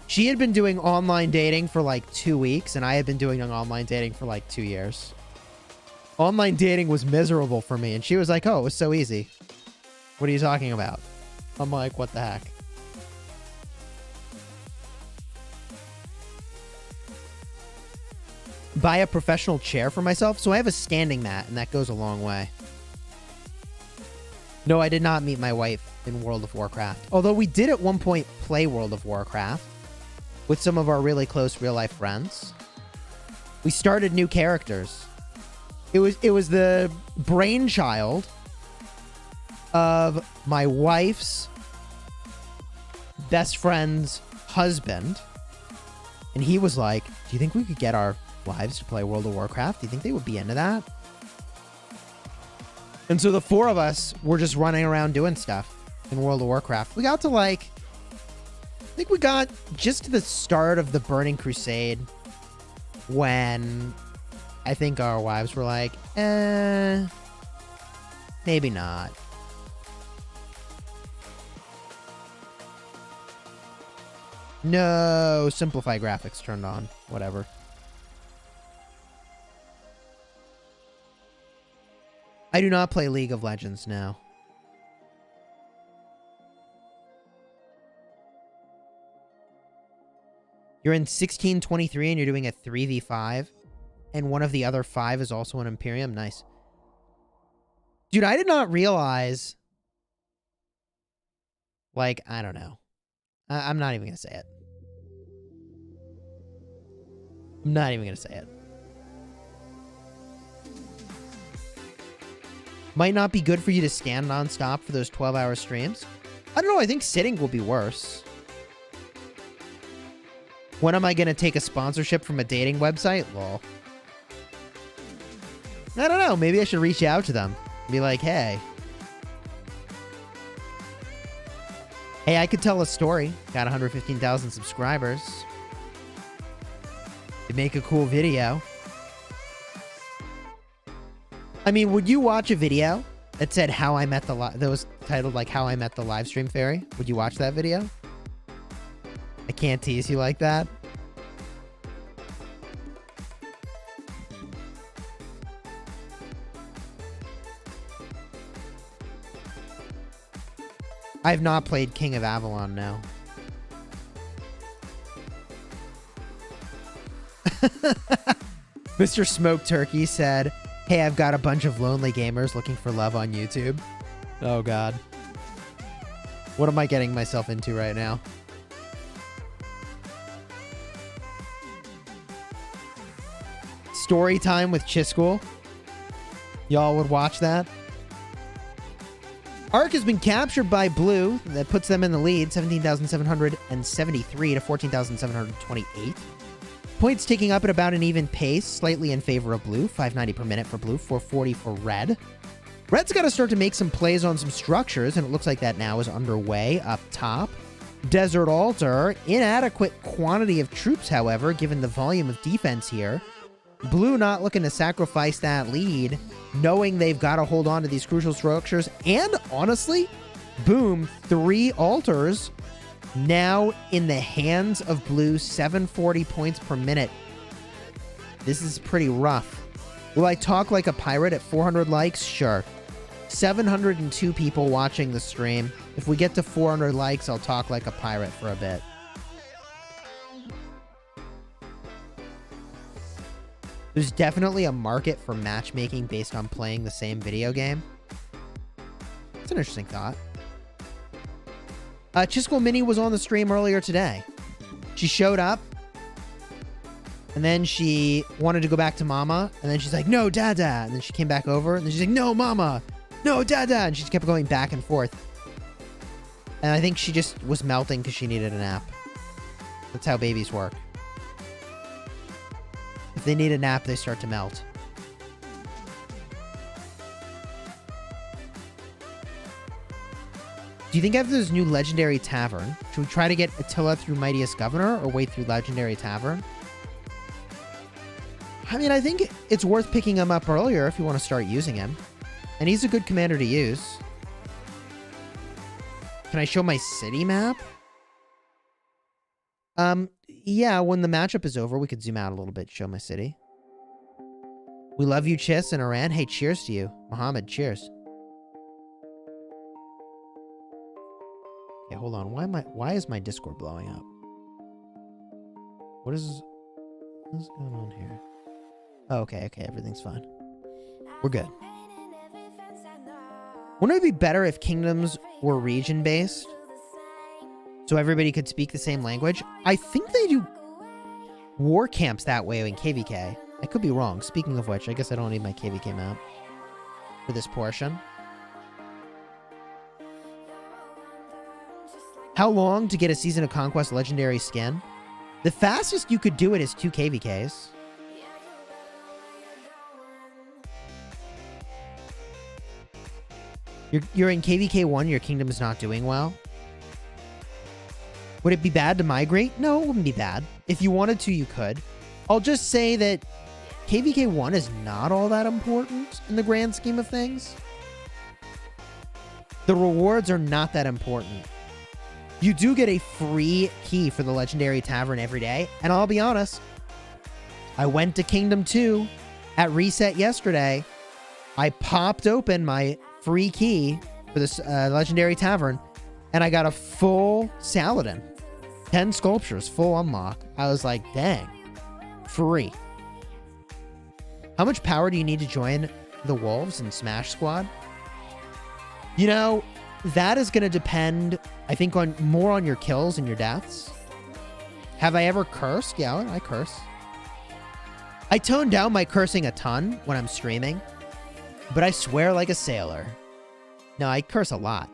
[SPEAKER 1] She had been doing online dating for like 2 weeks, and I had been doing online dating for like 2 years. Online dating was miserable for me, and she was like, oh, it was so easy. What are you talking about? I'm like, what the heck? buy a professional chair for myself. So I have a standing mat, and that goes a long way. No, I did not meet my wife in World of Warcraft. Although we did at one point play World of Warcraft with some of our really close real-life friends. We started new characters. It was the brainchild of my wife's best friend's husband. And he was like, do you think we could get our wives to play World of Warcraft? Do you think they would be into that? And so the four of us were just running around doing stuff in World of Warcraft. We got to I think we got just to the start of the Burning Crusade when I think our wives were like, maybe not. No, simplify graphics turned on. Whatever. I do not play League of Legends now. You're in 1623 and you're doing a 3v5. And one of the other 5 is also an Imperium. Nice. Dude, I did not realize... I don't know. I'm not even going to say it. I'm not even going to say it. Might not be good for you to stand non-stop for those 12-hour streams. I don't know. I think sitting will be worse. When am I going to take a sponsorship from a dating website? Lol. I don't know. Maybe I should reach out to them. Be like, hey. Hey, I could tell a story. Got 115,000 subscribers. Could make a cool video. I mean, would you watch a video that said how I met the that was titled How I Met the Livestream Fairy? Would you watch that video? I can't tease you like that. I have not played King of Avalon now. Mr. Smoke Turkey said, hey, I've got a bunch of lonely gamers looking for love on YouTube. Oh, God. What am I getting myself into right now? Story time with Chisgule. Y'all would watch that? Ark has been captured by Blue. That puts them in the lead, 17,773 to 14,728. Points ticking up at about an even pace, slightly in favor of Blue. 590 per minute for Blue, 440 for Red. Red's got to start to make some plays on some structures, and it looks like that now is underway up top. Desert Altar, inadequate quantity of troops, however, given the volume of defense here. Blue not looking to sacrifice that lead, knowing they've got to hold on to these crucial structures. And honestly, boom, 3 altars now in the hands of Blue, 740 points per minute. This is pretty rough. Will I talk like a pirate at 400 likes? Sure. 702 people watching the stream. If we get to 400 likes, I'll talk like a pirate for a bit. There's definitely a market for matchmaking based on playing the same video game. It's an interesting thought. Chisgule Mini was on the stream earlier today. She showed up, and then she wanted to go back to Mama, and then she's like, no, Dada, and then she came back over, and then she's like, no, Mama, no, Dada, and she just kept going back and forth. And I think she just was melting because she needed a nap. That's how babies work. If they need a nap, they start to melt. Do you think after this new Legendary Tavern, should we try to get Attila through Mightiest Governor or wait through Legendary Tavern? I mean, I think it's worth picking him up earlier if you want to start using him. And he's a good commander to use. Can I show my city map? Yeah, when the matchup is over, we could zoom out a little bit, show my city. We love you, Chis and Iran. Hey, cheers to you. Mohammed, cheers. Okay, hold on. Why is my Discord blowing up? What is going on here? Oh, okay, okay, everything's fine. We're good. Wouldn't it be better if kingdoms were region-based? So everybody could speak the same language? I think they do war camps that way in KvK. I could be wrong. Speaking of which, I guess I don't need my KvK map for this portion. How long to get a Season of Conquest legendary skin? The fastest you could do it is 2 KvKs. You're in KvK 1, your kingdom is not doing well. Would it be bad to migrate? No, it wouldn't be bad. If you wanted to, you could. I'll just say that KvK 1 is not all that important in the grand scheme of things. The rewards are not that important. You do get a free key for the Legendary Tavern every day. And I'll be honest, I went to Kingdom 2 at reset yesterday. I popped open my free key for this Legendary Tavern, and I got a full Saladin. 10 sculptures, full unlock. I was like, dang, free. How much power do you need to join the Wolves in Smash Squad? You know, that is going to depend, I think, on more on your kills and your deaths. Have I ever cursed? Yeah, I curse. I tone down my cursing a ton when I'm streaming, but I swear like a sailor. No, I curse a lot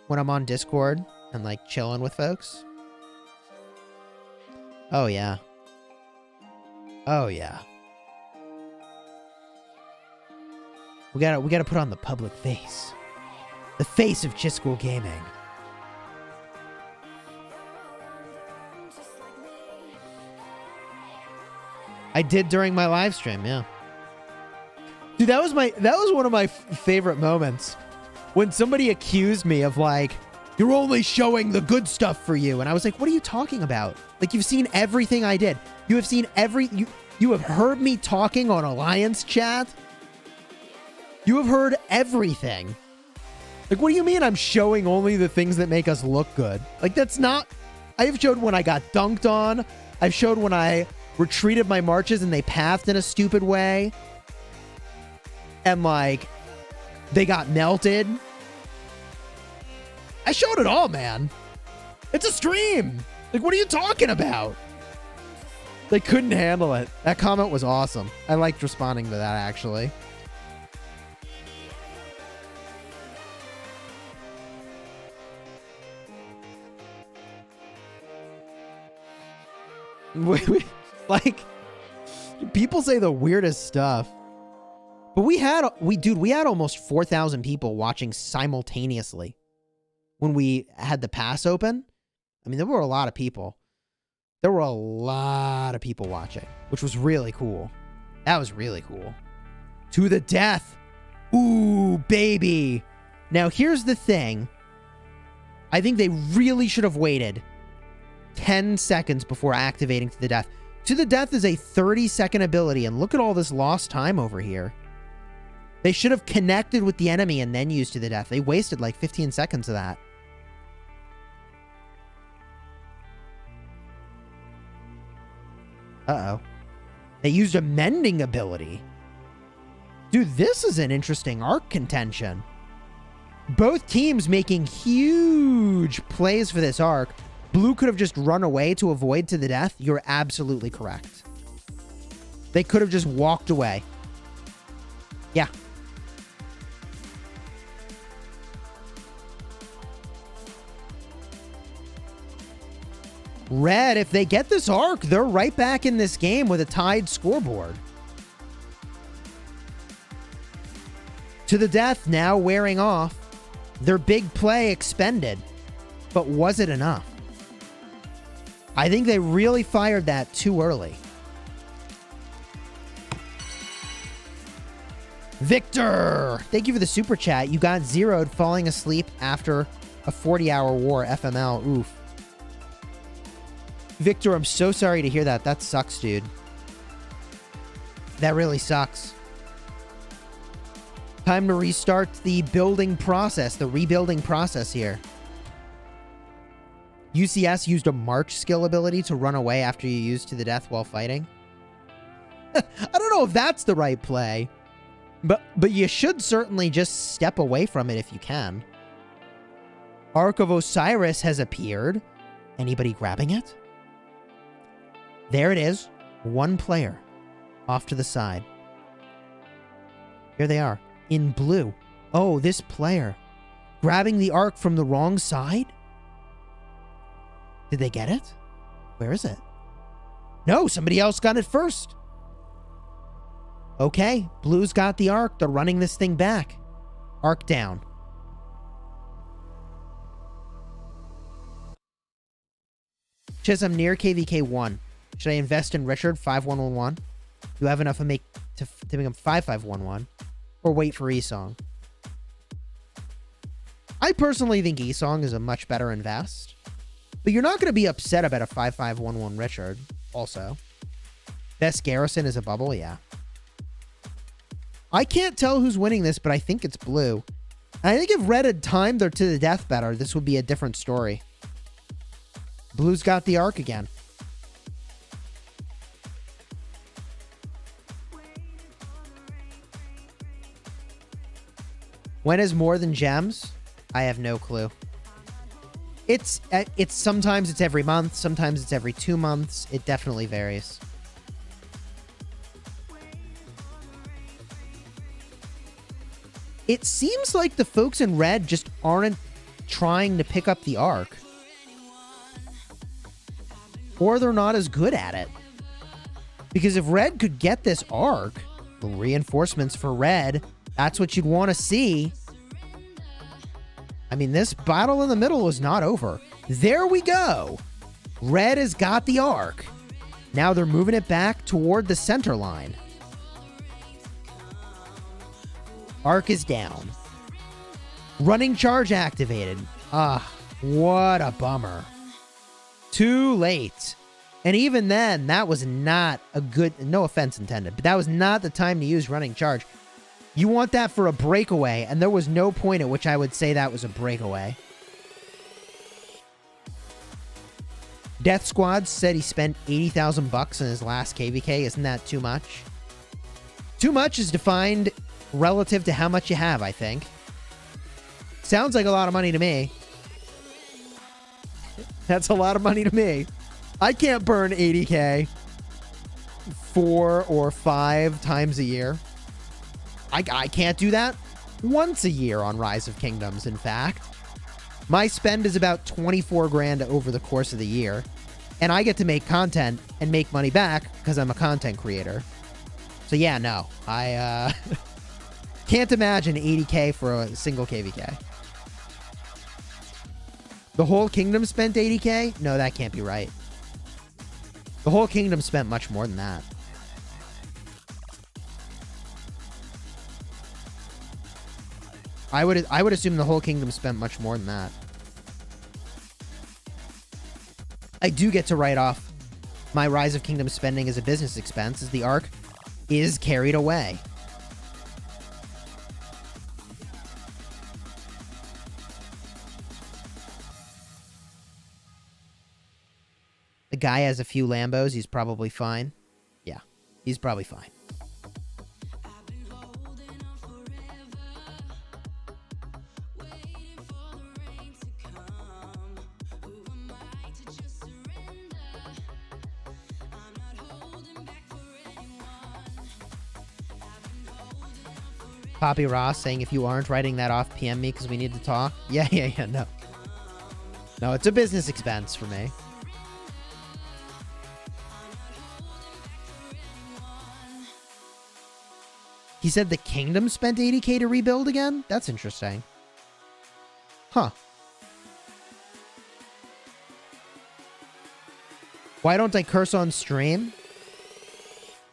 [SPEAKER 1] when I'm on Discord and like chilling with folks. Oh yeah. Oh yeah. We gotta put on the public face. The face of Chisgule Gaming. I did during my live stream, yeah. Dude, that was one of my favorite moments. When somebody accused me of like, you're only showing the good stuff for you. And I was like, what are you talking about? Like, you've seen everything I did. You have seen you have heard me talking on Alliance chat. You have heard everything. Like, what do you mean I'm showing only the things that make us look good? Like, that's not... I have showed when I got dunked on. I've showed when I retreated my marches and they pathed in a stupid way. And, like, they got melted. I showed it all, man. It's a stream. Like, what are you talking about? They couldn't handle it. That comment was awesome. I liked responding to that, actually. Like, people say the weirdest stuff. But we had almost 4,000 people watching simultaneously when we had the pass open. I mean, there were a lot of people. There were a lot of people watching, which was really cool. That was really cool. To the death. Ooh, baby. Now, here's the thing. I think they really should have waited 10 seconds before activating To the Death. To the Death is a 30-second ability, and look at all this lost time over here. They should have connected with the enemy and then used To the Death. They wasted like 15 seconds of that. Uh-oh. They used a mending ability. Dude, this is an interesting Ark contention. Both teams making huge plays for this Ark. Blue could have just run away to avoid To the Death. You're absolutely correct. They could have just walked away. Yeah. Red, if they get this Ark, they're right back in this game with a tied scoreboard. To the Death now wearing off. Their big play expended. But was it enough? I think they really fired that too early. Victor! Thank you for the super chat. You got zeroed falling asleep after a 40-hour war. FML. Oof. Victor, I'm so sorry to hear that. That sucks, dude. That really sucks. Time to restart the building process, the rebuilding process here. UCS used a march skill ability to run away after you used To the Death while fighting. I don't know if that's the right play. But you should certainly just step away from it if you can. Ark of Osiris has appeared. Anybody grabbing it? There it is. One player. Off to the side. Here they are. In blue. Oh, this player. Grabbing the Ark from the wrong side? Did they get it? Where is it? No, somebody else got it first. Okay, blue's got the Ark. They're running this thing back. Ark down. Chiz, I'm near KvK 1. Should I invest in Richard 5111? Do you have enough to make him 5511? Or wait for Esong? I personally think Esong is a much better invest. But you're not going to be upset about a 5511 Richard, also. Best Garrison is a bubble, yeah. I can't tell who's winning this, but I think it's blue. And I think if red had timed their to the death better, this would be a different story. Blue's got the Ark again. When is more than gems? I have no clue. It's sometimes it's every month, sometimes it's every 2 months. It definitely varies. It seems like the folks in red just aren't trying to pick up the Ark. Or they're not as good at it. Because if red could get this Ark, the reinforcements for red, that's what you'd want to see. I mean, this battle in the middle is not over. There we go. Red has got the Ark. Now they're moving it back toward the center line. Ark is down. Running charge activated. Ah, what a bummer. Too late. And even then, that was not a good... No offense intended, but that was not the time to use running charge. You want that for a breakaway, and there was no point at which I would say that was a breakaway. Death Squad said he spent 80,000 bucks in his last KvK. Isn't that too much? Too much is defined relative to how much you have, I think. Sounds like a lot of money to me. That's a lot of money to me. I can't burn 80K 4 or 5 times a year. I can't do that once a year on Rise of Kingdoms, in fact. My spend is about 24 grand over the course of the year. And I get to make content and make money back because I'm a content creator. So yeah, no. I can't imagine 80K for a single KvK. The whole kingdom spent 80K? No, that can't be right. The whole kingdom spent much more than that. I would assume the whole kingdom spent much more than that. I do get to write off my Rise of Kingdoms spending as a business expense as the Ark is carried away. The guy has a few Lambos. He's probably fine. Yeah, he's probably fine. Poppy Ross saying, if you aren't writing that off, PM me because we need to talk. Yeah, no. No, it's a business expense for me. He said the kingdom spent 80K to rebuild again? That's interesting. Huh. Why don't I curse on stream?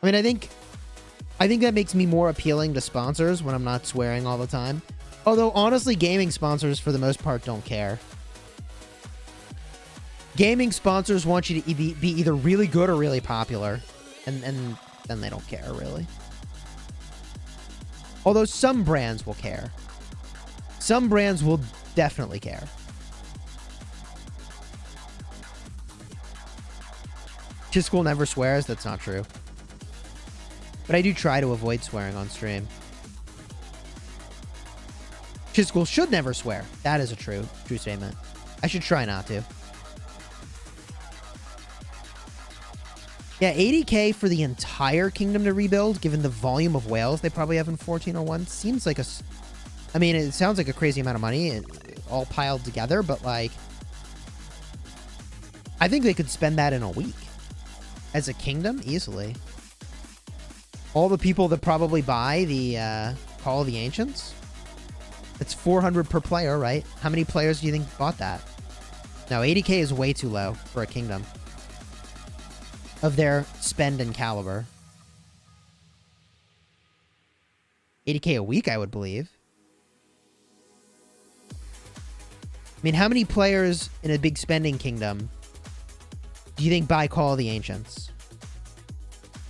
[SPEAKER 1] I mean, I think that makes me more appealing to sponsors when I'm not swearing all the time. Although, honestly, gaming sponsors, for the most part, don't care. Gaming sponsors want you to be either really good or really popular. And then they don't care, really. Although some brands will care. Some brands will definitely care. Chisgule never swears. That's not true. But I do try to avoid swearing on stream. Chisgule should never swear. That is a true statement. I should try not to. Yeah, 80k for the entire kingdom to rebuild, given the volume of whales they probably have in 1401, seems like a... I mean, it sounds like a crazy amount of money, all piled together, but, like... I think they could spend that in a week. As a kingdom, easily. All the people that probably buy the Call of the Ancients... It's 400 per player, right? How many players do you think bought that? No, 80k is way too low for a kingdom. Of their spend and caliber. 80k a week, I would believe. I mean, how many players in a big spending kingdom do you think buy Call of the Ancients?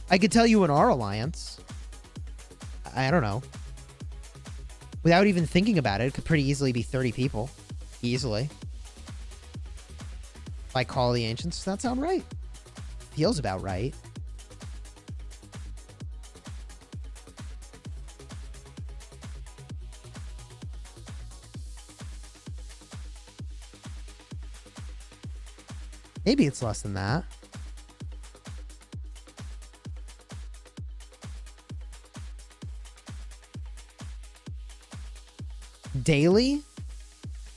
[SPEAKER 1] I could tell you in our alliance. I don't know. Without even thinking about it, it could pretty easily be 30 people. Easily. By Call of the Ancients. Does that sound right? Feels about right. Maybe it's less than that. Daily?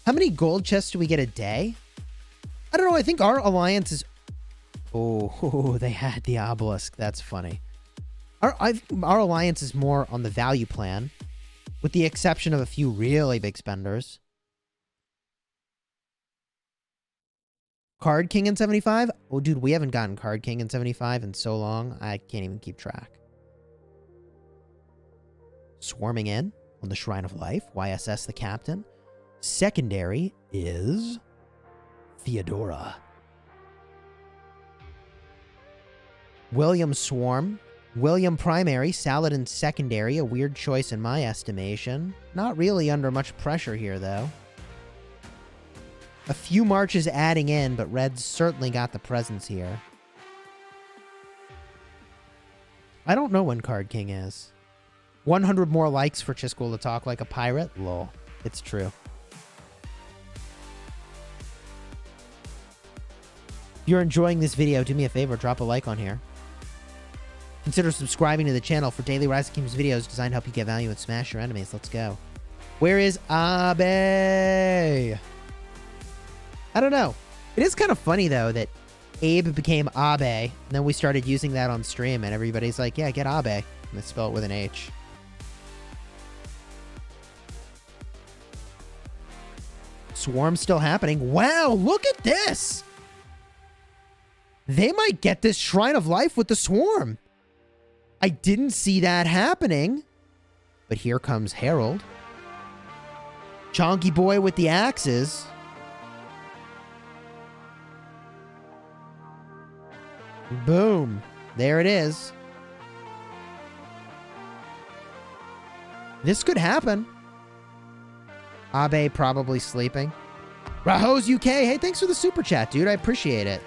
[SPEAKER 1] How many gold chests do we get a day? I don't know. I think our alliance is... Oh, they had the obelisk. That's funny. Our alliance is more on the value plan, with the exception of a few really big spenders. Card King in 75? Oh, dude, we haven't gotten Card King in 75 in so long, I can't even keep track. Swarming in on the Shrine of Life, YSS the captain. Secondary is Theodora. William Swarm. William Primary, Saladin Secondary, a weird choice in my estimation. Not really under much pressure here, though. A few marches adding in, but Red's certainly got the presence here. I don't know when Card King is. 100 more likes for Chisgule to talk like a pirate? Lol. It's true. If you're enjoying this video, do me a favor, drop a like on here. Consider subscribing to the channel for daily Rise of Kingdoms videos designed to help you get value and smash your enemies. Let's go. Where is Abe? I don't know. It is kind of funny, though, that Abe became Abe, and then we started using that on stream, and everybody's like, yeah, get Abe. And they spell it with an H. Swarm's still happening. Wow, look at this! They might get this Shrine of Life with the Swarm. I didn't see that happening. But here comes Harold. Chonky boy with the axes. Boom. There it is. This could happen. Abe probably sleeping. Rahos UK. Hey, thanks for the super chat, dude. I appreciate it.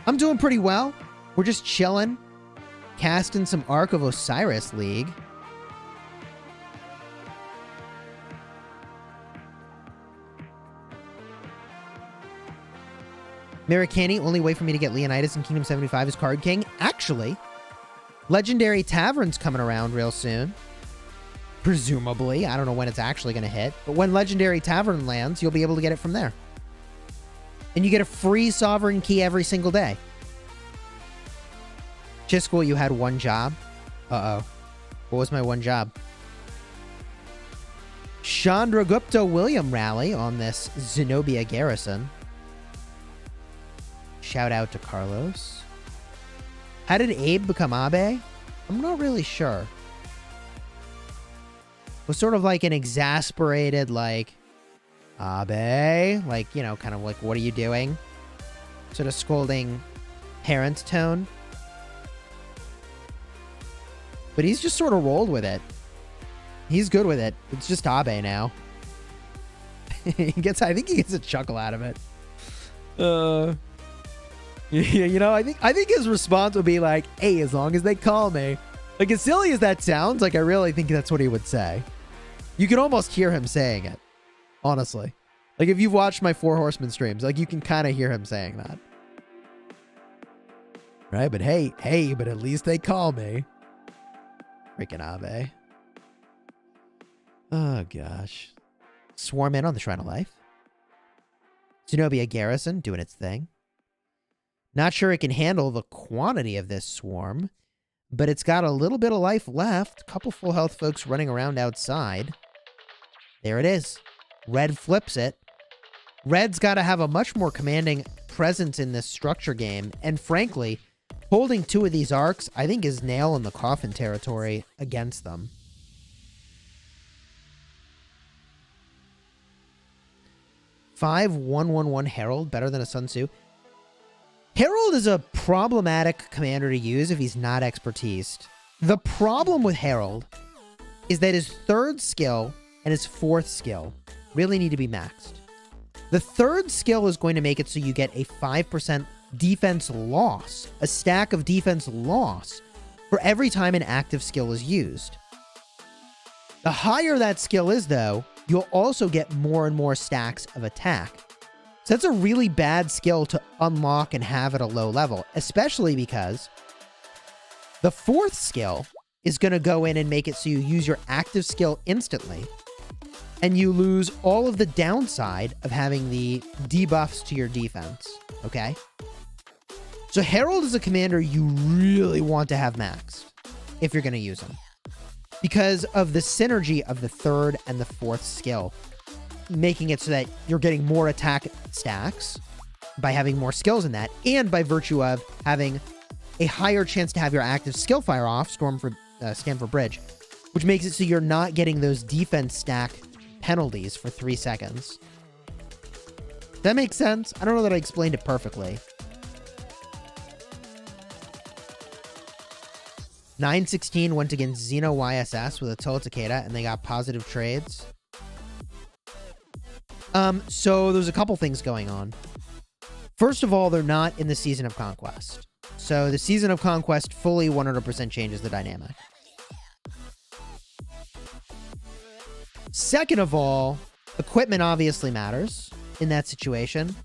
[SPEAKER 1] I'm doing pretty well. We're just chilling. Casting some Ark of Osiris League. Marikani, only way for me to get Leonidas in Kingdom 75 is Card King. Actually, Legendary Tavern's coming around real soon. Presumably. I don't know when it's actually going to hit. But when Legendary Tavern lands, you'll be able to get it from there. And you get a free Sovereign Key every single day. Chisgule, you had one job. Uh-oh. What was my one job? Chandragupta William rally on this Zenobia garrison. Shout out to Carlos. How did Abe become Abe? I'm not really sure. It was sort of like an exasperated, like, Abe? Like, you know, kind of like, what are you doing? Sort of scolding parent tone. But he's just sort of rolled with it. He's good with it. It's just Abe now. I think he gets a chuckle out of it. You know, I think his response would be like, hey, as long as they call me. Like, as silly as that sounds, like, I really think that's what he would say. You can almost hear him saying it, honestly. Like, if you've watched my Four Horsemen streams, like, you can kind of hear him saying that. Right? But hey, but at least they call me. Freaking Abe. Oh, gosh. Swarm in on the Shrine of Life. Zenobia Garrison doing its thing. Not sure it can handle the quantity of this swarm, but it's got a little bit of life left. Couple full health folks running around outside. There it is. Red flips it. Red's got to have a much more commanding presence in this structure game, and frankly, holding 2 of these arcs, I think, is nail in the coffin territory against them. Five 1/1/1 Herald, better than a Sun Tzu. Herald is a problematic commander to use if he's not expertised. The problem with Herald is that his 3rd skill and his 4th skill really need to be maxed. The 3rd skill is going to make it so you get a 5% defense loss, a stack of defense loss, for every time an active skill is used. The higher that skill is, though, you'll also get more and more stacks of attack. So that's a really bad skill to unlock and have at a low level, especially because the 4th skill is going to go in and make it so you use your active skill instantly, and you lose all of the downside of having the debuffs to your defense, okay? So Herald is a commander you really want to have maxed if you're going to use him, because of the synergy of the 3rd and the 4th skill, making it so that you're getting more attack stacks by having more skills in that, and by virtue of having a higher chance to have your active skill fire off, scan for bridge, which makes it so you're not getting those defense stack penalties for 3 seconds. Does that make sense? I don't know that I explained it perfectly. 916 went against Xeno YSS with a Takeda, and they got positive trades. So there's a couple things going on. First of all, they're not in the Season of Conquest. So the Season of Conquest fully 100% changes the dynamic. Second of all, equipment obviously matters in that situation.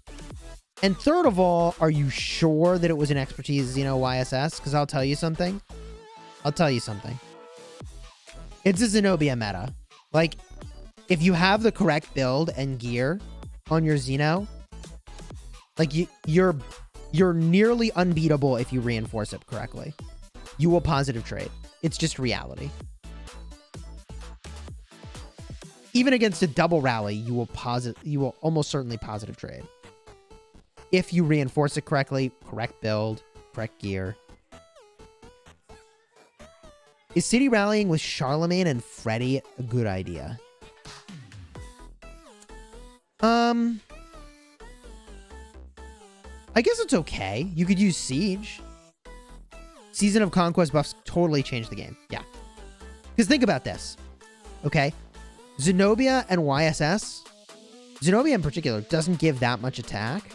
[SPEAKER 1] And third of all, are you sure that it was an expertise Xeno YSS? Because I'll tell you something. It's a Zenobia meta. Like, if you have the correct build and gear on your Xeno, like, you're nearly unbeatable if you reinforce it correctly. You will positive trade. It's just reality. Even against a double rally, you will almost certainly positive trade. If you reinforce it correctly, correct build, correct gear. Is city rallying with Charlemagne and Freddy a good idea? I guess it's okay. You could use Siege. Season of Conquest buffs totally changed the game. Yeah. Because think about this. Okay? Zenobia and YSS. Zenobia in particular doesn't give that much attack.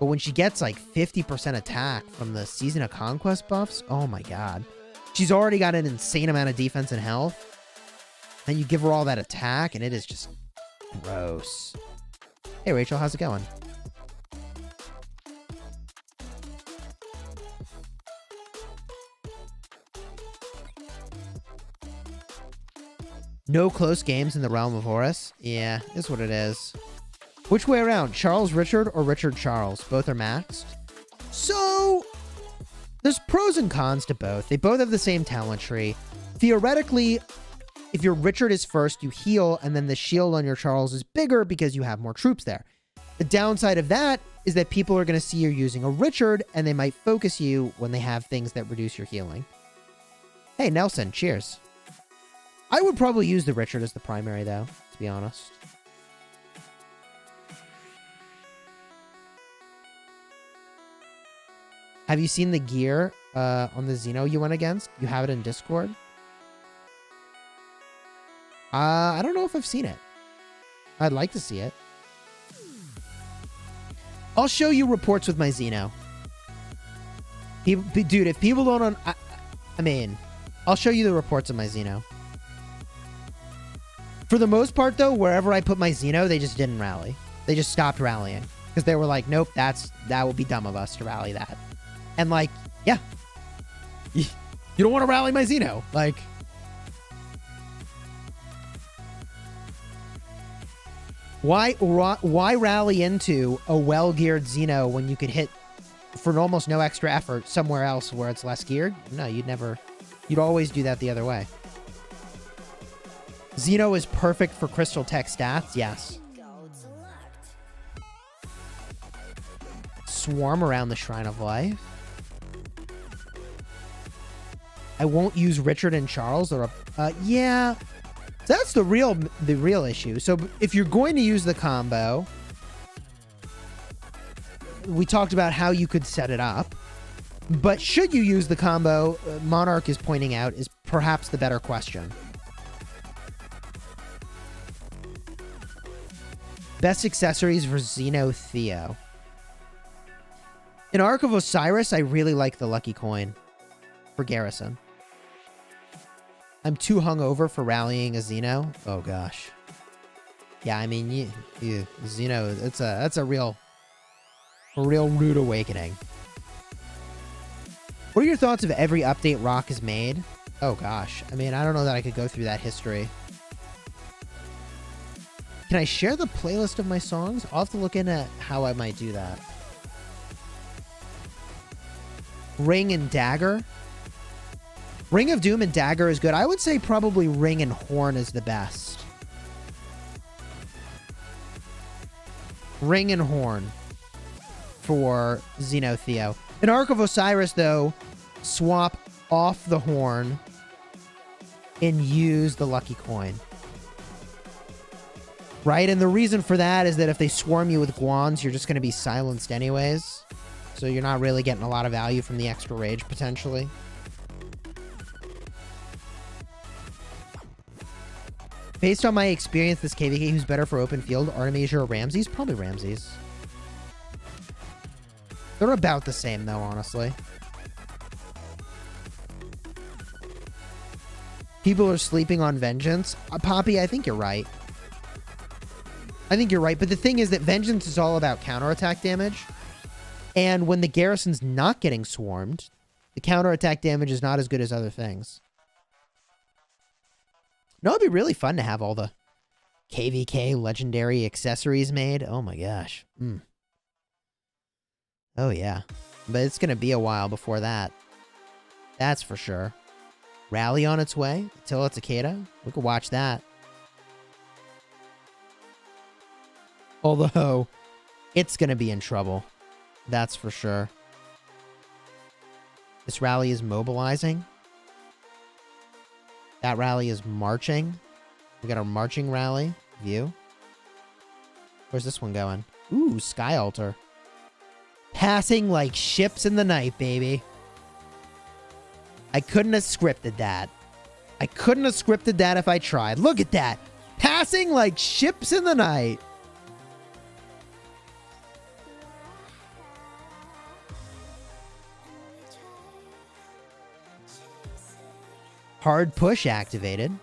[SPEAKER 1] But when she gets like 50% attack from the Season of Conquest buffs, oh my god. She's already got an insane amount of defense and health. Then you give her all that attack and it is just gross. Hey Rachel, how's it going? No close games in the realm of Horus? Yeah, is what it is. Which way around? Charles Richard or Richard Charles? Both are maxed. So, there's pros and cons to both. They both have the same talent tree. Theoretically, if your Richard is first, you heal, and then the shield on your Charles is bigger because you have more troops there. The downside of that is that people are going to see you're using a Richard, and they might focus you when they have things that reduce your healing. Hey, Nelson, cheers. I would probably use the Richard as the primary, though, to be honest. Have you seen the gear on the Xeno you went against? You have it in Discord? I don't know if I've seen it. I'd like to see it. I'll show you reports with my Xeno. Dude, if people don't... I mean, I'll show you the reports of my Xeno. For the most part, though, wherever I put my Xeno, they just didn't rally. They just stopped rallying. Because they were like, nope, that would be dumb of us to rally that. And like, yeah. You don't want to rally my Xeno. Like... Why rally into a well-geared Xeno when you could hit for almost no extra effort somewhere else where it's less geared? No, you'd always do that the other way. Xeno is perfect for Crystal Tech stats, yes. Swarm around the Shrine of Life. I won't use Richard and Charles or yeah. So that's the real issue. So if you're going to use the combo, we talked about how you could set it up. But should you use the combo, Monarch is pointing out, is perhaps the better question. Best accessories for Xeno Theo. In Ark of Osiris, I really like the Lucky Coin for Garrison. I'm too hungover for rallying a Xeno. Oh gosh. Yeah, I mean, Xeno. That's a real rude awakening. What are your thoughts of every update Rock has made? Oh gosh. I mean, I don't know that I could go through that history. Can I share the playlist of my songs? I'll have to look into how I might do that. Ring and Dagger. Ring of Doom and Dagger is good. I would say probably Ring and Horn is the best. Ring and Horn for Xeno Theo. In Ark of Osiris, though, swap off the Horn and use the Lucky Coin. Right? And the reason for that is that if they swarm you with Guans, you're just going to be silenced anyways. So you're not really getting a lot of value from the extra rage, potentially. Based on my experience, this KvK, who's better for open field, Artemisia or Ramses? Probably Ramses. They're about the same, though, honestly. People are sleeping on Vengeance. Poppy, I think you're right. I think you're right, but the thing is that Vengeance is all about counterattack damage. And when the garrison's not getting swarmed, the counterattack damage is not as good as other things. No, it'd be really fun to have all the KvK legendary accessories made. Oh my gosh. Oh yeah. But it's going to be a while before that. That's for sure. Rally on its way. Attila Takeda. We could watch that. Although, it's going to be in trouble. That's for sure. This rally is mobilizing. That rally is marching. We got our marching rally view. Where's this one going? Ooh, Sky Altar. Passing like ships in the night, baby. I couldn't have scripted that. I couldn't have scripted that if I tried. Look at that. Passing like ships in the night. Hard push activated.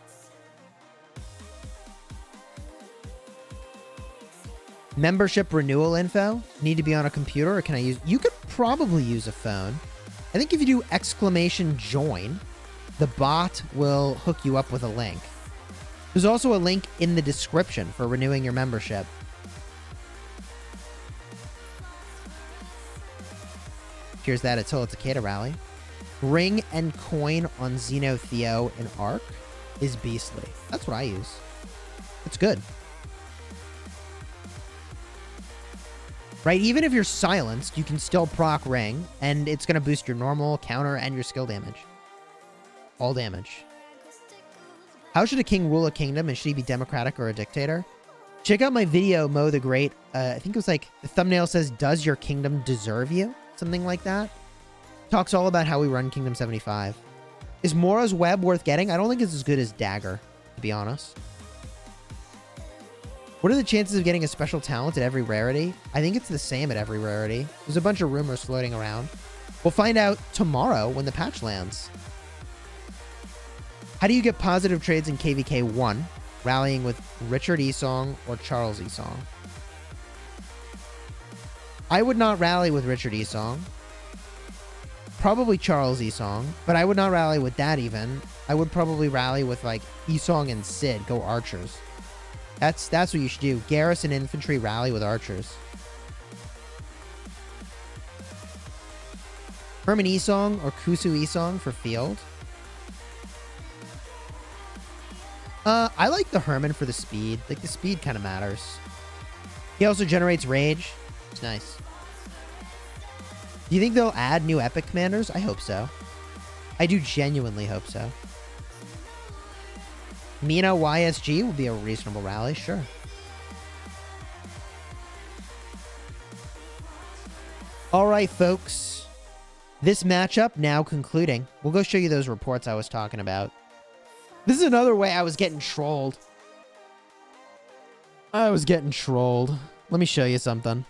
[SPEAKER 1] Membership renewal info. Need to be on a computer, or can I use... You could probably use a phone. I think if you do exclamation join, the bot will hook you up with a link. There's also a link in the description for renewing your membership. Here's that Attila Takeda rally. Ring and coin on Xeno Theo in Ark is beastly. That's what I use. It's good. Right? Even if you're silenced, you can still proc ring, and it's going to boost your normal, counter, and your skill damage. All damage. How should a king rule a kingdom, and should he be democratic or a dictator? Check out my video, Mo the Great. I think it was like, the thumbnail says, does your kingdom deserve you? Something like that. Talks all about how we run Kingdom 75. Is Mora's Web worth getting? I don't think it's as good as Dagger, to be honest. What are the chances of getting a special talent at every rarity? I think it's the same at every rarity. There's a bunch of rumors floating around. We'll find out tomorrow when the patch lands. How do you get positive trades in KvK 1? Rallying with Richard Esong or Charles Esong? I would not rally with Richard Esong. Probably Charles Esong, but I would not rally with that even. I would probably rally with like Esong and Sid. Go archers. That's what you should do. Garrison infantry, rally with archers. Herman Esong or Kusu Esong for field. I like the Herman for the speed. Like, the speed kind of matters. He also generates rage. It's nice. Do you think they'll add new epic commanders? I hope so. I do genuinely hope so. Mina YSG will be a reasonable rally, sure. All right, folks. This matchup now concluding. We'll go show you those reports I was talking about. This is another way I was getting trolled. Let me show you something.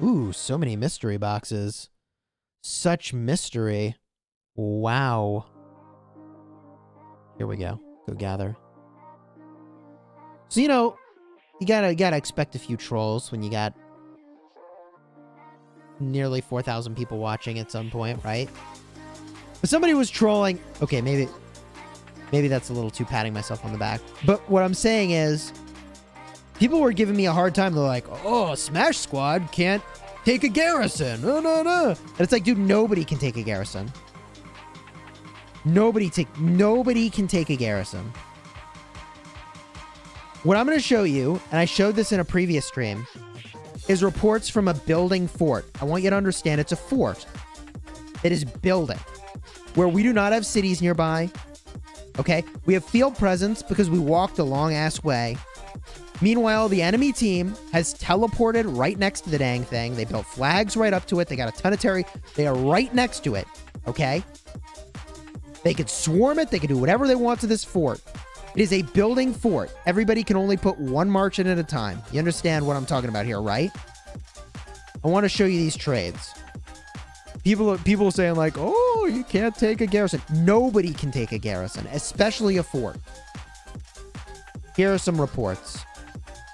[SPEAKER 1] Ooh, so many mystery boxes. Such mystery. Wow. Here we go. Go gather. So, you know, you gotta expect a few trolls when you got nearly 4,000 people watching at some point, right? But somebody was trolling. Okay, maybe that's a little too patting myself on the back. But what I'm saying is, people were giving me a hard time. They're like, oh, Smash Squad can't take a garrison. No. And it's like, dude, nobody can take a garrison. Nobody can take a garrison. What I'm going to show you, and I showed this in a previous stream, is reports from a building fort. I want you to understand it's a fort that is building, where we do not have cities nearby. Okay? We have field presence because we walked a long-ass way. Meanwhile, the enemy team has teleported right next to the dang thing. They built flags right up to it. They got a ton of terry. They are right next to it. Okay? They could swarm it. They could do whatever they want to this fort. It is a building fort. Everybody can only put one march in at a time. You understand what I'm talking about here, right? I want to show you these trades. People are saying like, oh, you can't take a garrison. Nobody can take a garrison, especially a fort. Here are some reports.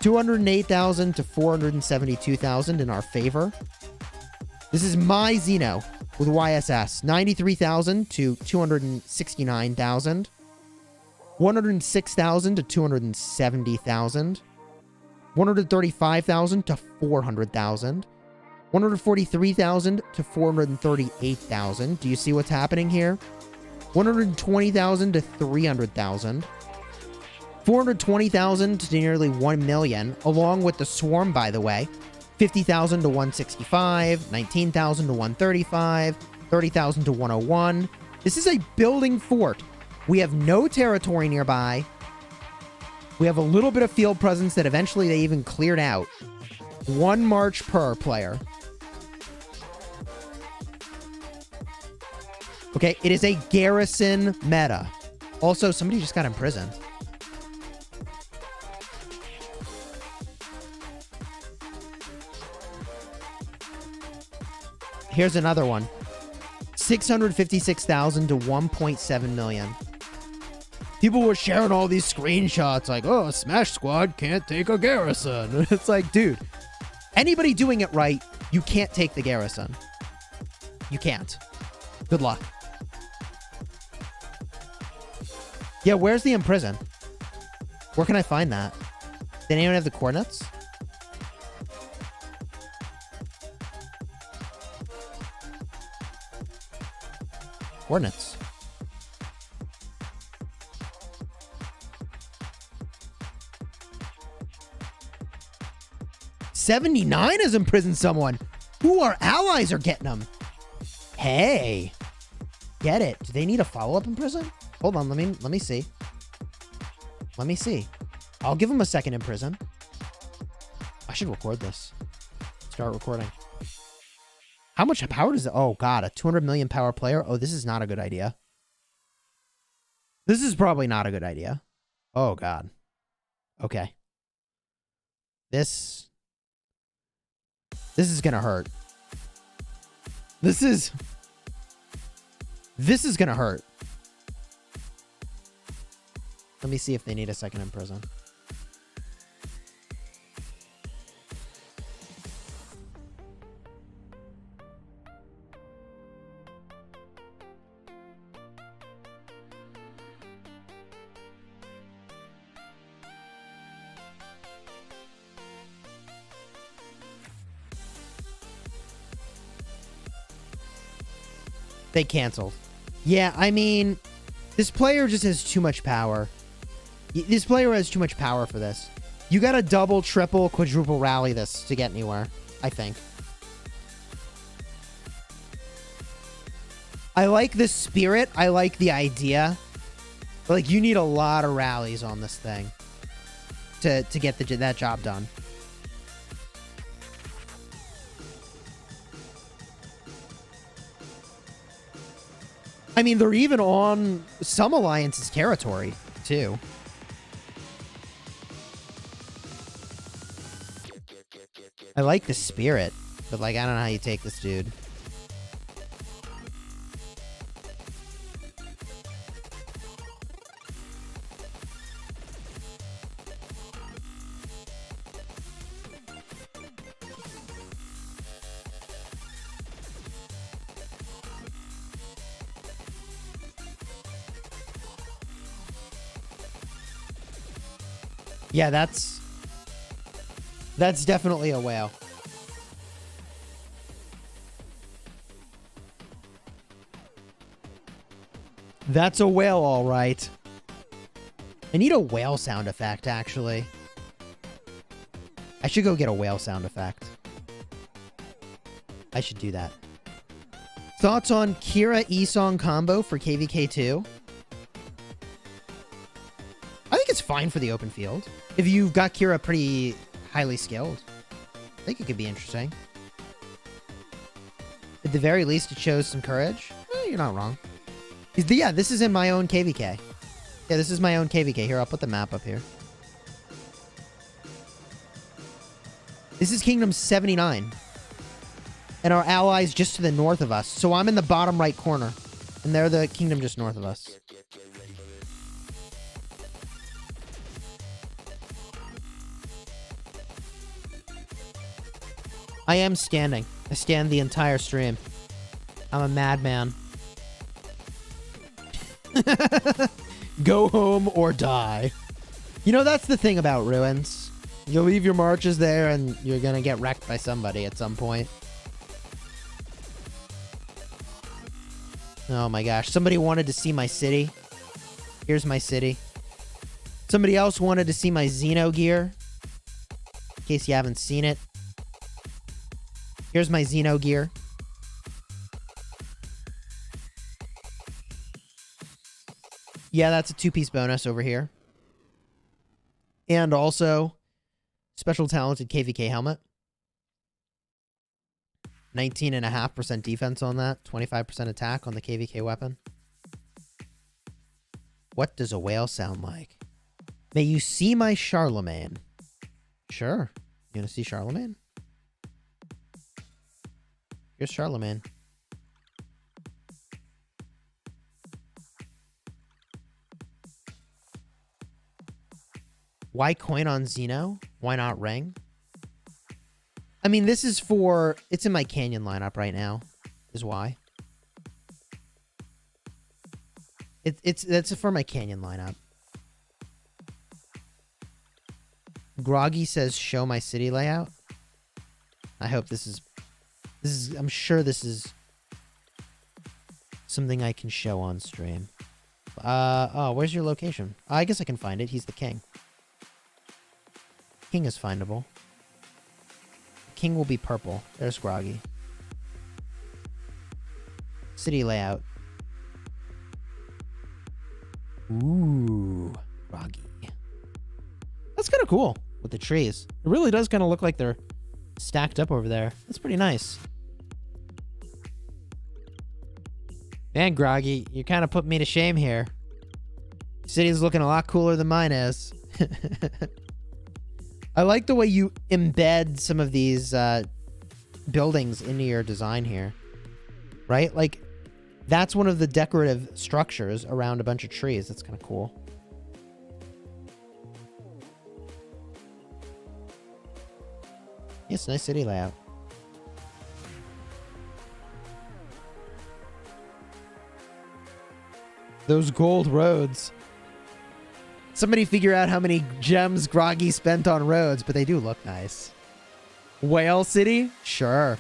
[SPEAKER 1] 208,000 to 472,000 in our favor. This is my Xeno with YSS. 93,000 to 269,000. 106,000 to 270,000. 135,000 to 400,000. 143,000 to 438,000. Do you see what's happening here? 120,000 to 300,000. 420,000 to nearly 1 million, along with the swarm, by the way. 50,000 to 165, 19,000 to 135, 30,000 to 101. This is a building fort. We have no territory nearby. We have a little bit of field presence that eventually they even cleared out. One march per player. Okay, it is a garrison meta. Also, somebody just got imprisoned. Here's another one. 656,000 to 1.7 million. People were sharing all these screenshots like, oh, Smash Squad can't take a garrison. It's like, dude, anybody doing it right, you can't take the garrison. You can't. Good luck. Yeah, where's the imprison? Where can I find that? Did anyone have the coordinates? Coordinates. $79 has imprisoned someone. Ooh, our allies are getting them. Hey. Get it. Do they need a follow-up in prison? Hold on, let me see. Let me see. I'll give them a second in prison. I should record this. Start recording. How much power does it? Oh, God, a 200 million power player? Oh, this is not a good idea. This is probably not a good idea. Oh, God. Okay. This is gonna hurt. This is gonna hurt. Let me see if they need a second in prison. They canceled. Yeah, I mean, this player just has too much power. This player has too much power for this. You gotta double, triple, quadruple rally this to get anywhere, I think. I like the spirit. I like the idea. But, like, you need a lot of rallies on this thing to get that job done. I mean, they're even on some alliances' territory, too. I like the spirit, but, like, I don't know how you take this dude. Yeah, that's definitely a whale. That's a whale, all right. I need a whale sound effect, actually. I should go get a whale sound effect. I should do that. Thoughts on Kira E-Song combo for KvK2? I think it's fine for the open field. If you've got Kira pretty highly skilled, I think it could be interesting. At the very least, it shows some courage. You're not wrong. Yeah, this is in my own KvK. Yeah, this is my own KvK. Here, I'll put the map up here. This is Kingdom 79. And our allies just to the north of us. So I'm in the bottom right corner. And they're the kingdom just north of us. I am standing. I stand the entire stream. I'm a madman. Go home or die. You know, that's the thing about ruins. You'll leave your marches there and you're gonna get wrecked by somebody at some point. Oh my gosh. Somebody wanted to see my city. Here's my city. Somebody else wanted to see my Xeno gear. In case you haven't seen it. Here's my Xeno gear. Yeah, that's a 2-piece bonus over here. And also, special talented KvK helmet. 19.5% defense on that. 25% attack on the KvK weapon. What does a whale sound like? May you see my Charlemagne. Sure. You want to see Charlemagne? Here's Charlemagne. Why coin on Xeno? Why not ring? I mean, this is for... It's in my Canyon lineup right now, is why. That's for my Canyon lineup. Groggy says, show my city layout. I hope this is... I'm sure this is something I can show on stream. Oh, where's your location? I guess I can find it. He's the king. King is findable. King will be purple. There's Groggy. City layout. Ooh, Groggy. That's kind of cool with the trees. It really does kind of look like they're stacked up over there. That's pretty nice. Man, Groggy, you kind of put me to shame here. City's looking a lot cooler than mine is. I like the way you embed some of these buildings into your design here. Right? Like, that's one of the decorative structures around a bunch of trees. That's kind of cool. It's a nice city layout. Those gold roads. Somebody figure out how many gems Groggy spent on roads, but they do look nice. Whale City? Sure.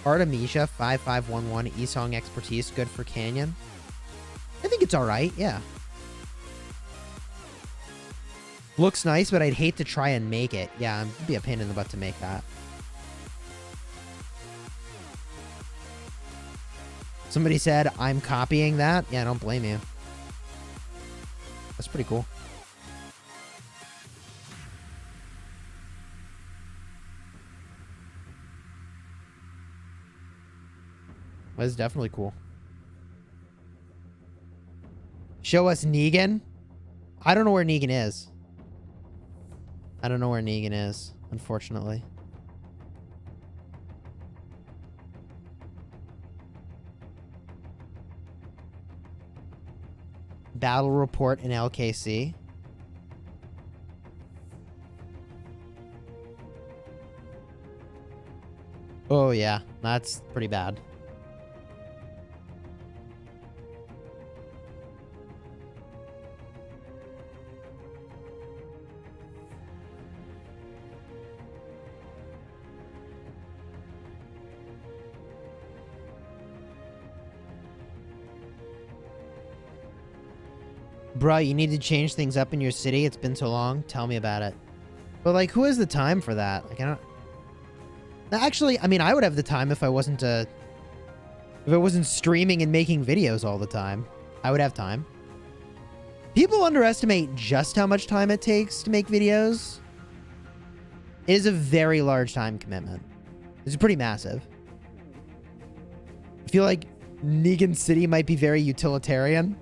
[SPEAKER 1] Artemisia 5511 Esong expertise good for Canyon. I think it's all right. Yeah. Looks nice, but I'd hate to try and make it. Yeah, it'd be a pain in the butt to make that. Somebody said, I'm copying that. Yeah, I don't blame you. That's pretty cool. That's definitely cool. Show us Negan. I don't know where Negan is. I don't know where Negan is, unfortunately. Battle report in LKC. Oh yeah, that's pretty bad. Bruh, you need to change things up in your city. It's been so long. Tell me about it. But, like, who has the time for that? Like, I don't... Actually, I mean, I would have the time if I wasn't, if I wasn't streaming and making videos all the time. I would have time. People underestimate just how much time it takes to make videos. It is a very large time commitment. It's pretty massive. I feel like Negan City might be very utilitarian.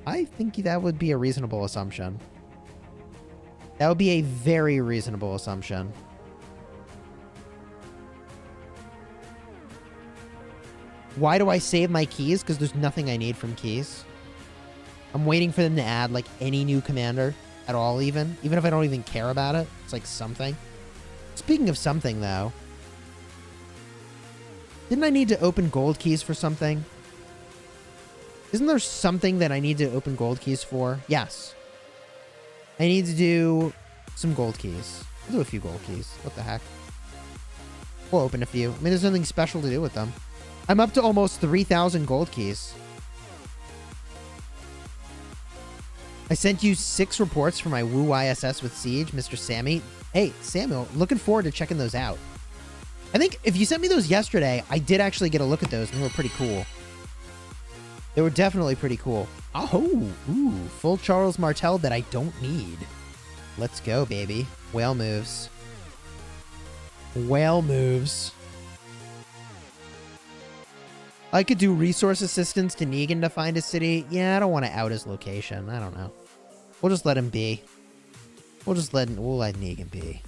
[SPEAKER 1] I think that would be a reasonable assumption. That would be a very reasonable assumption. Why do I save my keys? Because there's nothing I need from keys. I'm waiting for them to add, like, any new commander at all, even if I don't even care about it. It's like something. Speaking of something, though. Didn't I need to open gold keys for something? Isn't there something that I need to open gold keys for? Yes. I need to do some gold keys. I'll do a few gold keys. What the heck? We'll open a few. I mean, there's nothing special to do with them. I'm up to almost 3,000 gold keys. I sent you 6 reports for my Woo ISS with Siege, Mr. Sammy. Hey, Samuel, looking forward to checking those out. I think if you sent me those yesterday, I did actually get a look at those, and they were pretty cool. They were definitely pretty cool. Oh, ooh, full Charles Martel that I don't need. Let's go, baby. Whale moves. Whale moves. I could do resource assistance to Negan to find a city. Yeah, I don't want to out his location. I don't know. We'll just let him be. We'll let Negan be.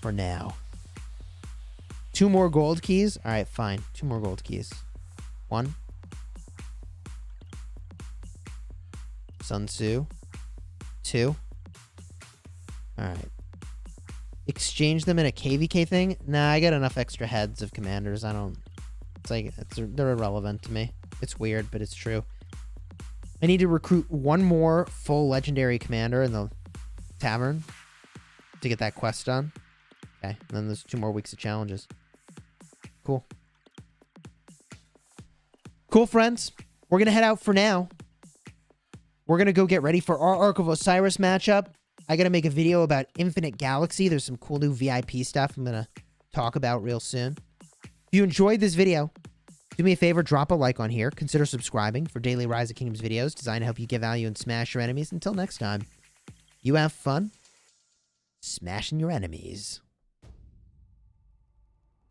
[SPEAKER 1] For now. 2 more gold keys? Alright, fine. 2 more gold keys. 1. Sun Tzu. 2. Alright. Exchange them in a KvK thing? Nah, I got enough extra heads of commanders. I don't... It's like, they're irrelevant to me. It's weird, but it's true. I need to recruit 1 more full legendary commander in the tavern to get that quest done. Okay, and then there's 2 more weeks of challenges. Cool. Cool, friends. We're going to head out for now. We're going to go get ready for our Ark of Osiris matchup. I got to make a video about Infinite Galaxy. There's some cool new VIP stuff I'm going to talk about real soon. If you enjoyed this video, do me a favor, drop a like on here. Consider subscribing for daily Rise of Kingdoms videos designed to help you get value and smash your enemies. Until next time, you have fun smashing your enemies.